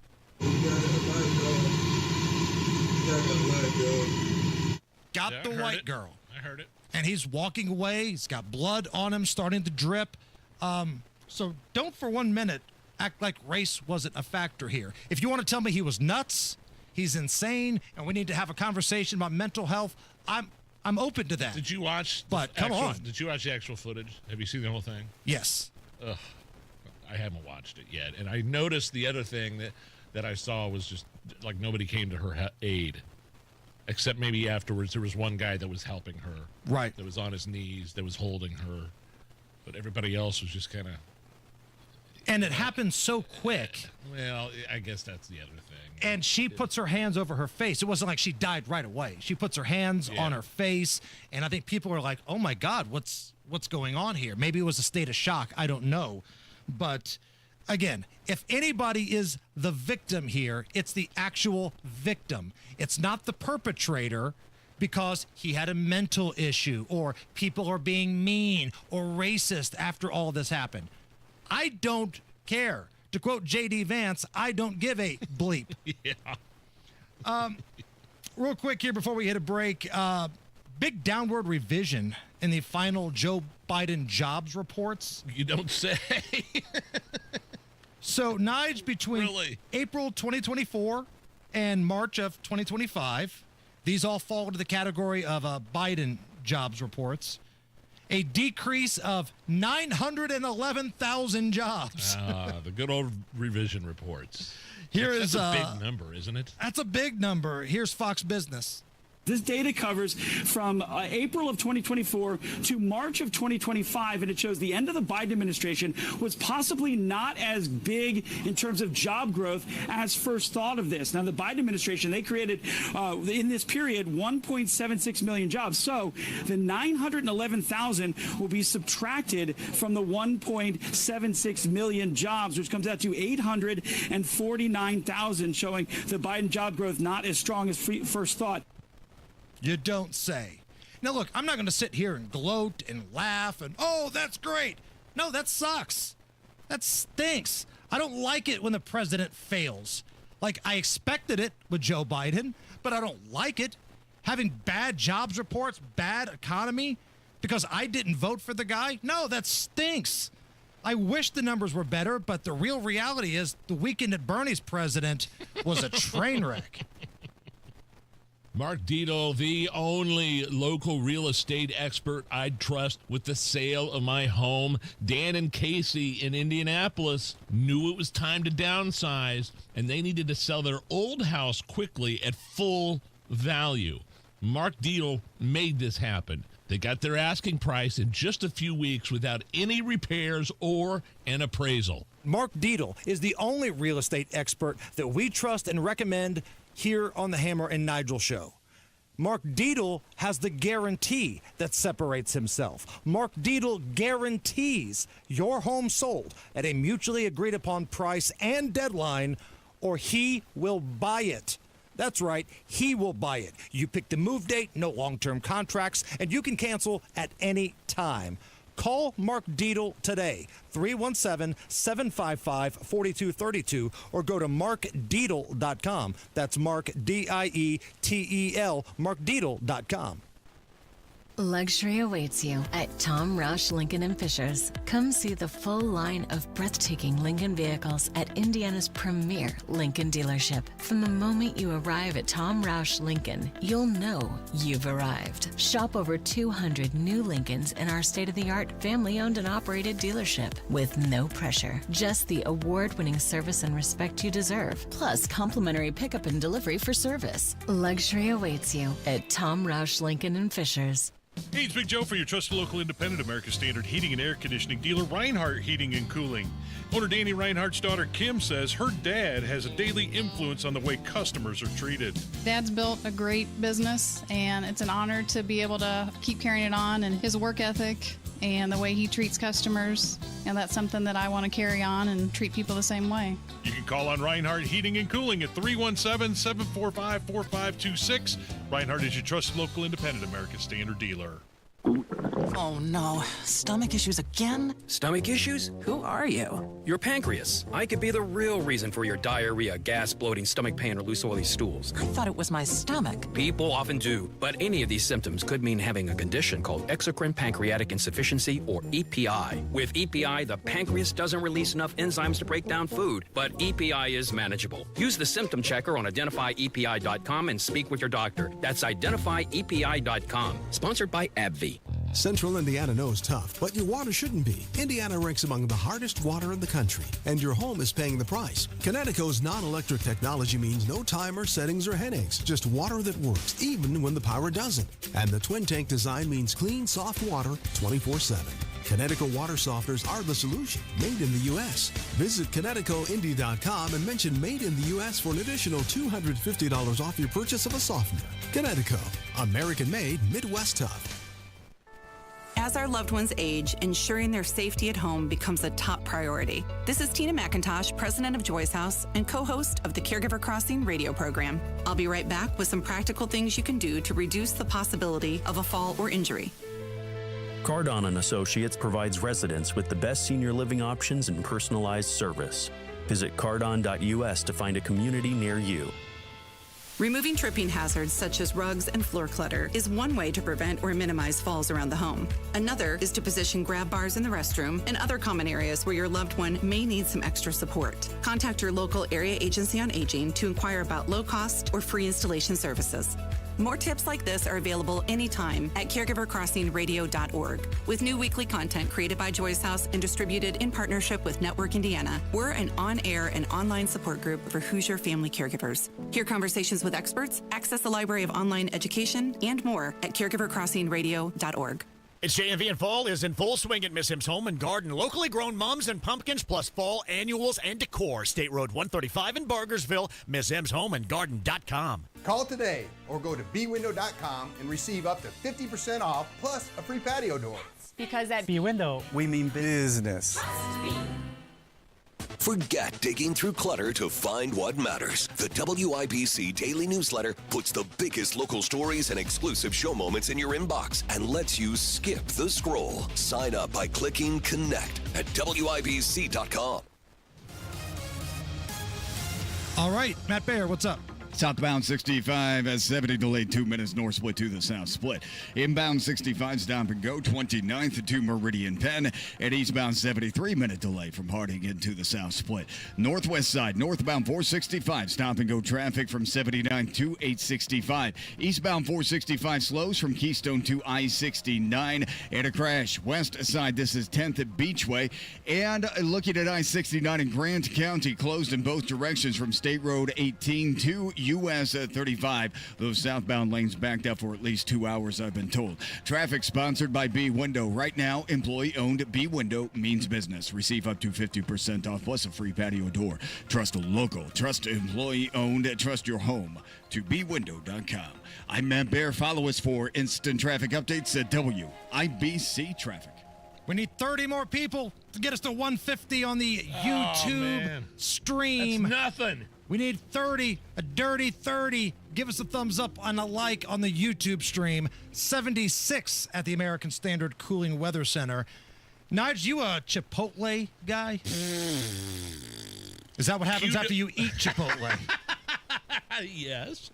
Got the white girl. I heard it. And he's walking away. He's got blood on him starting to drip. So don't for 1 minute act like race wasn't a factor here. If you want to tell me he was nuts, he's insane, and we need to have a conversation about mental health, I'm open to that. Did you watch? But come on. Did you watch the actual footage? Have you seen the whole thing? Yes. Ugh, I haven't watched it yet. And I noticed the other thing that I saw was just like nobody came to her aid. Except maybe afterwards there was one guy that was helping her. Right. That was on his knees, that was holding her. But everybody else was just kind of... And it happened so quick. Well, I guess that's the other thing. And she puts her hands over her face. It wasn't like she died right away. She puts her hands on her face, and I think people are like, "Oh my God, what's going on here?" Maybe it was a state of shock. I don't know. But again, if anybody is the victim here, it's the actual victim. It's not the perpetrator because he had a mental issue or people are being mean or racist after all this happened. I don't care. To quote J.D. Vance, I don't give a bleep. Yeah. Real quick here before we hit a break, big downward revision in the final Joe Biden jobs reports. You don't say. So, Nige, between April 2024 and March of 2025, these all fall into the category of Biden jobs reports. a decrease of 911,000 jobs. The good old revision reports. That's a big number, isn't it? That's a big number. Here's Fox Business. This data covers from April of 2024 to March of 2025, and it shows the end of the Biden administration was possibly not as big in terms of job growth as first thought of this. Now, the Biden administration, they created in this period 1.76 million jobs. So the 911,000 will be subtracted from the 1.76 million jobs, which comes out to 849,000, showing the Biden job growth not as strong as first thought. You don't say. Now, look, I'm not going to sit here and gloat and laugh and, oh, that's great. No, that sucks. That stinks. I don't like it when the president fails. Like, I expected it with Joe Biden, but I don't like it. Having bad jobs reports, bad economy, because I didn't vote for the guy? No, that stinks. I wish the numbers were better, but the real reality is the Weekend at Bernie's president was a train wreck. Mark Dito, the only local real estate expert I'd trust with the sale of my home. Dan and Casey in Indianapolis knew it was time to downsize, and they needed to sell their old house quickly at full value. Mark Dito made this happen. They got their asking price in just a few weeks without any repairs or an appraisal. Mark Dito is the only real estate expert that we trust and recommend here on the Hammer and Nigel show. Mark Dito has the guarantee that separates himself. Mark Dito guarantees your home sold at a mutually agreed upon price and deadline, or he will buy it. That's right, he will buy it. You pick the move date, no long-term contracts, and you can cancel at any time. Call Mark Dito today, 317-755-4232, or go to markdietel.com. That's Mark, D-I-E-T-E-L, markdietel.com. Luxury awaits you at Tom Roush Lincoln and Fishers. Come see the full line of breathtaking Lincoln vehicles at Indiana's premier Lincoln dealership. From the moment you arrive at Tom Roush Lincoln, you'll know you've arrived. Shop over 200 new Lincolns in our state-of-the-art family-owned and operated dealership with no pressure. Just the award-winning service and respect you deserve, plus complimentary pickup and delivery for service. Luxury awaits you at Tom Roush Lincoln and Fishers. Hey, it's Big Joe for your trusted local independent America's Standard heating and air conditioning dealer, Reinhardt Heating and Cooling. Owner Danny Reinhardt's daughter Kim says her dad has a daily influence on the way customers are treated. Dad's built a great business, and it's an honor to be able to keep carrying it on, and his work ethic and the way he treats customers, and that's something that I want to carry on and treat people the same way. You can call on Reinhardt Heating and Cooling at 317-745-4526. Reinhardt is your trusted local independent America's Standard dealer. Oh no, stomach issues again? Stomach issues? Who are you? Your pancreas. I could be the real reason for your diarrhea, gas, bloating, stomach pain, or loose oily stools. I thought it was my stomach. People often do, but any of these symptoms could mean having a condition called exocrine pancreatic insufficiency, or EPI. With EPI, the pancreas doesn't release enough enzymes to break down food, but EPI is manageable. Use the symptom checker on identifyepi.com and speak with your doctor. That's identifyepi.com. Sponsored by AbbVie. Central Indiana knows tough, but your water shouldn't be. Indiana ranks among the hardest water in the country, and your home is paying the price. Connecticut's non-electric technology means no timer, settings, or headaches. Just water that works, even when the power doesn't. And the twin tank design means clean, soft water 24/7. Connecticut water softeners are the solution, made in the U.S. Visit ConnecticutIndy.com and mention Made in the U.S. for an additional $250 off your purchase of a softener. Connecticut, American-made, Midwest tough. As our loved ones age, ensuring their safety at home becomes a top priority. This is Tina McIntosh, president of Joyce House and co-host of the Caregiver Crossing radio program. I'll be right back with some practical things you can do to reduce the possibility of a fall or injury. Cardon & Associates provides residents with the best senior living options and personalized service. Visit cardon.us to find a community near you. Removing tripping hazards such as rugs and floor clutter is one way to prevent or minimize falls around the home. Another is to position grab bars in the restroom and other common areas where your loved one may need some extra support. Contact your local area agency on aging to inquire about low-cost or free installation services. More tips like this are available anytime at caregivercrossingradio.org. With new weekly content created by Joyce House and distributed in partnership with Network Indiana, we're an on-air and online support group for Hoosier family caregivers. Hear conversations with experts, access the library of online education, and more at caregivercrossingradio.org. It's JMV and fall is in full swing at Miss M's Home and Garden. Locally grown mums and pumpkins plus fall annuals and decor. State Road 135 in Bargersville. MissMsHomeandGarden.com. Call today or go to bwindow.com and receive up to 50% off plus a free patio door. Because at B-Window, we mean business. Forget digging through clutter to find what matters. The WIBC Daily Newsletter puts the biggest local stories and exclusive show moments in your inbox and lets you skip the scroll. Sign up by clicking Connect at WIBC.com. All right, Matt Bayer, what's up? Southbound 65 at 70 delayed 2 minutes north split to the south split. Inbound 65 stop and go 29th to Meridian Penn. And eastbound 73-minute delay from Harding into the south split. Northwest side northbound 465 stop and go traffic from 79 to 865. Eastbound 465 slows from Keystone to I-69. And a crash west side. This is 10th at Beachway. And looking at I-69 in Grant County, closed in both directions from State Road 18 to US 35. Those southbound lanes backed up for at least 2 hours, I've been told. Traffic sponsored by B-Window. Right now, employee-owned B-Window means business. Receive up to 50% off plus a free patio door. Trust a local. Trust employee-owned. Trust your home to bwindow.com. I'm Matt Baer. Follow us for instant traffic updates at WIBC Traffic. We need 30 more people to get us to 150 on the YouTube stream. That's nothing. We need 30, a dirty 30. Give us a thumbs up and a like on the YouTube stream. 76 at the American Standard Cooling Weather Center. Nigel, you a Chipotle guy? Is that what happens after you eat Chipotle? Yes.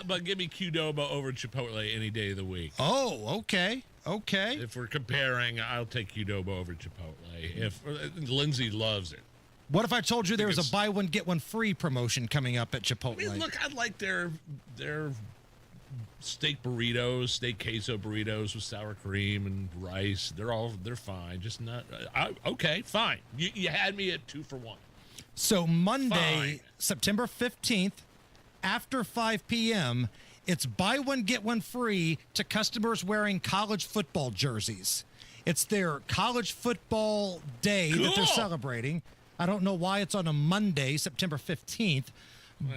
But give me Qdoba over Chipotle any day of the week. Oh, okay. Okay. If we're comparing, I'll take Qdoba over Chipotle. If Lindsay loves it. What if I told you there was a buy one get one free promotion coming up at Chipotle? I mean, look, I like their steak burritos, steak queso burritos with sour cream and rice. They're fine. Just not okay. Fine. You had me at 2 for $1. So Monday, Fine. September 15th, after 5 p.m., it's buy one get one free to customers wearing college football jerseys. It's their college football day that they're celebrating. I don't know why it's on a Monday, September 15th,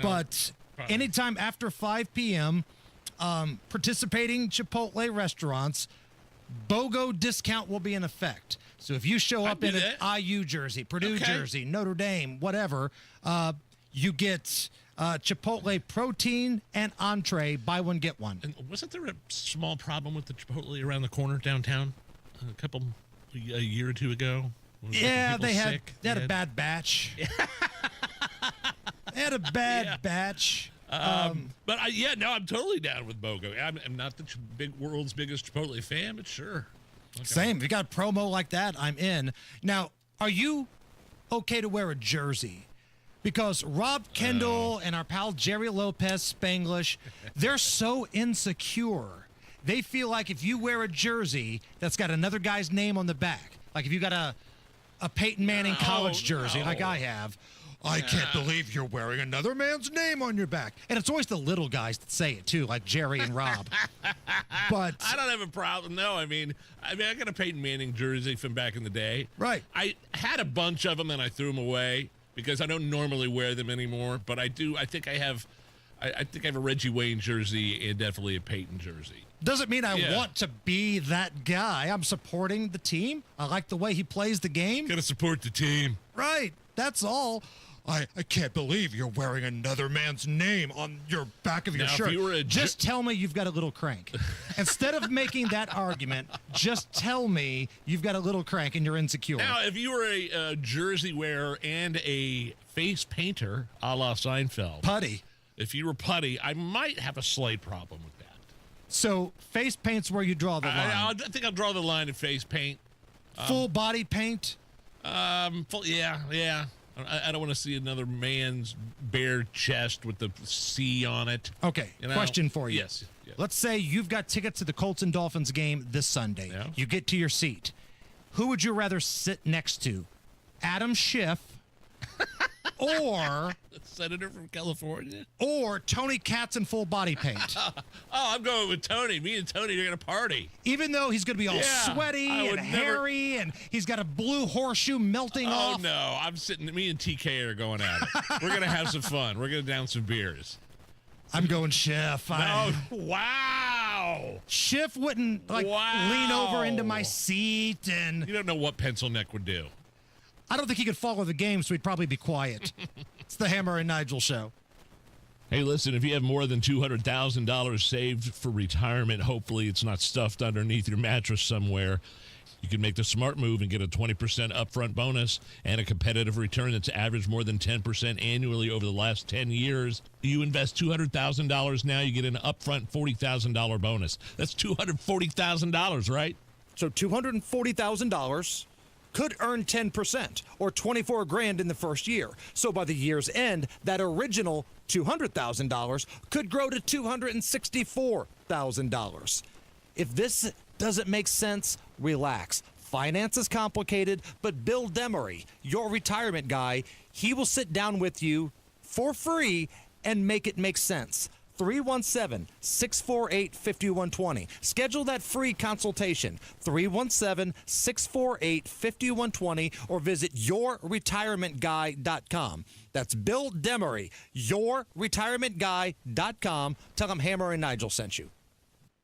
but anytime after 5 p.m., participating Chipotle restaurants, BOGO discount will be in effect. So if you show up in an IU jersey, Purdue jersey, Notre Dame, whatever, you get Chipotle protein and entree, buy one, get one. And wasn't there a small problem with the Chipotle around the corner downtown a year or two ago? Yeah, they had a bad batch. They had a bad batch. I'm totally down with BOGO. I'm not the world's biggest Chipotle fan, but sure. Same. If you got a promo like that, I'm in. Now, are you okay to wear a jersey? Because Rob Kendall and our pal Jerry Lopez Spanglish, they're so insecure. They feel like if you wear a jersey that's got another guy's name on the back, like if you got a Peyton Manning college jersey like I have, I can't believe you're wearing another man's name on your back. And it's always the little guys that say it, too, like Jerry and Rob. But I don't have a problem. No, I mean, I got a Peyton Manning jersey from back in the day. Right. I had a bunch of them, and I threw them away because I don't normally wear them anymore. But I do. I think I have a Reggie Wayne jersey and definitely a Peyton jersey. Doesn't mean I want to be that guy. I'm supporting the team. I like the way he plays the game. Gotta support the team. Right. That's all. I can't believe you're wearing another man's name on your back of your shirt. Just tell me you've got a little crank. Instead of making that argument, just tell me you've got a little crank and you're insecure. Now, if you were a jersey wearer and a face painter, a la Seinfeld. Putty. If you were putty, I might have a slight problem with that. So face paint's where you draw the line. I think I'll draw the line at face paint. Full body paint? Yeah. I don't want to see another man's bare chest with the C on it. Okay, question for you. Yes. Let's say you've got tickets to the Colts and Dolphins game this Sunday. Yeah. You get to your seat. Who would you rather sit next to? Adam Schiff or the senator from California? Or Tony Katz in full body paint? I'm going with Tony. Me and Tony are going to party. Even though he's going to be all sweaty and hairy and he's got a blue horseshoe melting off. Oh, no. I'm sitting, me and TK are going at it. We're going to have some fun. We're going to down some beers. I'm going Schiff. Wow. Schiff wouldn't lean over into my seat and... You don't know what Pencil Neck would do. I don't think he could follow the game, so he'd probably be quiet. It's the Hammer and Nigel show. Hey, listen, if you have more than $200,000 saved for retirement, hopefully it's not stuffed underneath your mattress somewhere. You can make the smart move and get a 20% upfront bonus and a competitive return that's averaged more than 10% annually over the last 10 years. You invest $200,000 now, you get an upfront $40,000 bonus. That's $240,000, right? So $240,000 could earn 10% or $24,000 in the first year. So by the year's end, that original $200,000 could grow to $264,000. If this doesn't make sense, relax. Finance is complicated, but Bill Demery, your retirement guy, he will sit down with you for free and make it make sense. 317-648-5120. Schedule that free consultation. 317-648-5120 or visit yourretirementguy.com. That's Bill Demery, yourretirementguy.com. Tell him Hammer and Nigel sent you.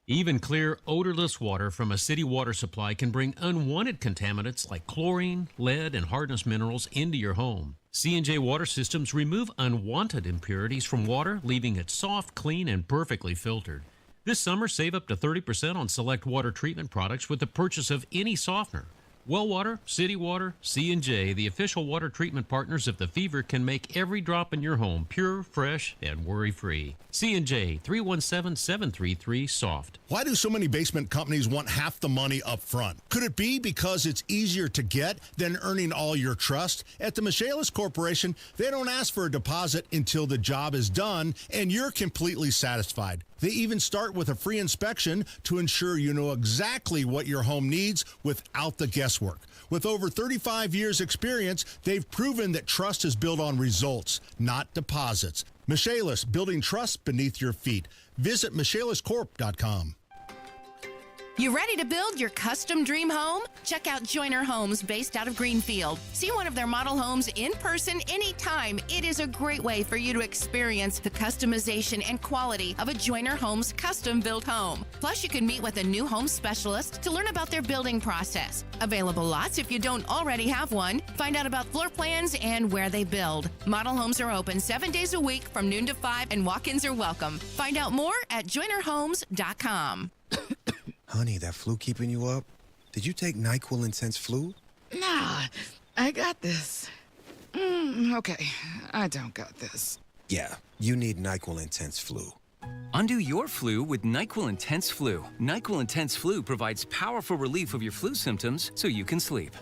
Even clear, odorless water from a city water supply can bring unwanted contaminants like chlorine, lead, and hardness minerals into your home. C&J Water Systems remove unwanted impurities from water, leaving it soft, clean, and perfectly filtered. This summer, save up to 30% on select water treatment products with the purchase of any softener. Well Water, City Water, C&J, the official water treatment partners of the Fever, can make every drop in your home pure, fresh, and worry-free. C&J, 317-733-SOFT. Why do so many basement companies want half the money up front? Could it be because it's easier to get than earning all your trust? At the Michaelis Corporation, they don't ask for a deposit until the job is done and you're completely satisfied. They even start with a free inspection to ensure you know exactly what your home needs without the guesswork. With over 35 years experience, they've proven that trust is built on results, not deposits. Michaelis, building trust beneath your feet. Visit michaeliscorp.com. You ready to build your custom dream home? Check out Joyner Homes, based out of Greenfield. See one of their model homes in person anytime. It is a great way for you to experience the customization and quality of a Joyner Homes custom-built home. Plus, you can meet with a new home specialist to learn about their building process. Available lots if you don't already have one. Find out about floor plans and where they build. Model homes are open 7 days a week from noon to 5, and walk-ins are welcome. Find out more at joynerhomes.com. Honey, that flu keeping you up? Did you take NyQuil Intense Flu? Nah, I got this. Okay, I don't got this. Yeah, you need NyQuil Intense Flu. Undo your flu with NyQuil Intense Flu. NyQuil Intense Flu provides powerful relief of your flu symptoms so you can sleep.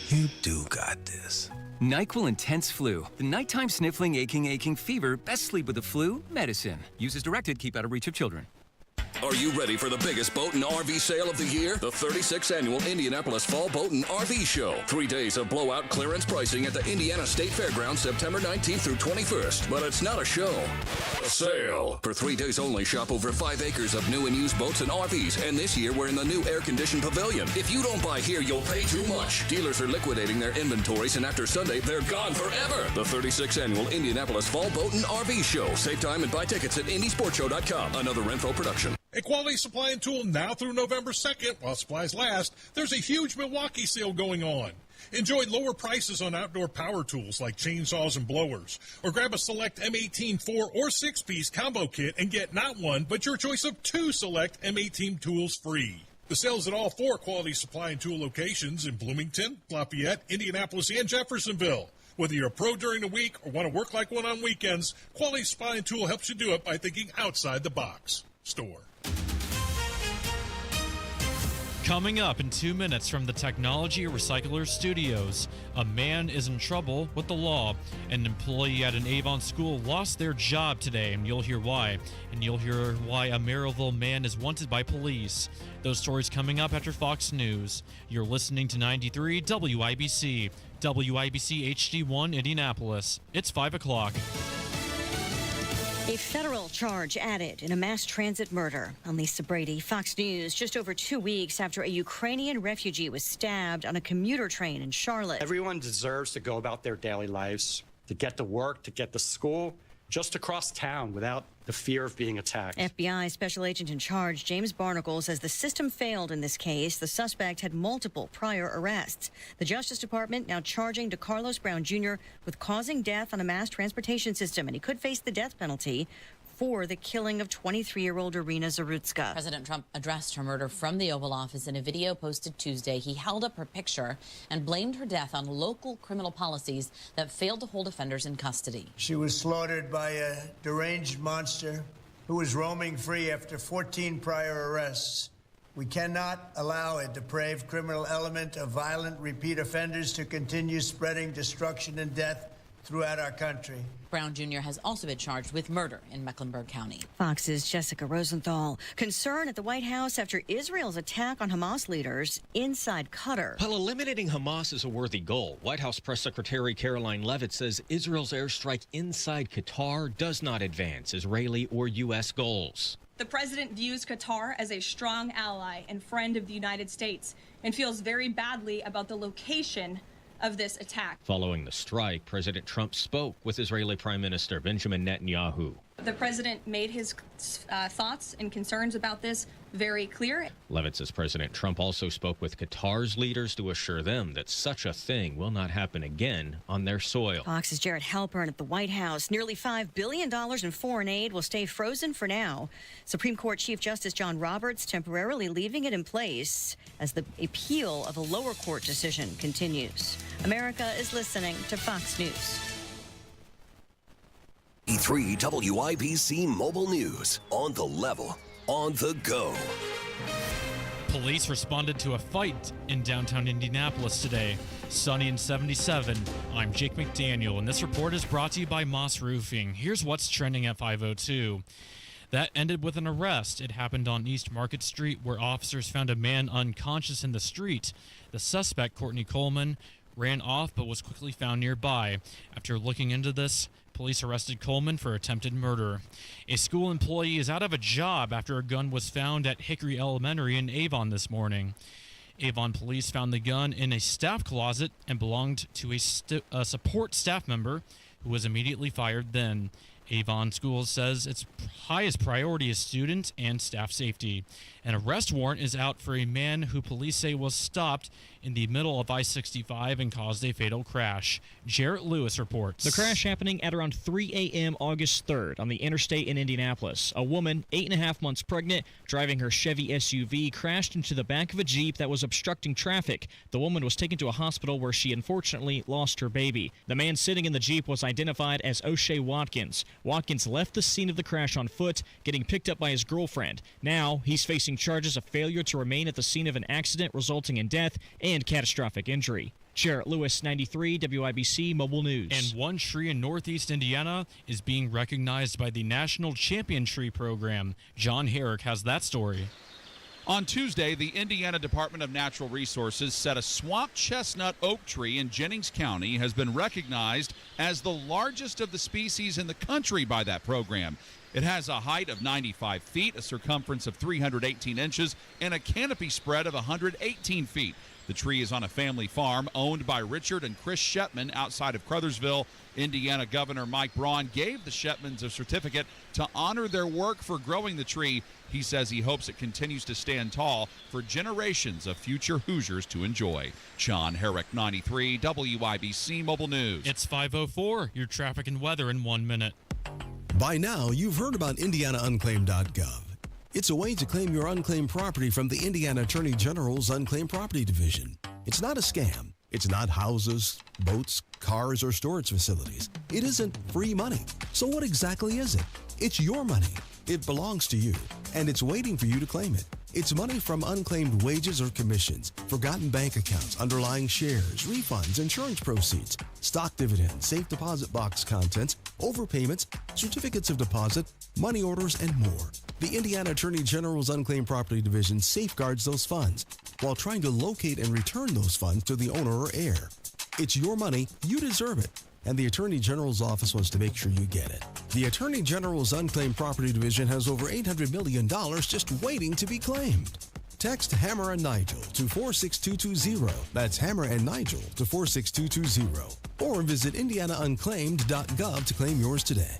You do got this. NyQuil Intense Flu. The nighttime sniffling, aching fever. Best sleep with the flu medicine. Use as directed. Keep out of reach of children. Are you ready for the biggest boat and RV sale of the year? The 36th Annual Indianapolis Fall Boat and RV Show. 3 days of blowout clearance pricing at the Indiana State Fairgrounds September 19th through 21st. But it's not a show. A sale. For 3 days only, shop over 5 acres of new and used boats and RVs. And this year, we're in the new air-conditioned pavilion. If you don't buy here, you'll pay too much. Dealers are liquidating their inventories, and after Sunday, they're gone forever. The 36th Annual Indianapolis Fall Boat and RV Show. Save time and buy tickets at IndySportShow.com. Another Renfro production. At Quality Supply and Tool now through November 2nd, while supplies last, there's a huge Milwaukee sale going on. Enjoy lower prices on outdoor power tools like chainsaws and blowers. Or grab a select M18 4 or 6-piece combo kit and get not one, but your choice of 2 select M18 tools free. The sale's at all 4 Quality Supply and Tool locations in Bloomington, Lafayette, Indianapolis, and Jeffersonville. Whether you're a pro during the week or want to work like one on weekends, Quality Supply and Tool helps you do it by thinking outside the box. Store. Coming up in 2 minutes from the Technology Recyclers Studios, a man is in trouble with the law. An employee at an Avon school lost their job today, and you'll hear why. And you'll hear why a Maryville man is wanted by police. Those stories coming up after Fox News. You're listening to 93 WIBC, WIBC HD1 Indianapolis. It's 5 o'clock. A federal charge added in a mass transit murder. I'm Lisa Brady, Fox News, just over 2 weeks after a Ukrainian refugee was stabbed on a commuter train in Charlotte. Everyone deserves to go about their daily lives, to get to work, to get to school, just across town without the fear of being attacked. FBI special agent in charge, James Barnacle, says the system failed in this case. The suspect had multiple prior arrests. The Justice Department now charging DeCarlos Brown Jr. with causing death on a mass transportation system, and he could face the death penalty for the killing of 23-year-old Irina Zarutska. President Trump addressed her murder from the Oval Office in a video posted Tuesday. He held up her picture and blamed her death on local criminal policies that failed to hold offenders in custody. She was slaughtered by a deranged monster who was roaming free after 14 prior arrests. We cannot allow a depraved criminal element of violent repeat offenders to continue spreading destruction and death throughout our country. Brown Jr. has also been charged with murder in Mecklenburg County. Fox's Jessica Rosenthal. Concern at the White House after Israel's attack on Hamas leaders inside Qatar. While eliminating Hamas is a worthy goal, White House Press Secretary Caroline Leavitt says Israel's airstrike inside Qatar does not advance Israeli or U.S. goals. The president views Qatar as a strong ally and friend of the United States and feels very badly about the location of this attack. Following the strike, President Trump spoke with Israeli Prime Minister Benjamin Netanyahu. The president made his thoughts and concerns about this very clear. Leavitt says President Trump also spoke with Qatar's leaders to assure them that such a thing will not happen again on their soil. Fox's Jared Halpern at the White House. Nearly $5 billion in foreign aid will stay frozen for now. Supreme Court Chief Justice John Roberts temporarily leaving it in place as the appeal of a lower court decision continues. America is listening to Fox News. 3 WIBC Mobile News. On the level, on the go. Police responded to a fight in downtown Indianapolis today. Sunny and 77. I'm Jake McDaniel, and this report is brought to you by Moss Roofing. Here's what's trending at 5:02. That ended with an arrest. It happened on East Market Street, where officers found a man unconscious in the street. The suspect, Courtney Coleman, ran off but was quickly found nearby. After looking into this, police arrested Coleman for attempted murder. A school employee is out of a job after a gun was found at Hickory Elementary in Avon this morning. Avon police found the gun in a staff closet and belonged to a support staff member who was immediately fired then. Avon Schools says its highest priority is student and staff safety. An arrest warrant is out for a man who police say was stopped in the middle of I-65 and caused a fatal crash. Jarrett Lewis reports. The crash happening at around 3 a.m. August 3rd on the interstate in Indianapolis. A woman, 8.5 months pregnant, driving her Chevy SUV, crashed into the back of a Jeep that was obstructing traffic. The woman was taken to a hospital where she unfortunately lost her baby. The man sitting in the Jeep was identified as O'Shea Watkins. Watkins left the scene of the crash on foot, getting picked up by his girlfriend. Now, he's facing charges of failure to remain at the scene of an accident resulting in death and catastrophic injury. Jarrett Lewis, 93 WIBC Mobile News. And one tree in Northeast Indiana is being recognized by the National Champion Tree Program. John Herrick has that story. On Tuesday, the Indiana Department of Natural Resources said a swamp chestnut oak tree in Jennings County has been recognized as the largest of the species in the country by that program. It has a height of 95 feet, a circumference of 318 inches, and a canopy spread of 118 feet. The tree is on a family farm owned by Richard and Chris Shepman outside of Crothersville. Indiana Governor Mike Braun gave the Shepmans a certificate to honor their work for growing the tree. He says he hopes it continues to stand tall for generations of future Hoosiers to enjoy. John Herrick, 93 WIBC Mobile News. It's 5:04. Your traffic and weather in 1 minute. By now, you've heard about IndianaUnclaimed.gov. It's a way to claim your unclaimed property from the Indiana Attorney General's Unclaimed Property Division. It's not a scam. It's not houses, boats, cars, or storage facilities. It isn't free money. So what exactly is it? It's your money. It belongs to you, and it's waiting for you to claim it. It's money from unclaimed wages or commissions, forgotten bank accounts, underlying shares, refunds, insurance proceeds, stock dividends, safe deposit box contents, overpayments, certificates of deposit, money orders, and more. The Indiana Attorney General's Unclaimed Property Division safeguards those funds while trying to locate and return those funds to the owner or heir. It's your money, you deserve it, and the Attorney General's office wants to make sure you get it. The Attorney General's Unclaimed Property Division has over $800 million just waiting to be claimed. Text Hammer and Nigel to 46220. That's Hammer and Nigel to 46220. Or visit indianaunclaimed.gov to claim yours today.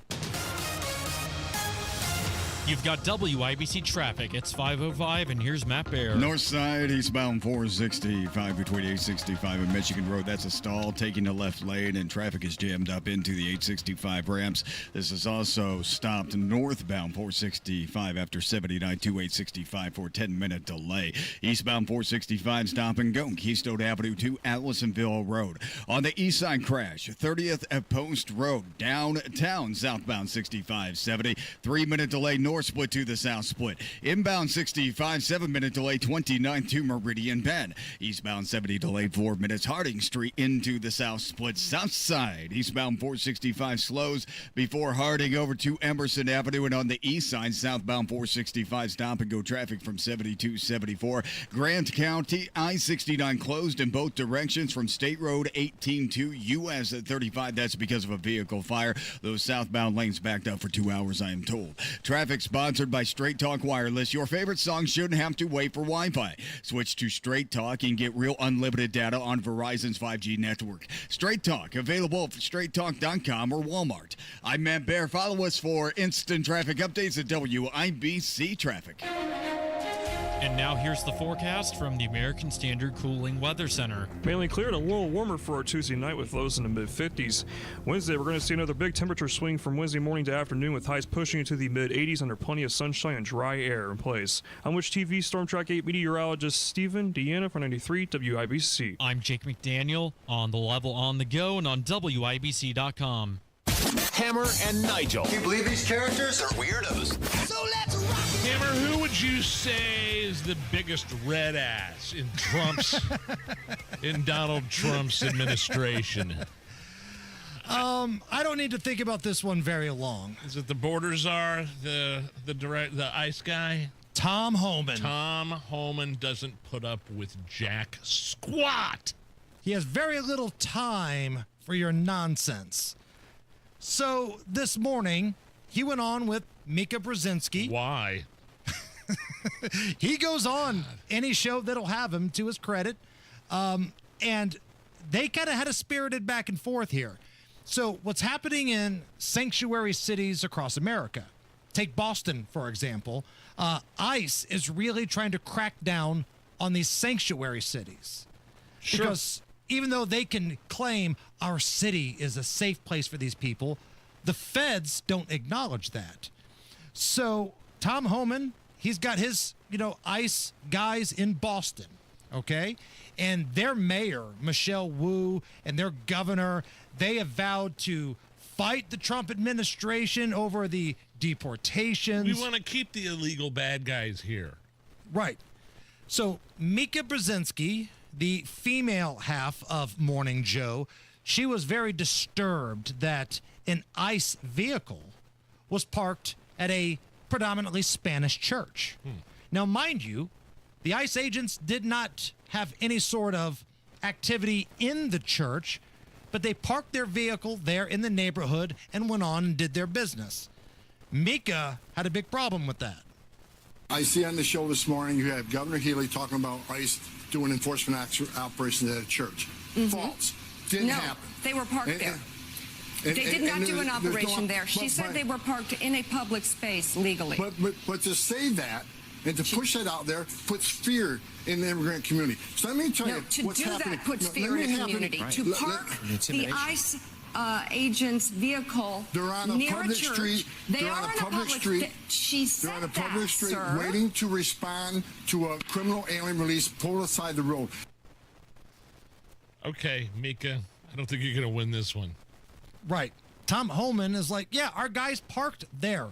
You've got WIBC traffic. It's 5:05, and here's Matt Bear. North side, eastbound 465 between 865 and Michigan Road. That's a stall taking the left lane, and traffic is jammed up into the 865 ramps. This is also stopped northbound 465 after 79 to 865 for a 10-minute delay. Eastbound 465 stop and go. Keystone Avenue to Allisonville Road. On the east side crash, 30th at Post Road, downtown, southbound 6570. 3-minute delay north split to the south split. Inbound 65, 7-minute delay 29 to Meridian Bend. Eastbound 70 delayed 4 minutes. Harding Street into the south split. South side, eastbound 465 slows before Harding over to Emerson Avenue. And on the east side, southbound 465 stop and go traffic from 72 74. Grant County, I-69 closed in both directions from State Road 18 to US 35. That's because of a vehicle fire. Those southbound lanes backed up for 2 hours, I am told. Traffic sponsored by Straight Talk Wireless. Your favorite songs shouldn't have to wait for Wi-Fi. Switch to Straight Talk and get real unlimited data on Verizon's 5G network. Straight Talk, available at straighttalk.com or Walmart. I'm Matt Bear. Follow us for instant traffic updates at WIBC Traffic. And now here's the forecast from the American Standard Cooling Weather Center. Mainly clear and a little warmer for our Tuesday night with lows in the mid-50s. Wednesday, we're going to see another big temperature swing from Wednesday morning to afternoon with highs pushing into the mid-80s under plenty of sunshine and dry air in place. I'm Wish TV Storm Track 8 meteorologist Stephen Deanna for 93 WIBC. I'm Jake McDaniel on the level on the go and on WIBC.com. Hammer and Nigel. Can you believe these characters are weirdos? So let's rock! Hammer, who would you say is the biggest red ass in Donald Trump's administration? I don't need to think about this one very long. Is it the border czar, the ice guy? Tom Homan. Tom Homan doesn't put up with jack squat. He has very little time for your nonsense. So this morning, he went on with Micah Brzezinski. Why? He goes on any show that'll have him, to his credit. And they kind of had a spirited back and forth here. So what's happening in sanctuary cities across America? Take Boston, for example. ICE is really trying to crack down on these sanctuary cities. Sure. Because even though they can claim our city is a safe place for these people, the feds don't acknowledge that. So Tom Homan, he's got his, ICE guys in Boston, okay? And their mayor, Michelle Wu, and their governor, they have vowed to fight the Trump administration over the deportations. We want to keep the illegal bad guys here. Right. So Micah Brzezinski, the female half of Morning Joe, she was very disturbed that an ICE vehicle was parked at a predominantly Spanish church. Now, mind you, the ICE agents did not have any sort of activity in the church, but they parked their vehicle there in the neighborhood and went on and did their business. Micah had a big problem with that. I see on the show this morning you have Governor Healy talking about ICE doing enforcement operations at a church. False. Didn't happen. They were parked there. They did not do an operation there. She said they were parked in a public space legally. But to say that and to push that out there puts fear in the immigrant community. So let me tell you what's happening. To do that puts fear in the community. Right. To park the ICE agent's vehicle they're on a near public a church. street. They are on a public street. She said they're on a public street sir. waiting to respond to a criminal alien release pulled aside the road. Okay, Micah, I don't think you're going to win this one. Right. Tom Homan is like, yeah, our guys parked there.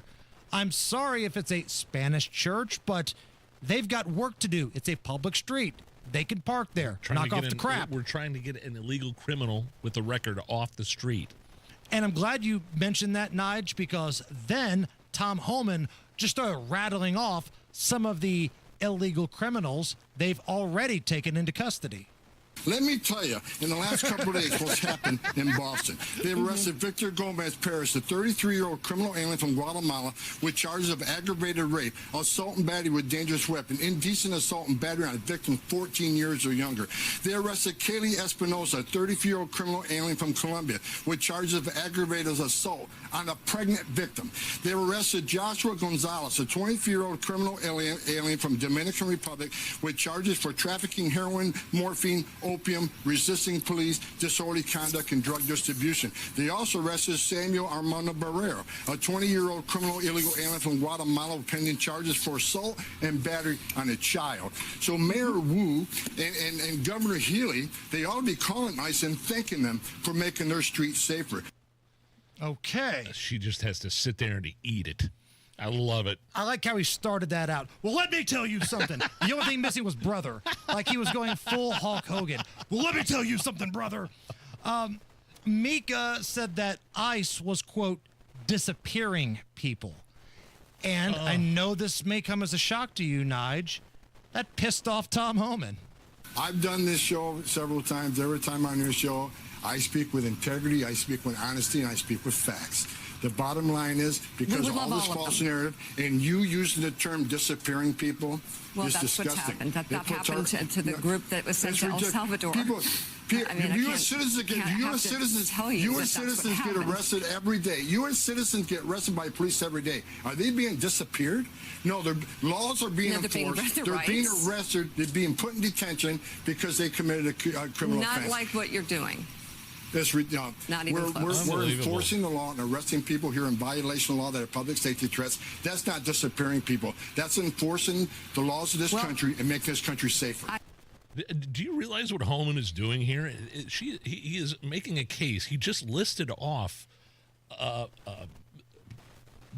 I'm sorry if it's a Spanish church, but They've got work to do. It's a public street. They can park there, knock off the crap. We're trying to get an illegal criminal with a record off the street. And I'm glad you mentioned that, Nige, because then Tom Homan just started rattling off some of the illegal criminals they've already taken into custody. Let me tell you, in the last couple of days, what's happened in Boston. They've arrested Victor Gomez Perez, a 33-year-old criminal alien from Guatemala, with charges of aggravated rape, assault and battery with dangerous weapon, indecent assault and battery on a victim 14 years or younger. They arrested Kaylee Espinosa, a 33-year-old criminal alien from Colombia, with charges of aggravated assault on a pregnant victim. They arrested Joshua Gonzalez, a 23-year-old criminal alien from Dominican Republic, with charges for trafficking heroin, morphine, opium, resisting police, disorderly conduct, and drug distribution. They also arrested Samuel Armando Barrero, a 20-year-old criminal illegal alien from Guatemala, pending charges for assault and battery on a child. So Mayor Wu and Governor Healy, they ought to be calling ICE and thanking them for making their streets safer. Okay. She just has to sit there and eat it. I love it. I like how he started that out. Well, let me tell you something. The only thing missing was brother. Like he was going full Hulk Hogan. Well, let me tell you something, brother. Micah said that ICE was, quote, disappearing people. And I know this may come as a shock to you, Nige. That pissed off Tom Homan. I've done this show several times. Every time on your show, I speak with integrity, I speak with honesty, and I speak with facts. The bottom line is, because of all this false narrative, and you using the term disappearing people, well, is that's disgusting. What's happened. That happened to the group that was sent to El Salvador. U.S. citizens get arrested every day. U.S. citizens get arrested by police every day. Are they being disappeared? No, their laws are being enforced. They're being arrested. They're being put in detention because they committed a criminal offense. Not like what you're doing. Not even close. We're enforcing the law and arresting people here in violation of law that are public safety threats. That's not disappearing people. That's enforcing the laws of this country and making this country safer. Do you realize what Holman is doing here? He is making a case. He just listed off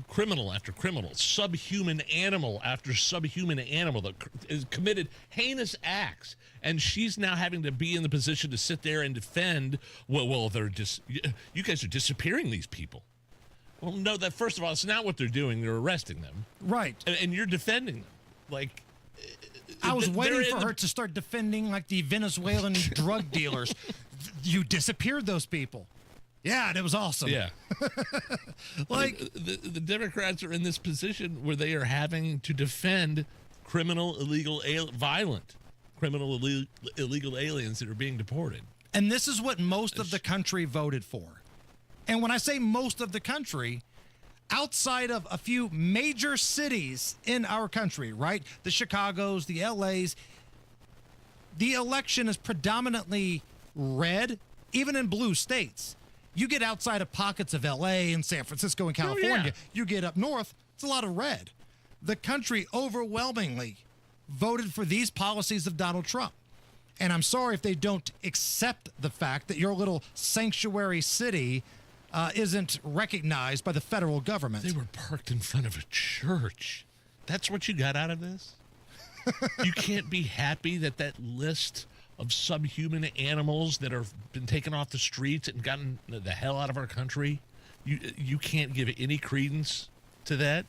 criminal after criminal, subhuman animal after subhuman animal that has committed heinous acts. And she's now having to be in the position to sit there and defend, well, they're just, you guys are disappearing these people. Well, no, that first of all, it's not what they're doing. They're arresting them. Right. And you're defending them. Like, I was waiting for her to start defending like the Venezuelan drug dealers. You disappeared those people. Yeah, and it was awesome. Yeah. Like the Democrats are in this position where they are having to defend illegal aliens that are being deported. And this is what most of the country voted for. And when I say most of the country, outside of a few major cities in our country, right? The Chicagos, the LAs, the election is predominantly red, even in blue states. You get outside of pockets of LA and San Francisco and California, you get up north, it's a lot of red. The country overwhelmingly voted for these policies of Donald Trump. And I'm sorry if they don't accept the fact that your little sanctuary city isn't recognized by the federal government. They were parked in front of a church. That's what you got out of this? You can't be happy that that list of subhuman animals that have been taken off the streets and gotten the hell out of our country, you can't give any credence to that?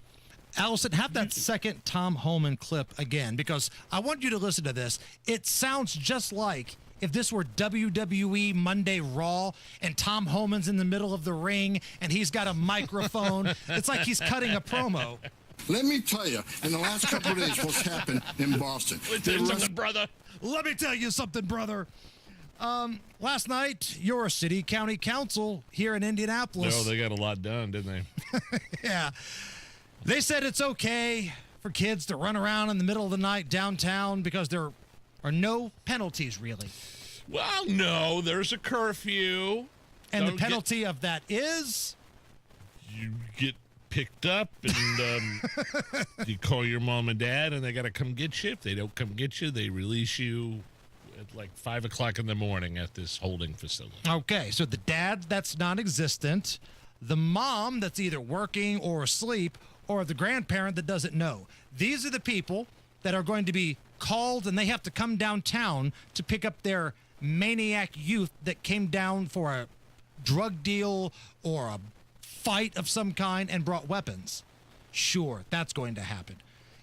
Allison, have that second Tom Homan clip again, because I want you to listen to this. It sounds just like if this were WWE Monday Raw and Tom Homan's in the middle of the ring and he's got a microphone. It's like he's cutting a promo. Let me tell you, in the last couple of days, what's happened in Boston. Brother. Let me tell you something, brother. Last night, your city county council here in Indianapolis. No, they got a lot done, didn't they? Yeah. They said it's okay for kids to run around in the middle of the night downtown because there are no penalties, really. Well, no, there's a curfew. And the penalty of that is? You get picked up and you call your mom and dad and they got to come get you. If they don't come get you, they release you at like 5 o'clock in the morning at this holding facility. Okay, so the dad, that's non-existent. The mom, that's either working or asleep, or the grandparent that doesn't know. These are the people that are going to be called, and they have to come downtown to pick up their maniac youth that came down for a drug deal or a fight of some kind and brought weapons. Sure, that's going to happen.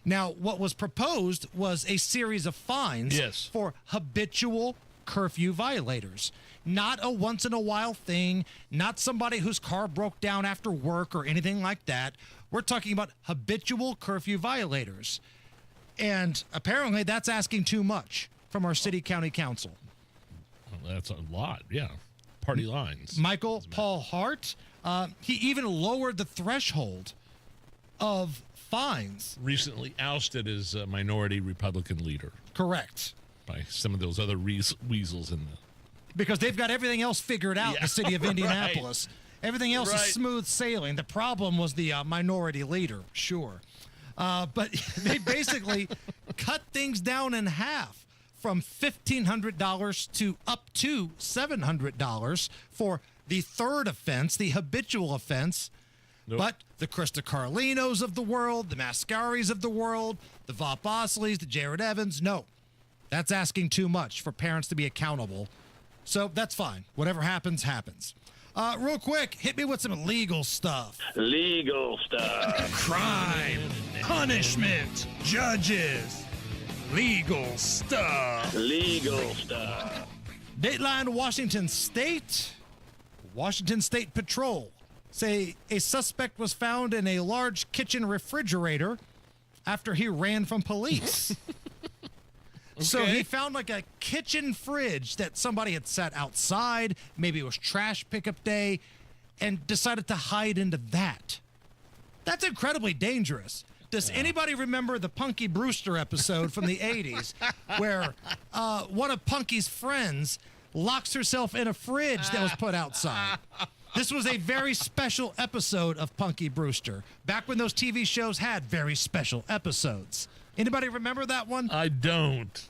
Now, what was proposed was a series of fines for habitual curfew violators. Not a once-in-a-while thing, not somebody whose car broke down after work or anything like that. We're talking about habitual curfew violators. And apparently that's asking too much from our city county council. Well, that's a lot, yeah. Party lines. Michael Paul Hart, he even lowered the threshold of fines. Recently ousted as a minority Republican leader. Correct. By some of those other weasels in the... Because they've got everything else figured out in the city of Indianapolis. Right. Everything else is smooth sailing. The problem was the minority leader, sure. But they basically cut things down in half from $1,500 to up to $700 for the third offense, the habitual offense. Nope. But the Krista Carlinos of the world, the Mascaris of the world, the Vaught Bosleys, the Jared Evans, no. That's asking too much for parents to be accountable. So that's fine. Whatever happens, happens. Real quick, hit me with some legal stuff. Legal stuff. Crime, punishment, judges, legal stuff. Legal stuff. Dateline Washington State Patrol say a suspect was found in a large kitchen refrigerator after he ran from police. Okay. So he found like a kitchen fridge that somebody had set outside. Maybe it was trash pickup day, and decided to hide into that. That's incredibly dangerous. Does anybody remember the Punky Brewster episode from the 80s where one of Punky's friends locks herself in a fridge that was put outside? This was a very special episode of Punky Brewster, back when those TV shows had very special episodes. Anybody remember that one? I don't.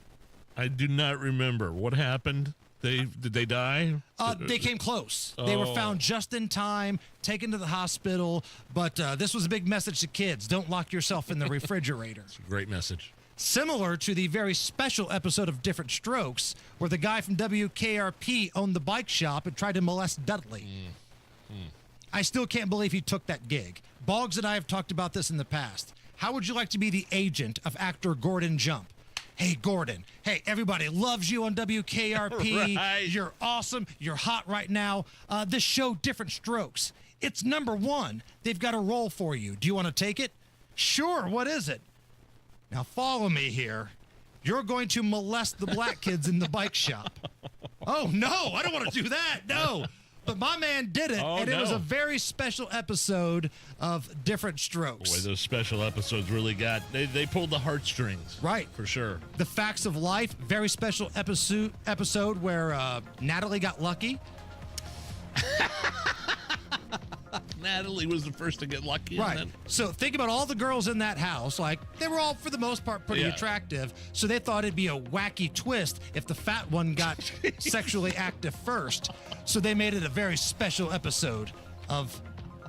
I do not remember. What happened? Did they die? They came close. They were found just in time, taken to the hospital. But this was a big message to kids. Don't lock yourself in the refrigerator. It's a great message. Similar to the very special episode of Different Strokes, where the guy from WKRP owned the bike shop and tried to molest Dudley. I still can't believe he took that gig. Boggs and I have talked about this in the past. How would you like to be the agent of actor Gordon Jump? Hey, Gordon. Hey, everybody loves you on WKRP. Right. You're awesome. You're hot right now. This show, Different Strokes, it's #1. They've got a role for you. Do you want to take it? Sure. What is it? Now, follow me here. You're going to molest the black kids in the bike shop. Oh, no. I don't want to do that. No. But my man did it, and it was a very special episode of Different Strokes. Boy, those special episodes really got... They pulled the heartstrings. Right. For sure. The Facts of Life, very special episode where Natalie got lucky. Natalie was the first to get lucky. Right. So think about all the girls in that house. Like, they were all, for the most part, pretty attractive. So they thought it'd be a wacky twist if the fat one got sexually active first. So they made it a very special episode of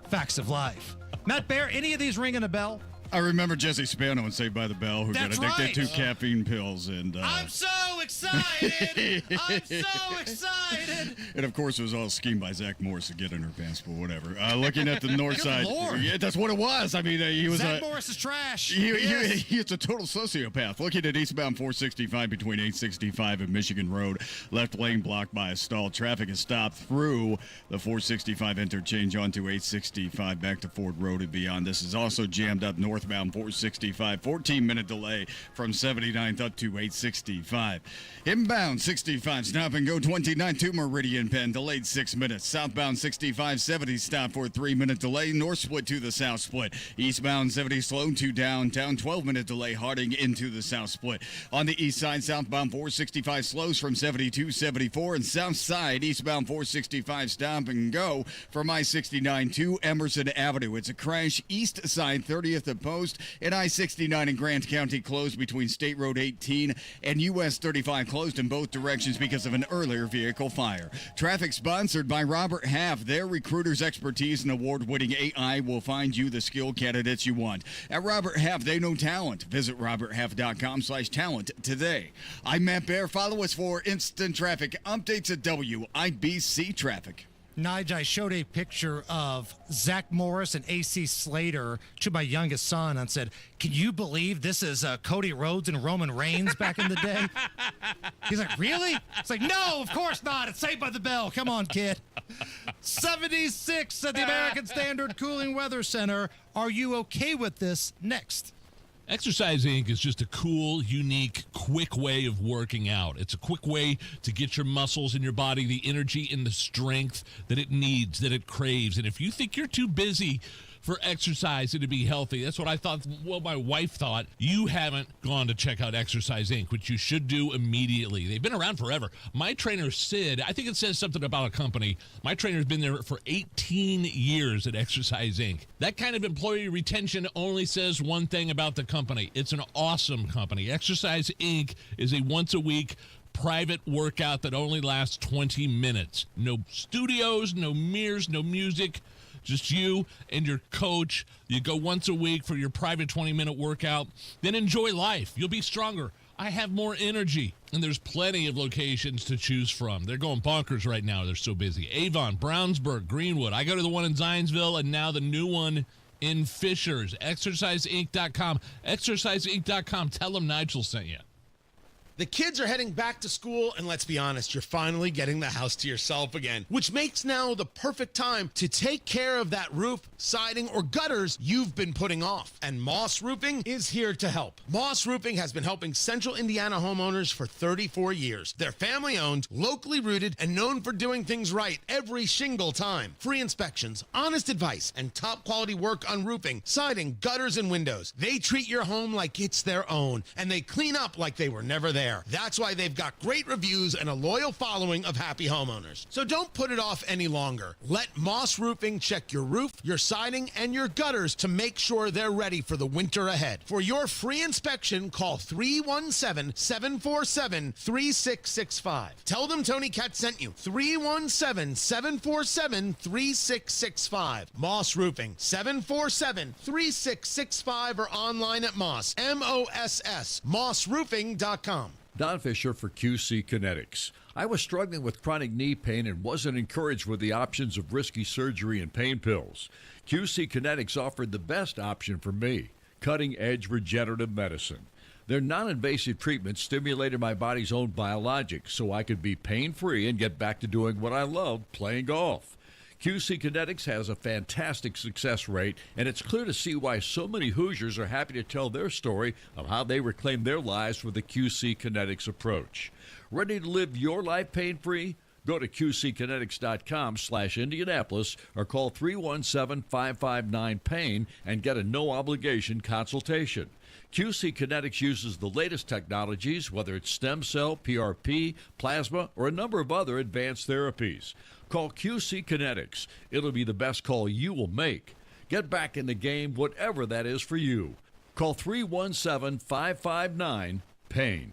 Facts of Life. Matt Bear, any of these ringing a bell? I remember Jesse Spano in Saved by the Bell, who got addicted to caffeine pills. And I'm so excited! I'm so excited! And of course, it was all schemed by Zach Morris to get in her pants, but whatever. Looking at the north side, yeah, that's what it was. I mean, he was Zach Morris is trash. He's a total sociopath. Looking at eastbound 465 between 865 and Michigan Road, left lane blocked by a stall. Traffic is stopped through the 465 interchange onto 865 back to Ford Road and beyond. This is also jammed up northbound 465, 14-minute delay from 79th up to 865. Inbound 65, stop and go 29 to Meridian Penn, delayed 6 minutes. Southbound 65, 70 stop for a 3-minute delay. North split to the south split. Eastbound 70 slow to downtown, 12-minute delay. Harding into the south split. On the east side, southbound 465 slows from 70 to 74, and south side, eastbound 465 stop and go from I-69 to Emerson Avenue. It's a crash east side 30th and Post, and I-69 in Grant County closed between State Road 18 and US 35, closed in both directions because of an earlier vehicle. wildfire. Traffic sponsored by Robert Half. Their recruiters' expertise and award-winning AI will find you the skilled candidates you want. At Robert Half, they know talent. Visit roberthalf.com/talent today. I'm Matt Bear. Follow us for instant traffic updates at WIBC Traffic. Nigel, I showed a picture of Zach Morris and AC Slater to my youngest son and said, can you believe this is Cody Rhodes and Roman Reigns back in the day? He's like, really? It's like, no, of course not. It's Saved by the Bell. Come on, kid. 76 at the American Standard Cooling Weather Center. Are you okay with this? Next. Exercise Inc. is just a cool, unique, quick way of working out. It's a quick way to get your muscles and your body the energy and the strength that it needs, that it craves. And if you think you're too busy for exercise and to be healthy, that's what I thought. Well, my wife thought. You haven't gone to check out Exercise Inc., which you should do immediately. They've been around forever. My trainer, Sid, I think it says something about a company. My trainer's been there for 18 years at Exercise Inc. That kind of employee retention only says one thing about the company. It's an awesome company. Exercise Inc. is a once-a-week private workout that only lasts 20 minutes. No studios, no mirrors, no music. Just you and your coach. You go once a week for your private 20-minute workout. Then enjoy life. You'll be stronger. I have more energy. And there's plenty of locations to choose from. They're going bonkers right now. They're so busy. Avon, Brownsburg, Greenwood. I go to the one in Zionsville and now the new one in Fishers. ExerciseInc.com. ExerciseInc.com. Tell them Nigel sent you. The kids are heading back to school, and let's be honest, you're finally getting the house to yourself again, which makes now the perfect time to take care of that roof, siding, or gutters you've been putting off. And Moss Roofing is here to help. Moss Roofing has been helping Central Indiana homeowners for 34 years. They're family-owned, locally rooted, and known for doing things right every shingle time. Free inspections, honest advice, and top-quality work on roofing, siding, gutters, and windows. They treat your home like it's their own, and they clean up like they were never there. That's why they've got great reviews and a loyal following of happy homeowners. So don't put it off any longer. Let Moss Roofing check your roof, your siding, and your gutters to make sure they're ready for the winter ahead. For your free inspection, call 317-747-3665. Tell them Tony Katz sent you. 317-747-3665. Moss Roofing, 747-3665, or online at Moss, M-O-S-S, mossroofing.com. Don Fisher for QC Kinetics. I was struggling with chronic knee pain and wasn't encouraged with the options of risky surgery and pain pills. QC Kinetics offered the best option for me, cutting-edge regenerative medicine. Their non-invasive treatment stimulated my body's own biologics so I could be pain-free and get back to doing what I love, playing golf. QC Kinetics has a fantastic success rate, and it's clear to see why so many Hoosiers are happy to tell their story of how they reclaimed their lives with the QC Kinetics approach. Ready to live your life pain-free? Go to qckinetics.com/Indianapolis or call 317-559-PAIN and get a no-obligation consultation. QC Kinetics uses the latest technologies, whether it's stem cell, PRP, plasma, or a number of other advanced therapies. Call QC Kinetics. It'll be the best call you will make. Get back in the game, whatever that is for you. Call 317-559-PAIN.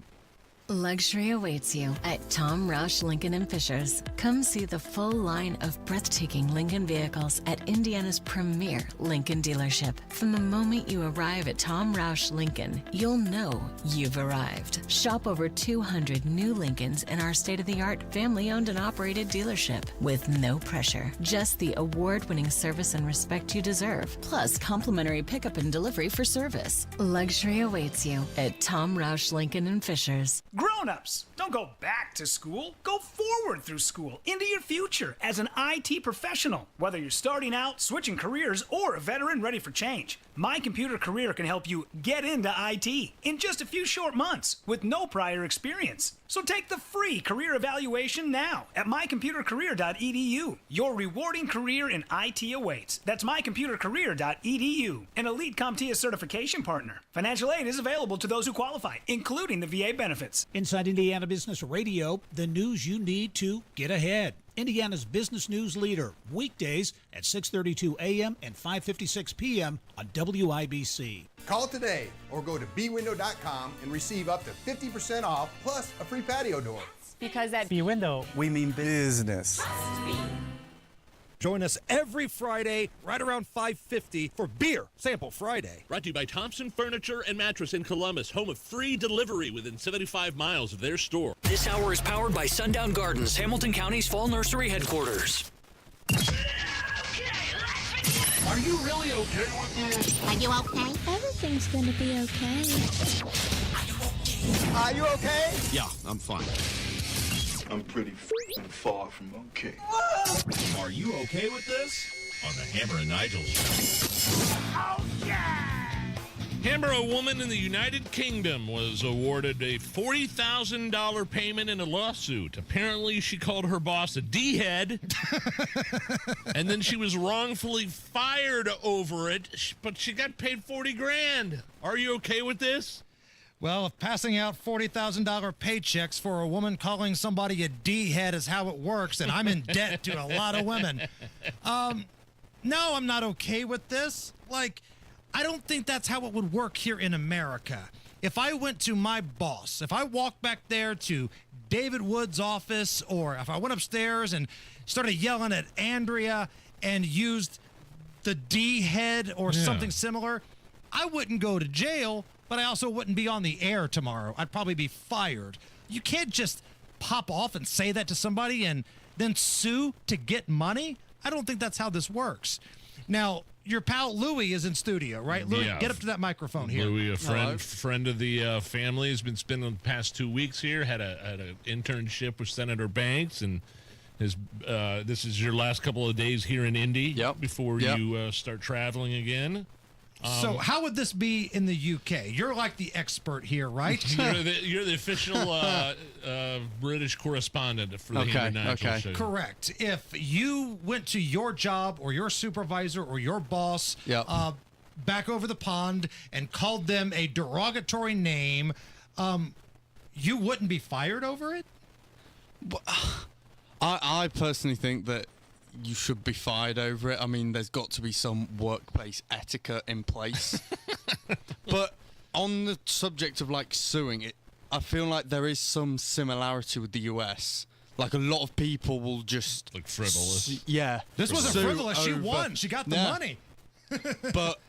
Luxury awaits you at Tom Roush Lincoln and Fishers. Come see the full line of breathtaking Lincoln vehicles at Indiana's premier Lincoln dealership. From the moment you arrive at Tom Roush Lincoln, you'll know you've arrived. Shop over 200 new Lincolns in our state-of-the-art family-owned and operated dealership with no pressure. Just the award-winning service and respect you deserve, plus complimentary pickup and delivery for service. Luxury awaits you at Tom Roush Lincoln and Fishers. Grown-ups, don't go back to school. Go forward through school into your future as an IT professional. Whether you're starting out, switching careers, or a veteran ready for change, My Computer Career can help you get into IT in just a few short months with no prior experience. So take the free career evaluation now at mycomputercareer.edu. Your rewarding career in IT awaits. That's mycomputercareer.edu, an elite CompTIA certification partner. Financial aid is available to those who qualify, including the VA benefits. Inside Indiana Business Radio, the news you need to get ahead. Indiana's business news leader, weekdays at 6:32 a.m. and 5:56 p.m. on WIBC. Call today or go to bwindow.com and receive up to 50% off plus a free patio door. because at Be Window, we mean business. Join us every Friday right around 5:50 for Beer Sample Friday. Brought to you by Thompson Furniture and Mattress in Columbus, home of free delivery within 75 miles of their store. This hour is powered by Sundown Gardens, Hamilton County's fall nursery headquarters. Are you really okay with this? Are you okay? Everything's gonna be okay. Are you okay? Yeah, I'm fine. I'm pretty far from okay. Are you okay with this? On the Hammer and Nigel show. Oh, yeah! Hammer, a woman in the United Kingdom, was awarded a $40,000 payment in a lawsuit. Apparently, she called her boss a D-head, and then she was wrongfully fired over it, but she got paid $40,000. Are you okay with this? Well, if passing out $40,000 paychecks for a woman calling somebody a D-head is how it works, then I'm in debt to a lot of women. No, I'm not okay with this. Like, I don't think that's how it would work here in America. If I went to my boss, if I walked back there to David Wood's office, or if I went upstairs and started yelling at Andrea and used the D-head or something similar, I wouldn't go to jail, but I also wouldn't be on the air tomorrow. I'd probably be fired. You can't just pop off and say that to somebody and then sue to get money. I don't think that's how this works. Now, your pal Louie is in studio, right? Louie, get up to that microphone here. Louie, a friend of the family, has been spending the past 2 weeks here. Had an internship with Senator Banks, and this is your last couple of days here in Indy before you start traveling again. So how would this be in the UK? You're like the expert here, right? You're the official British correspondent for the Hammer and Nigel show. Correct. If you went to your job or your supervisor or your boss back over the pond and called them a derogatory name, you wouldn't be fired over it? I personally think that you should be fired over it. I mean, there's got to be some workplace etiquette in place. But on the subject of like suing it, I feel like there is some similarity with the US. Like a lot of people will just like frivolous. This wasn't frivolous. She won. She got the money. But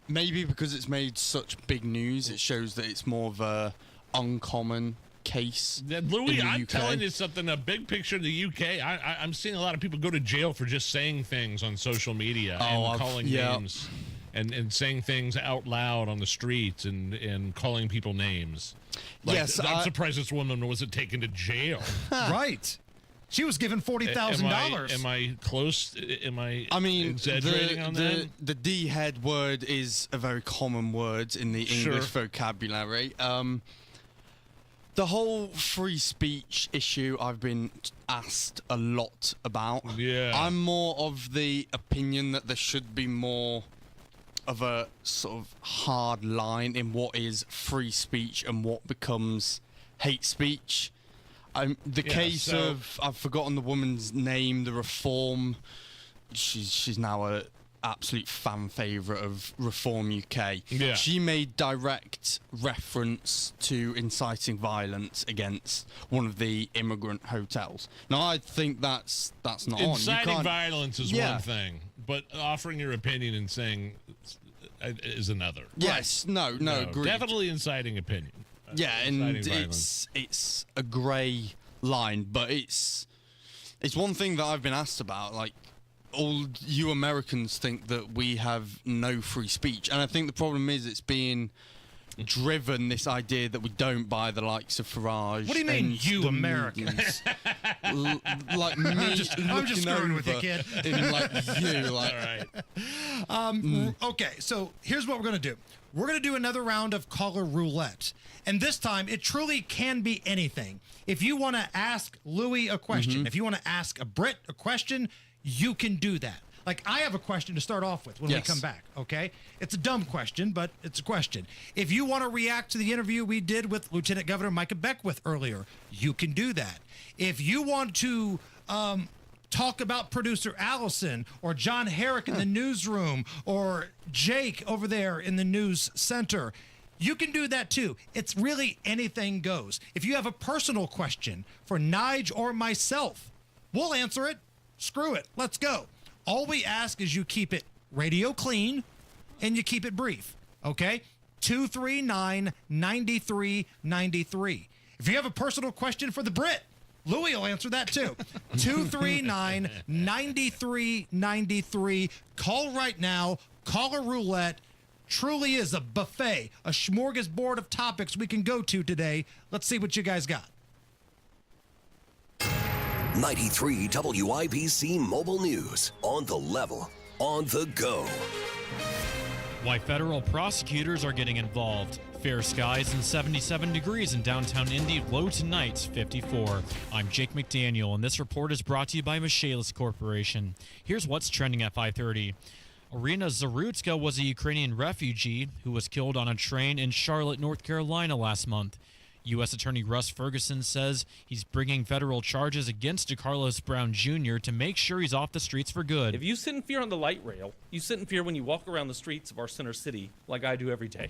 maybe because it's made such big news, it shows that it's more of a uncommon case. Louis, I'm telling you something, a big picture of the UK, I'm seeing a lot of people go to jail for just saying things on social media and calling names and saying things out loud on the streets and calling people names. I'm surprised this woman wasn't taken to jail. Right. She was given $40,000. Am I close? I mean, exaggerating on that? The D-head word is a very common word in the English vocabulary. The whole free speech issue I've been asked a lot about. Yeah. I'm more of the opinion that there should be more of a sort of hard line in what is free speech and what becomes hate speech. I've forgotten the woman's name, the Reform. She's now a absolute fan favourite of Reform UK. Yeah. She made direct reference to inciting violence against one of the immigrant hotels. Now, I think that's not on. Inciting violence is one thing, but offering your opinion and saying is another. Yes, no, agreed. Definitely inciting opinion. And it's a grey line, but it's one thing that I've been asked about, like, all you Americans think that we have no free speech, and I think the problem is it's being driven, this idea that we don't, by the likes of Farage. What do you mean, you Americans? Like me, I'm just screwing with you, kid. Like you, like. All right. Okay, so here's what we're gonna do. We're gonna do another round of caller roulette, and this time it truly can be anything. If you want to ask Louie a question, if you want to ask a Brit a question, you can do that. Like, I have a question to start off with when we come back, okay? It's a dumb question, but it's a question. If you want to react to the interview we did with Lieutenant Governor Micah Beckwith earlier, you can do that. If you want to talk about producer Allison or John Herrick in the newsroom or Jake over there in the news center, You can do that too. It's really anything goes. If you have a personal question for Nige or myself, we'll answer it. Screw it. Let's go. All we ask is you keep it radio clean and you keep it brief. Okay? 239-9393. If you have a personal question for the Brit, Louie will answer that too. 239-9393. Call right now. Call a roulette. Truly is a buffet, a smorgasbord of topics we can go to today. Let's see what you guys got. 93 WIBC Mobile News. On the level, on the go. Why federal prosecutors are getting involved. Fair skies and 77 degrees in downtown Indy. Low tonight, 54. I'm Jake McDaniel, and this report is brought to you by Michaelis Corporation. Here's what's trending at 5:30. Irina Zarutska was a Ukrainian refugee who was killed on a train in Charlotte, North Carolina last month. U.S. Attorney Russ Ferguson says he's bringing federal charges against DeCarlos Brown Jr. to make sure he's off the streets for good. If you sit in fear on the light rail, you sit in fear when you walk around the streets of our center city like I do every day.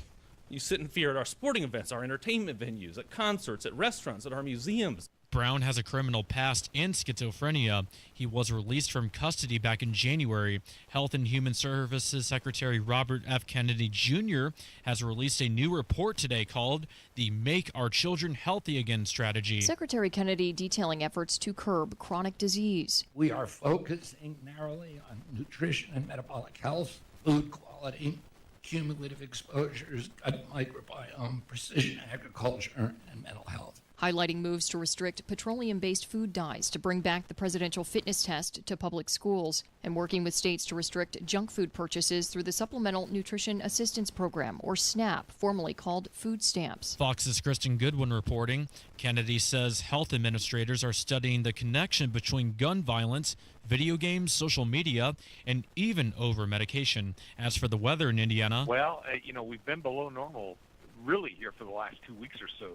You sit in fear at our sporting events, our entertainment venues, at concerts, at restaurants, at our museums. Brown has a criminal past and schizophrenia. He was released from custody back in January. Health and Human Services Secretary Robert F. Kennedy Jr. has released a new report today called the Make Our Children Healthy Again strategy. Secretary Kennedy detailing efforts to curb chronic disease. We are focusing narrowly on nutrition and metabolic health, food quality, cumulative exposures, gut microbiome, precision agriculture, and mental health. Highlighting moves to restrict petroleum-based food dyes to bring back the presidential fitness test to public schools, and working with states to restrict junk food purchases through the Supplemental Nutrition Assistance Program, or SNAP, formerly called food stamps. Fox's Kristen Goodwin reporting. Kennedy says health administrators are studying the connection between gun violence, video games, social media, and even over-medication. As for the weather in Indiana... Well, we've been below normal really here for the last 2 weeks or so.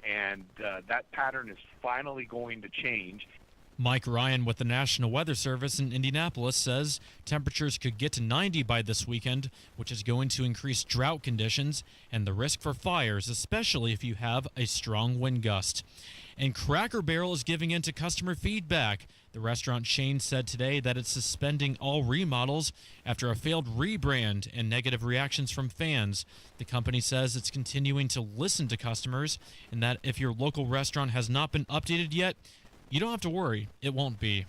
And that pattern is finally going to change. Mike Ryan with the National Weather Service in Indianapolis says temperatures could get to 90 by this weekend, which is going to increase drought conditions and the risk for fires, especially if you have a strong wind gust. And Cracker Barrel is giving in to customer feedback. The restaurant chain said today that it's suspending all remodels after a failed rebrand and negative reactions from fans. The company says it's continuing to listen to customers and that if your local restaurant has not been updated yet, you don't have to worry, it won't be.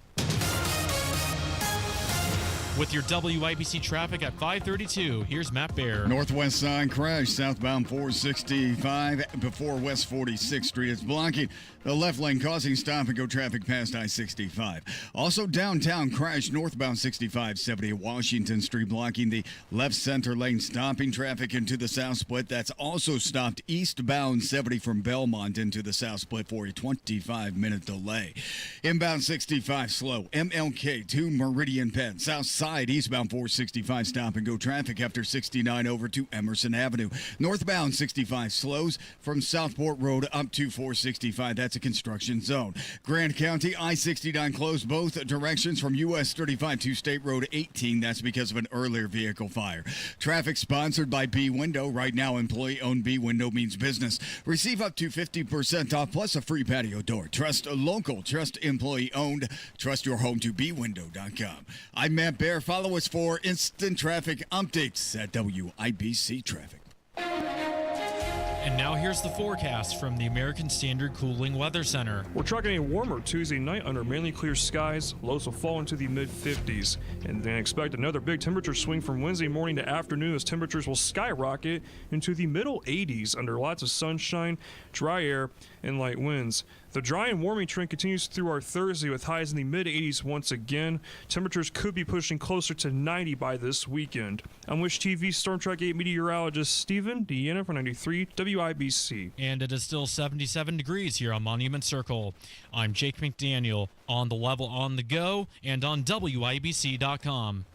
With your WIBC traffic at 5:32, here's Matt Bear. Northwest side crash, southbound 465 before West 46th Street. It's blocking the left lane, causing stop-and-go traffic past I-65. Also downtown crash, northbound 6570 Washington Street, blocking the left center lane, stopping traffic into the south split. That's also stopped eastbound 70 from Belmont into the south split for a 25-minute delay. Inbound 65 slow, MLK to Meridian Penn, south side eastbound 465 stop-and-go traffic after 69 over to Emerson Avenue. Northbound 65 slows from Southport Road up to 465. That's a construction zone. Grant County I-69 closed both directions from US 35 to State Road 18. That's because of an earlier vehicle fire. Traffic sponsored by B Window. Right now, employee-owned B Window means business. Receive up to 50% off plus a free patio door. Trust local. Trust employee-owned. Trust your home to bwindow.com. I'm Matt Bear. Follow us for instant traffic updates at WIBC Traffic. And now here's the forecast from the American Standard Cooling Weather Center. We're tracking a warmer Tuesday night under mainly clear skies. Lows will fall into the mid-50s. And then expect another big temperature swing from Wednesday morning to afternoon as temperatures will skyrocket into the middle 80s under lots of sunshine, dry air, and light winds. The dry and warming trend continues through our Thursday with highs in the mid-80s once again. Temperatures could be pushing closer to 90 by this weekend. I'm Wish TV Storm Track 8 meteorologist Stephen Deanna for 93 WIBC. And it is still 77 degrees here on Monument Circle. I'm Jake McDaniel, on the level, on the go, and on WIBC.com.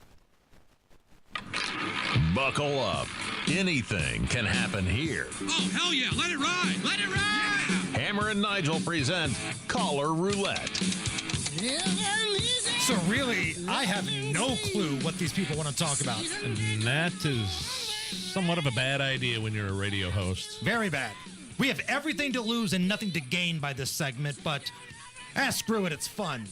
Buckle up. Anything can happen here. Oh, hell yeah. Let it ride. Let it ride. Hammer and Nigel present Caller Roulette. Yeah, easy. So really, I have no clue what these people want to talk about. And that is somewhat of a bad idea when you're a radio host. Very bad. We have everything to lose and nothing to gain by this segment, but screw it, it's fun.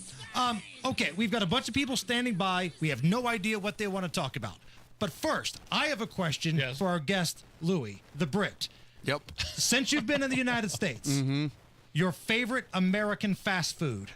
Okay, we've got a bunch of people standing by. We have no idea what they want to talk about. But first, I have a question for our guest, Louis, the Brit. Yep. Since you've been in the United States, your favorite American fast food?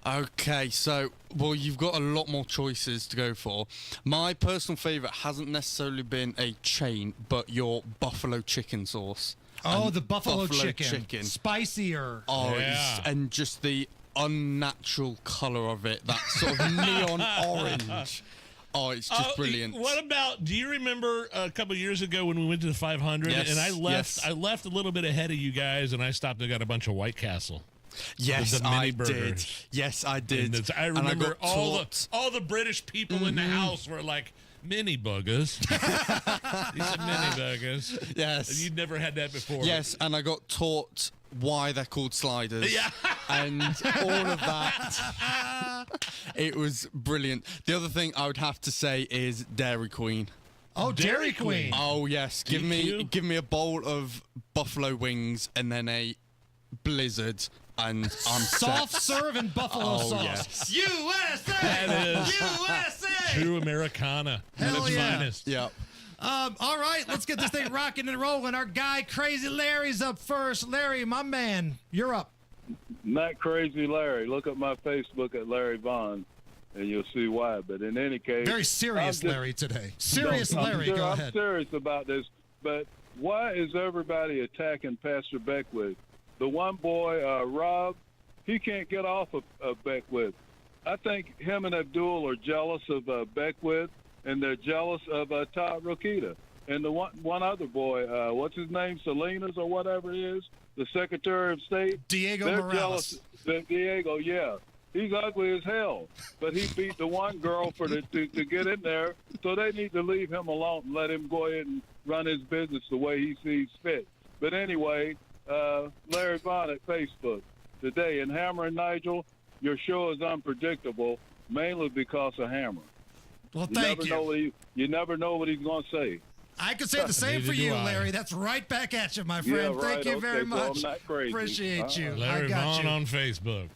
Okay, so, well, you've got a lot more choices to go for. My personal favorite hasn't necessarily been a chain, but your buffalo chicken sauce. Oh, the buffalo chicken. Spicier. Oh, and just the unnatural color of it, that sort of neon orange. Oh, it's just brilliant. What about, do you remember a couple of years ago when we went to the 500 and I left a little bit ahead of you guys and I stopped and got a bunch of White Castle? Yes, the mini I burgers. did. Yes, I did. I remember all the British people in the house were like, mini burgers. These are mini burgers. Yes. And you'd never had that before. Yes, and I got taught why they're called sliders. Yeah. And all of that. It was brilliant. The other thing I would have to say is Dairy Queen. Oh, Dairy Queen. Oh, yes. Give me a bowl of buffalo wings and then a blizzard. And I'm soft set. serve and buffalo sauce. Yes. USA! That is USA! True Americana. Hell its yeah. finest. Yep. All right, let's get this thing rocking and rolling. Our guy, Crazy Larry's up first. Larry, my man, you're up. Not Crazy Larry. Look at my Facebook at Larry Vaughn, and you'll see why. But in any case... Very serious Larry today. Serious Larry, go ahead. I'm serious about this, but why is everybody attacking Pastor Beckwith? The one boy, Rob, he can't get off of Beckwith. I think him and Abdul are jealous of Beckwith, and they're jealous of Todd Rokita. And the one other boy, what's his name, Salinas or whatever it is, the Secretary of State? Diego they're Morales. Jealous. Diego, yeah. He's ugly as hell, but he beat the one girl to get in there, so they need to leave him alone and let him go ahead and run his business the way he sees fit. But anyway... Larry Vaughn at Facebook today. And Hammer and Nigel, your show is unpredictable, mainly because of Hammer. Well, thank you. You never know what he's going to say. I could say the same for you, Larry. That's right back at you, my friend. Yeah, right. Thank you very much. So I'm not crazy. Appreciate you. Larry Vaughn on Facebook.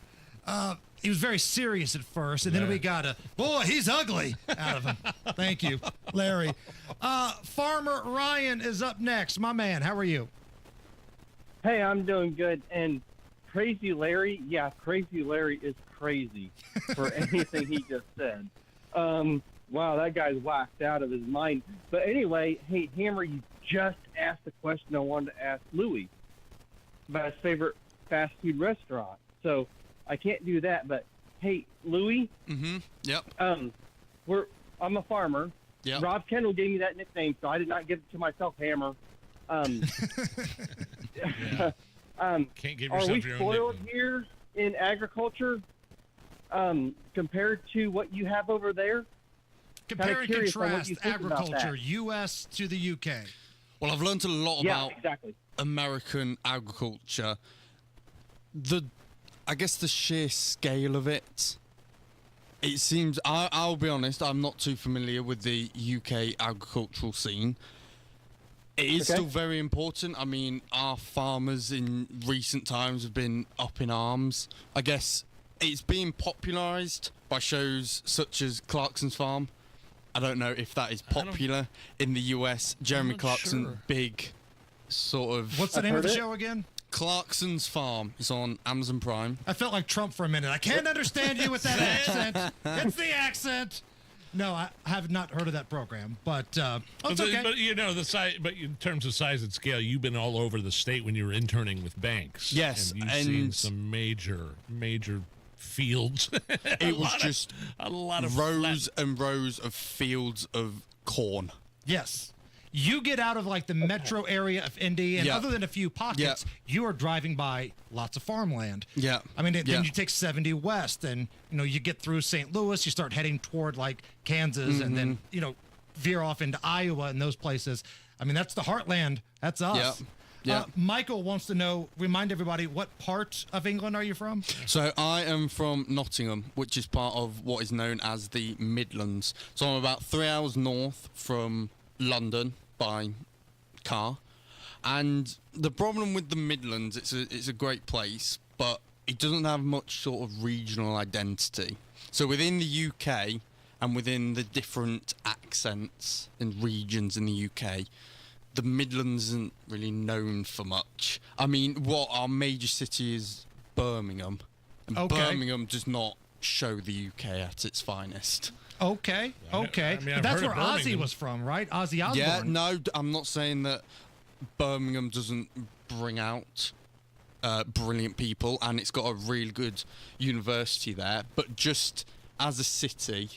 He was very serious at first, and then we got a, boy, he's ugly out of him. Thank you, Larry. Farmer Ryan is up next. My man, how are you? Hey, I'm doing good. And Crazy Larry, Crazy Larry is crazy for anything he just said. Wow, that guy's whacked out of his mind. But anyway, hey, Hammer, you just asked the question I wanted to ask Louis about his favorite fast food restaurant. So I can't do that. But hey, Louis. Mm-hmm. Yep. I'm a farmer. Yep. Rob Kendall gave me that nickname, so I did not give it to myself, Hammer. Can't give are yourself we your own spoiled nickname. here in agriculture compared to what you have over there? Compare and contrast agriculture, agriculture, U.S. to the U.K. Well, I've learned a lot about exactly. American agriculture. I guess the sheer scale of it. It seems, I'll be honest, I'm not too familiar with the UK agricultural scene. It is still very important. I mean, our farmers in recent times have been up in arms. I guess it's being popularised by shows such as Clarkson's Farm. I don't know if that is popular in the US. Jeremy Clarkson, big sort of... What's the name of the show again? Clarkson's Farm is on Amazon Prime. I felt like Trump for a minute. I can't understand you with that accent. It's the accent. No, I have not heard of that program, but it's okay. But you know the size. But in terms of size and scale, you've been all over the state when you were interning with banks. Yes, and you've seen some major fields. It was just a lot of rows and rows of fields of corn. Yes. You get out of like the metro area of Indy, and other than a few pockets, you are driving by lots of farmland. Yeah. I mean, then you take 70 west, and you get through St. Louis, you start heading toward like Kansas, and then veer off into Iowa and those places. I mean, that's the heartland. That's us. Yeah. Michael wants to know, remind everybody, what part of England are you from? So I am from Nottingham, which is part of what is known as the Midlands. So I'm about 3 hours north from London by car. And the problem with the Midlands, it's a great place, but it doesn't have much sort of regional identity. So within the UK and within the different accents and regions in the UK, the Midlands isn't really known for much. I mean, what our major city is Birmingham. And Okay. Birmingham does not show the UK at its finest. Okay. I mean, I've That's heard where of Ozzy Birmingham. was from, right? Ozzy Osbourne. Yeah, no, I'm not saying that Birmingham doesn't bring out brilliant people, and it's got a really good university there, but just as a city,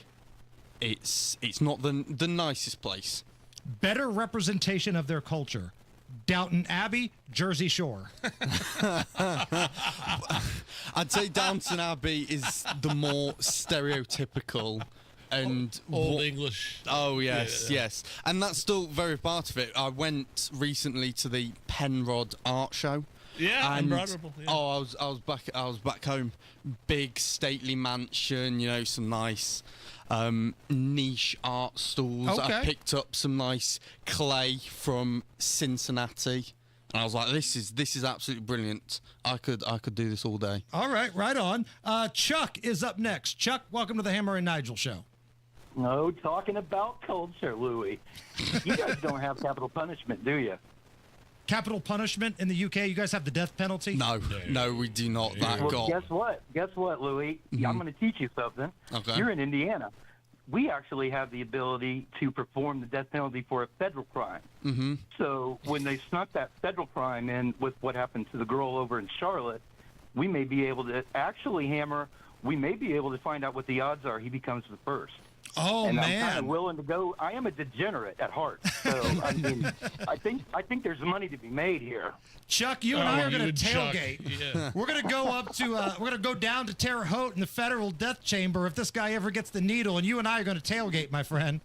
it's not the nicest place. Better representation of their culture. Downton Abbey, Jersey Shore. I'd say Downton Abbey is the more stereotypical and Old English. Oh yes, Yeah. yes, and that's still very part of it. I went recently to the Penrod Art Show. Yeah, and unbelievable, yeah. oh, I was back home. Big stately mansion, some nice niche art stalls. Okay. I picked up some nice clay from Cincinnati, and I was like, "This is absolutely brilliant. I could do this all day." All right, right on. Chuck is up next. Chuck, welcome to the Hammer and Nigel show. No, talking about culture, Louie. You guys don't have capital punishment, do you? Capital punishment in the UK? You guys have the death penalty? No, we do not. That Well, got. guess what, Louie? I'm going to teach you something. Okay. You're in Indiana. We actually have the ability to perform the death penalty for a federal crime. Mm-hmm. So when they snuck that federal crime in with what happened to the girl over in Charlotte, we may be able to actually Hammer. We may be able to find out what the odds are he becomes the first. Oh, and man. I'm kind of willing to go. I am a degenerate at heart, so I mean, I think there's money to be made here. Chuck, you and I are going to tailgate. Yeah. We're going to go up to, we're going to go down to Terre Haute in the federal death chamber if this guy ever gets the needle, and you and I are going to tailgate, my friend.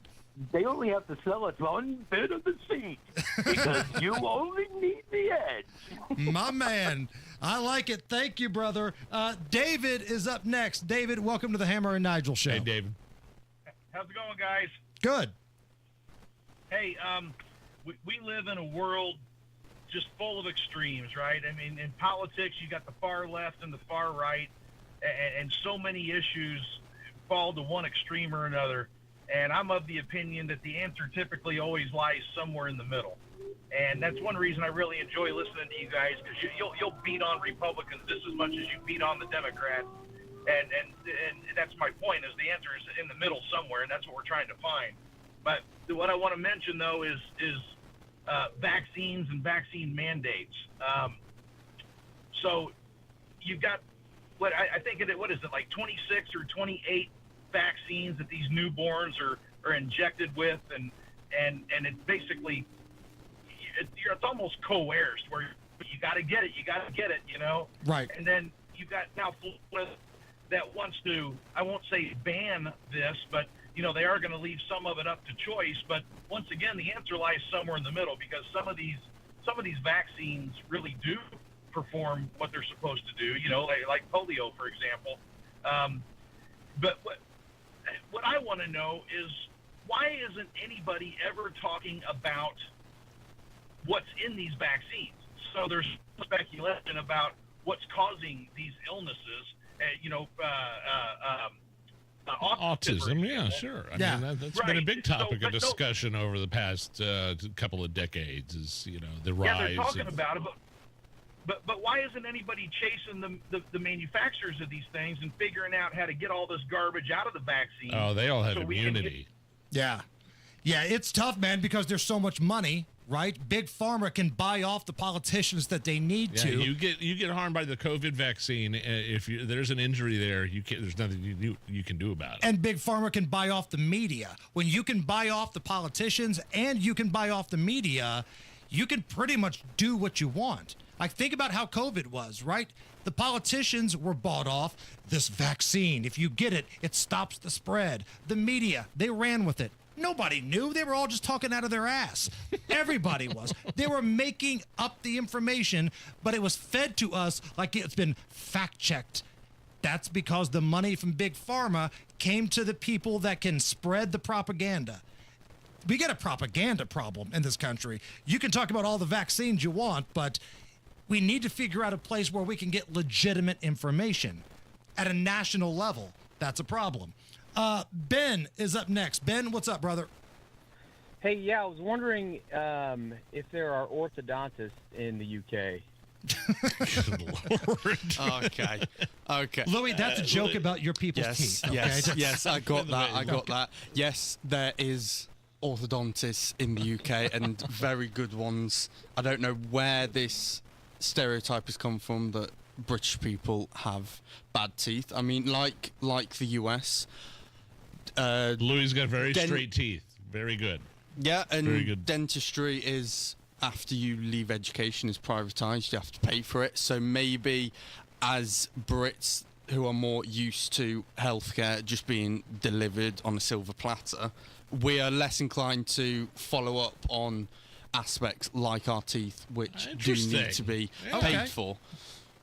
They only have to sell us one bit of the seat because you only need the edge. My man. I like it. Thank you, brother. David is up next. David, welcome to the Hammer and Nigel show. Hey, David. How's it going, guys? Good. Hey, we live in a world just full of extremes, right? I mean, in politics, you got the far left and the far right, and so many issues fall to one extreme or another. And I'm of the opinion that the answer typically always lies somewhere in the middle. And that's one reason I really enjoy listening to you guys, because you'll beat on Republicans just as much as you beat on the Democrats. And that's my point, is the answer is in the middle somewhere, and that's what we're trying to find. But what I want to mention, though, is vaccines and vaccine mandates. So you've got, I think, what is it, like 26 or 28 vaccines that these newborns are injected with, and it's basically, it's almost coerced, where you got to get it, Right. And then you've got now Florida that wants to, I won't say ban this, but they are going to leave some of it up to choice. But once again, the answer lies somewhere in the middle, because some of these vaccines really do perform what they're supposed to do, like polio, for example. But what I want to know is, why isn't anybody ever talking about what's in these vaccines? So there's speculation about what's causing these illnesses, Autism, yeah, sure. I mean, that's been a big topic of but discussion over the past couple of decades, is, the rise. Yeah, they're talking of, about it, but why isn't anybody chasing the manufacturers of these things and figuring out how to get all this garbage out of the vaccine? Oh, they all have so we can immunity. Yeah, it's tough, man, because there's so much money, right? Big pharma can buy off the politicians that they need to. You get harmed by the COVID vaccine. If there's an injury there, there's nothing you can do about it. And big pharma can buy off the media. When you can buy off the politicians and you can buy off the media, you can pretty much do what you want. Like, think about how COVID was, right? The politicians were bought off. This vaccine, if you get it, it stops the spread. The media, they ran with it. Nobody knew. They were all just talking out of their ass. Everybody was. They were making up the information, but it was fed to us like it's been fact-checked. That's because the money from Big Pharma came to the people that can spread the propaganda. We got a propaganda problem in this country. You can talk about all the vaccines you want, but we need to figure out a place where we can get legitimate information at a national level. That's a problem. Ben is up next. Ben, what's up, brother? Hey, yeah, I was wondering if there are orthodontists in the UK. Okay. Louis, that's a joke about your people's teeth. Okay? Yes, I got that. Yes, there is orthodontists in the UK and very good ones. I don't know where this stereotype has come from that British people have bad teeth. I mean, like the US. Louis got very straight teeth. Very good. Yeah, and very good. Dentistry is, after you leave education, is privatised. You have to pay for it. So maybe as Brits who are more used to healthcare just being delivered on a silver platter, we are less inclined to follow up on aspects like our teeth, which do need to be paid for.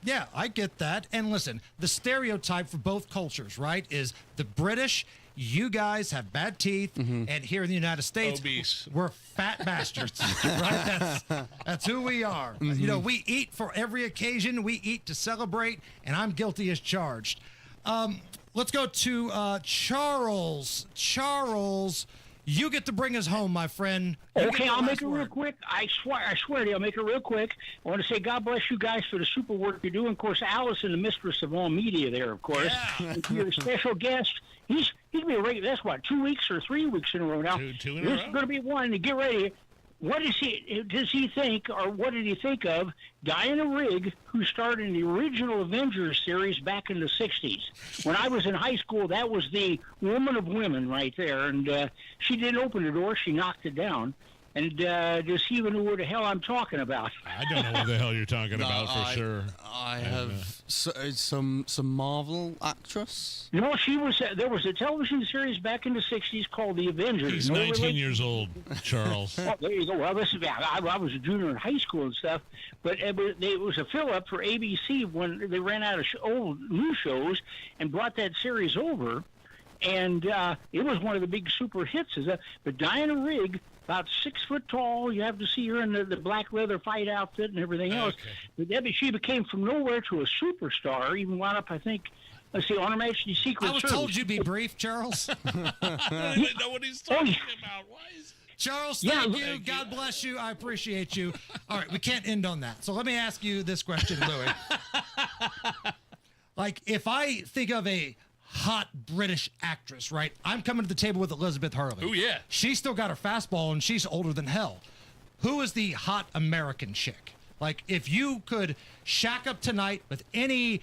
Yeah, I get that. And listen, the stereotype for both cultures, right, is the British, you guys have bad teeth, and here in the United States, obese. We're fat bastards, right? That's who we are. You know, we eat for every occasion. We eat to celebrate, and I'm guilty as charged. Let's go to Charles. Charles, you get to bring us home, my friend. Okay, I'll make it real quick. I swear to you, I'll make it real quick. I want to say God bless you guys for the super work you're doing. Of course, Allison, the mistress of all media there, of course. Yeah. You're a special guest. He's going to be a regular. That's what, 2 weeks or 3 weeks in a row now. Two in a row? This is going to be one. To get ready. What does he think, or what did he think of Diana Rigg, who starred in the original Avengers series back in the 60s? When I was in high school, that was the woman of women right there, and she didn't open the door, she knocked it down. And does he even know what the hell I'm talking about? I don't know what the hell you're talking about for sure. I have some Marvel actress. No, she was. There was a television series back in the 60s called The Avengers. He's 19 years old, Charles. Oh, there you go. Well, listen, I was a junior in high school and stuff, but it was a fill-up for ABC when they ran out of old new shows and brought that series over, and it was one of the big super hits. But Diana Rigg, about 6 foot tall, you have to see her in the black leather fight outfit and everything else. But Debbie, she became from nowhere to a superstar, even wound up, I think, let's see, on Her Majesty's Secret Service. I was told you'd be brief, Charles. I don't even know what he's talking about. Why is Charles, thank you. God bless you. I appreciate you. All right, we can't end on that. So let me ask you this question, Louis. Like, if I think of a hot British actress, right? I'm coming to the table with Elizabeth Hurley. Oh, yeah. She's still got her fastball, and she's older than hell. Who is the hot American chick? Like, if you could shack up tonight with any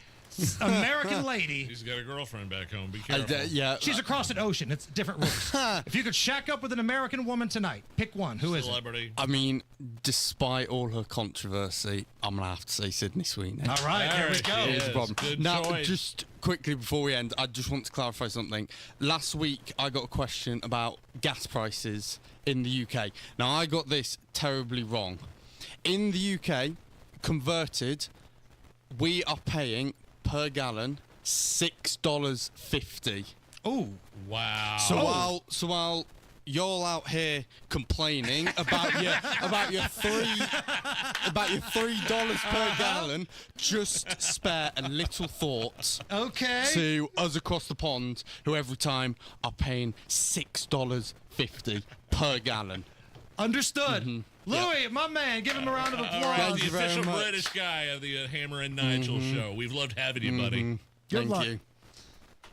American lady. He's got a girlfriend back home. Be careful. She's across an ocean. It's different rules. If you could shack up with an American woman tonight, pick one. Who is it? Celebrity. I mean, despite all her controversy, I'm going to have to say Sydney Sweeney. All right, there we go. Here's the problem. Good now, choice. just quickly before we end, I just want to clarify something. Last week, I got a question about gas prices in the UK. Now, I got this terribly wrong. In the UK, converted, we are paying per gallon $6.50. Oh, wow! So while you're out here complaining about your $3 per gallon, just spare a little thought. Okay. To us across the pond, who every time are paying $6.50 per gallon. Understood. Louis, my man, give him a round of applause. All right, Thank the you very official much. British guy of the Hammer and Nigel show. We've loved having you, buddy. Good luck. you.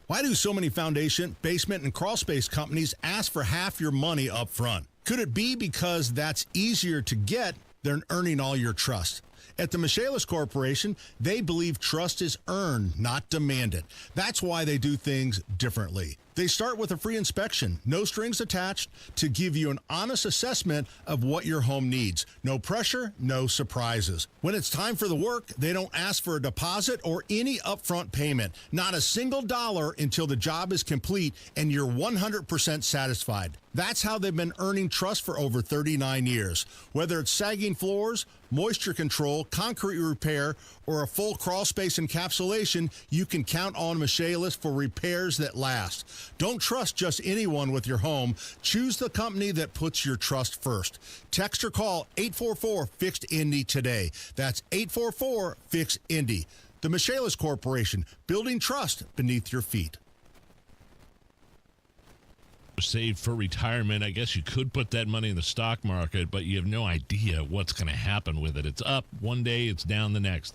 Why do so many foundation, basement, and crawl space companies ask for half your money up front? Could it be because that's easier to get than earning all your trust? At the Michaelis Corporation, they believe trust is earned, not demanded. That's why they do things differently. They start with a free inspection, no strings attached, to give you an honest assessment of what your home needs. No pressure, no surprises. When it's time for the work, they don't ask for a deposit or any upfront payment. Not a single dollar until the job is complete and you're 100% satisfied. That's how they've been earning trust for over 39 years. Whether it's sagging floors, moisture control, concrete repair, or a full crawl space encapsulation, you can count on Michaelis for repairs that last. Don't trust just anyone with your home. Choose the company that puts your trust first. Text or call 844-FIXED-INDY today. That's 844-FIXED-INDY. The Michaelis Corporation, building trust beneath your feet. Saved for retirement. I guess you could put that money in the stock market, but you have no idea what's going to happen with it. It's up one day, it's down the next.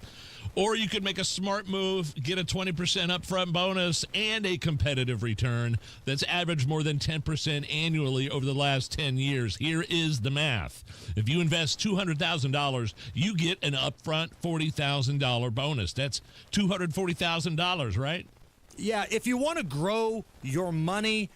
Or you could make a smart move, get a 20% upfront bonus and a competitive return that's averaged more than 10% annually over the last 10 years. Here is the math. If you invest $200,000, you get an upfront $40,000 bonus. That's $240,000, right? Yeah, if you want to grow your money,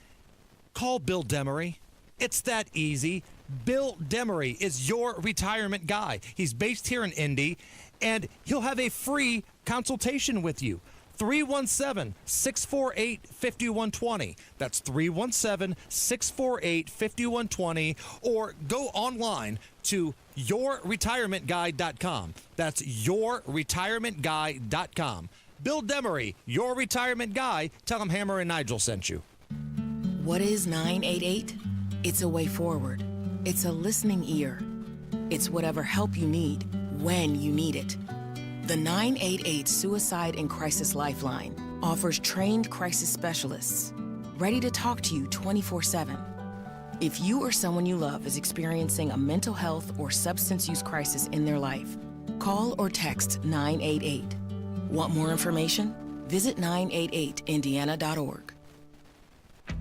call Bill Demery. It's that easy. Bill Demery is your retirement guy. He's based here in Indy, and he'll have a free consultation with you. 317-648-5120. That's 317-648-5120. Or go online to yourretirementguy.com. That's yourretirementguy.com. Bill Demery, your retirement guy. Tell him Hammer and Nigel sent you. What is 988? It's a way forward. It's a listening ear. It's whatever help you need, when you need it. The 988 Suicide and Crisis Lifeline offers trained crisis specialists, ready to talk to you 24/7. If you or someone you love is experiencing a mental health or substance use crisis in their life, call or text 988. Want more information? Visit 988indiana.org.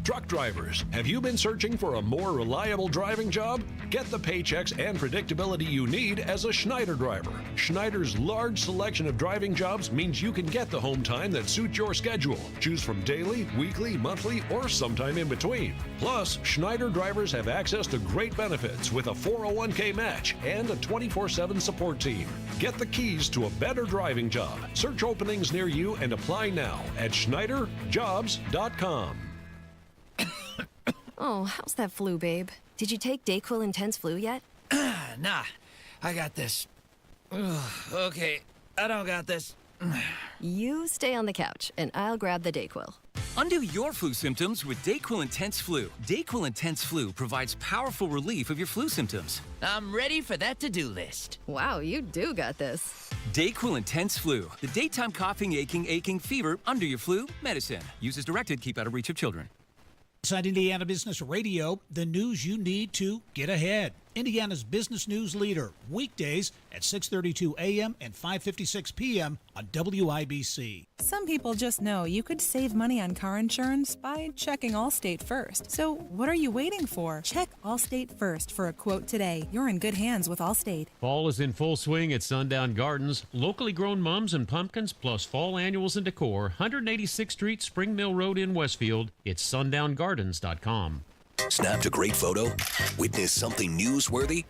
Truck drivers, have you been searching for a more reliable driving job? Get the paychecks and predictability you need as a Schneider driver. Schneider's large selection of driving jobs means you can get the home time that suits your schedule. Choose from daily, weekly, monthly, or sometime in between. Plus, Schneider drivers have access to great benefits with a 401k match and a 24/7 support team. Get the keys to a better driving job. Search openings near you and apply now at schneiderjobs.com. Oh, how's that flu, babe? Did you take Dayquil Intense Flu yet? Nah, I got this. Ugh, okay, I don't got this. You stay on the couch, and I'll grab the Dayquil. Undo your flu symptoms with Dayquil Intense Flu. Dayquil Intense Flu provides powerful relief of your flu symptoms. I'm ready for that to-do list. Wow, you do got this. Dayquil Intense Flu. The daytime coughing, aching, fever, under your flu medicine. Use as directed, keep out of reach of children. Inside Indiana Business Radio, the news you need to get ahead. Indiana's business news leader, weekdays at 6:32 a.m. and 5:56 p.m. on WIBC. Some people just know you could save money on car insurance by checking Allstate first. So what are you waiting for? Check Allstate first for a quote today. You're in good hands with Allstate. Fall is in full swing at Sundown Gardens. Locally grown mums and pumpkins plus fall annuals and decor. 186th Street, Spring Mill Road in Westfield. It's sundown.gardens.com. Snapped a great photo? Witness something newsworthy?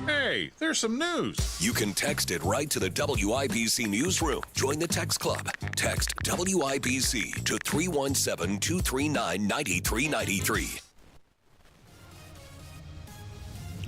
Hey, there's some news. You can text it right to the WIBC newsroom. Join the text club. Text WIBC to 317-239-9393.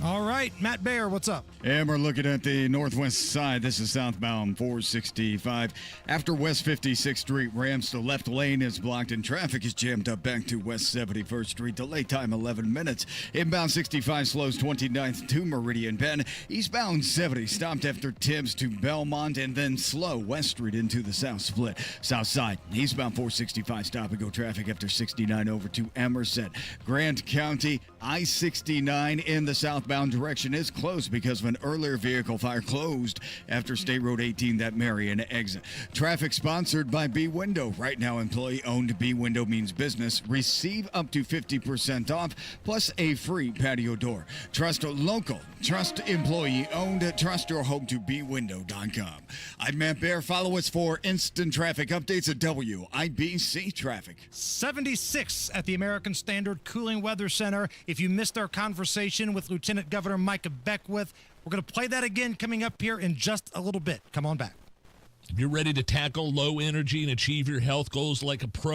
All right, Matt Baer, what's up? And we're looking at the northwest side. This is southbound 465. After West 56th Street ramps, the left lane is blocked and traffic is jammed up back to West 71st Street. Delay time 11 minutes. Inbound 65 slows 29th to Meridian Bend. Eastbound 70 stopped after Tibbs to Belmont and then slow West Street into the south split. South side, eastbound 465 stop and go traffic after 69 over to Emerson. Grant County, I-69 in the southbound southbound direction is closed because of an earlier vehicle fire closed after State Road 18, that Marion exit. Traffic sponsored by B Window. Right now, employee-owned B Window means business. Receive up to 50% off, plus a free patio door. Trust local. Trust employee-owned. Trust your home to bwindow.com. I'm Matt Bear. Follow us for instant traffic updates at WIBC Traffic. 76 at the American Standard Cooling Weather Center. If you missed our conversation with Lieutenant Governor Micah Beckwith, we're going to play that again coming up here in just a little bit. Come on back. If you're ready to tackle low energy and achieve your health goals like a pro,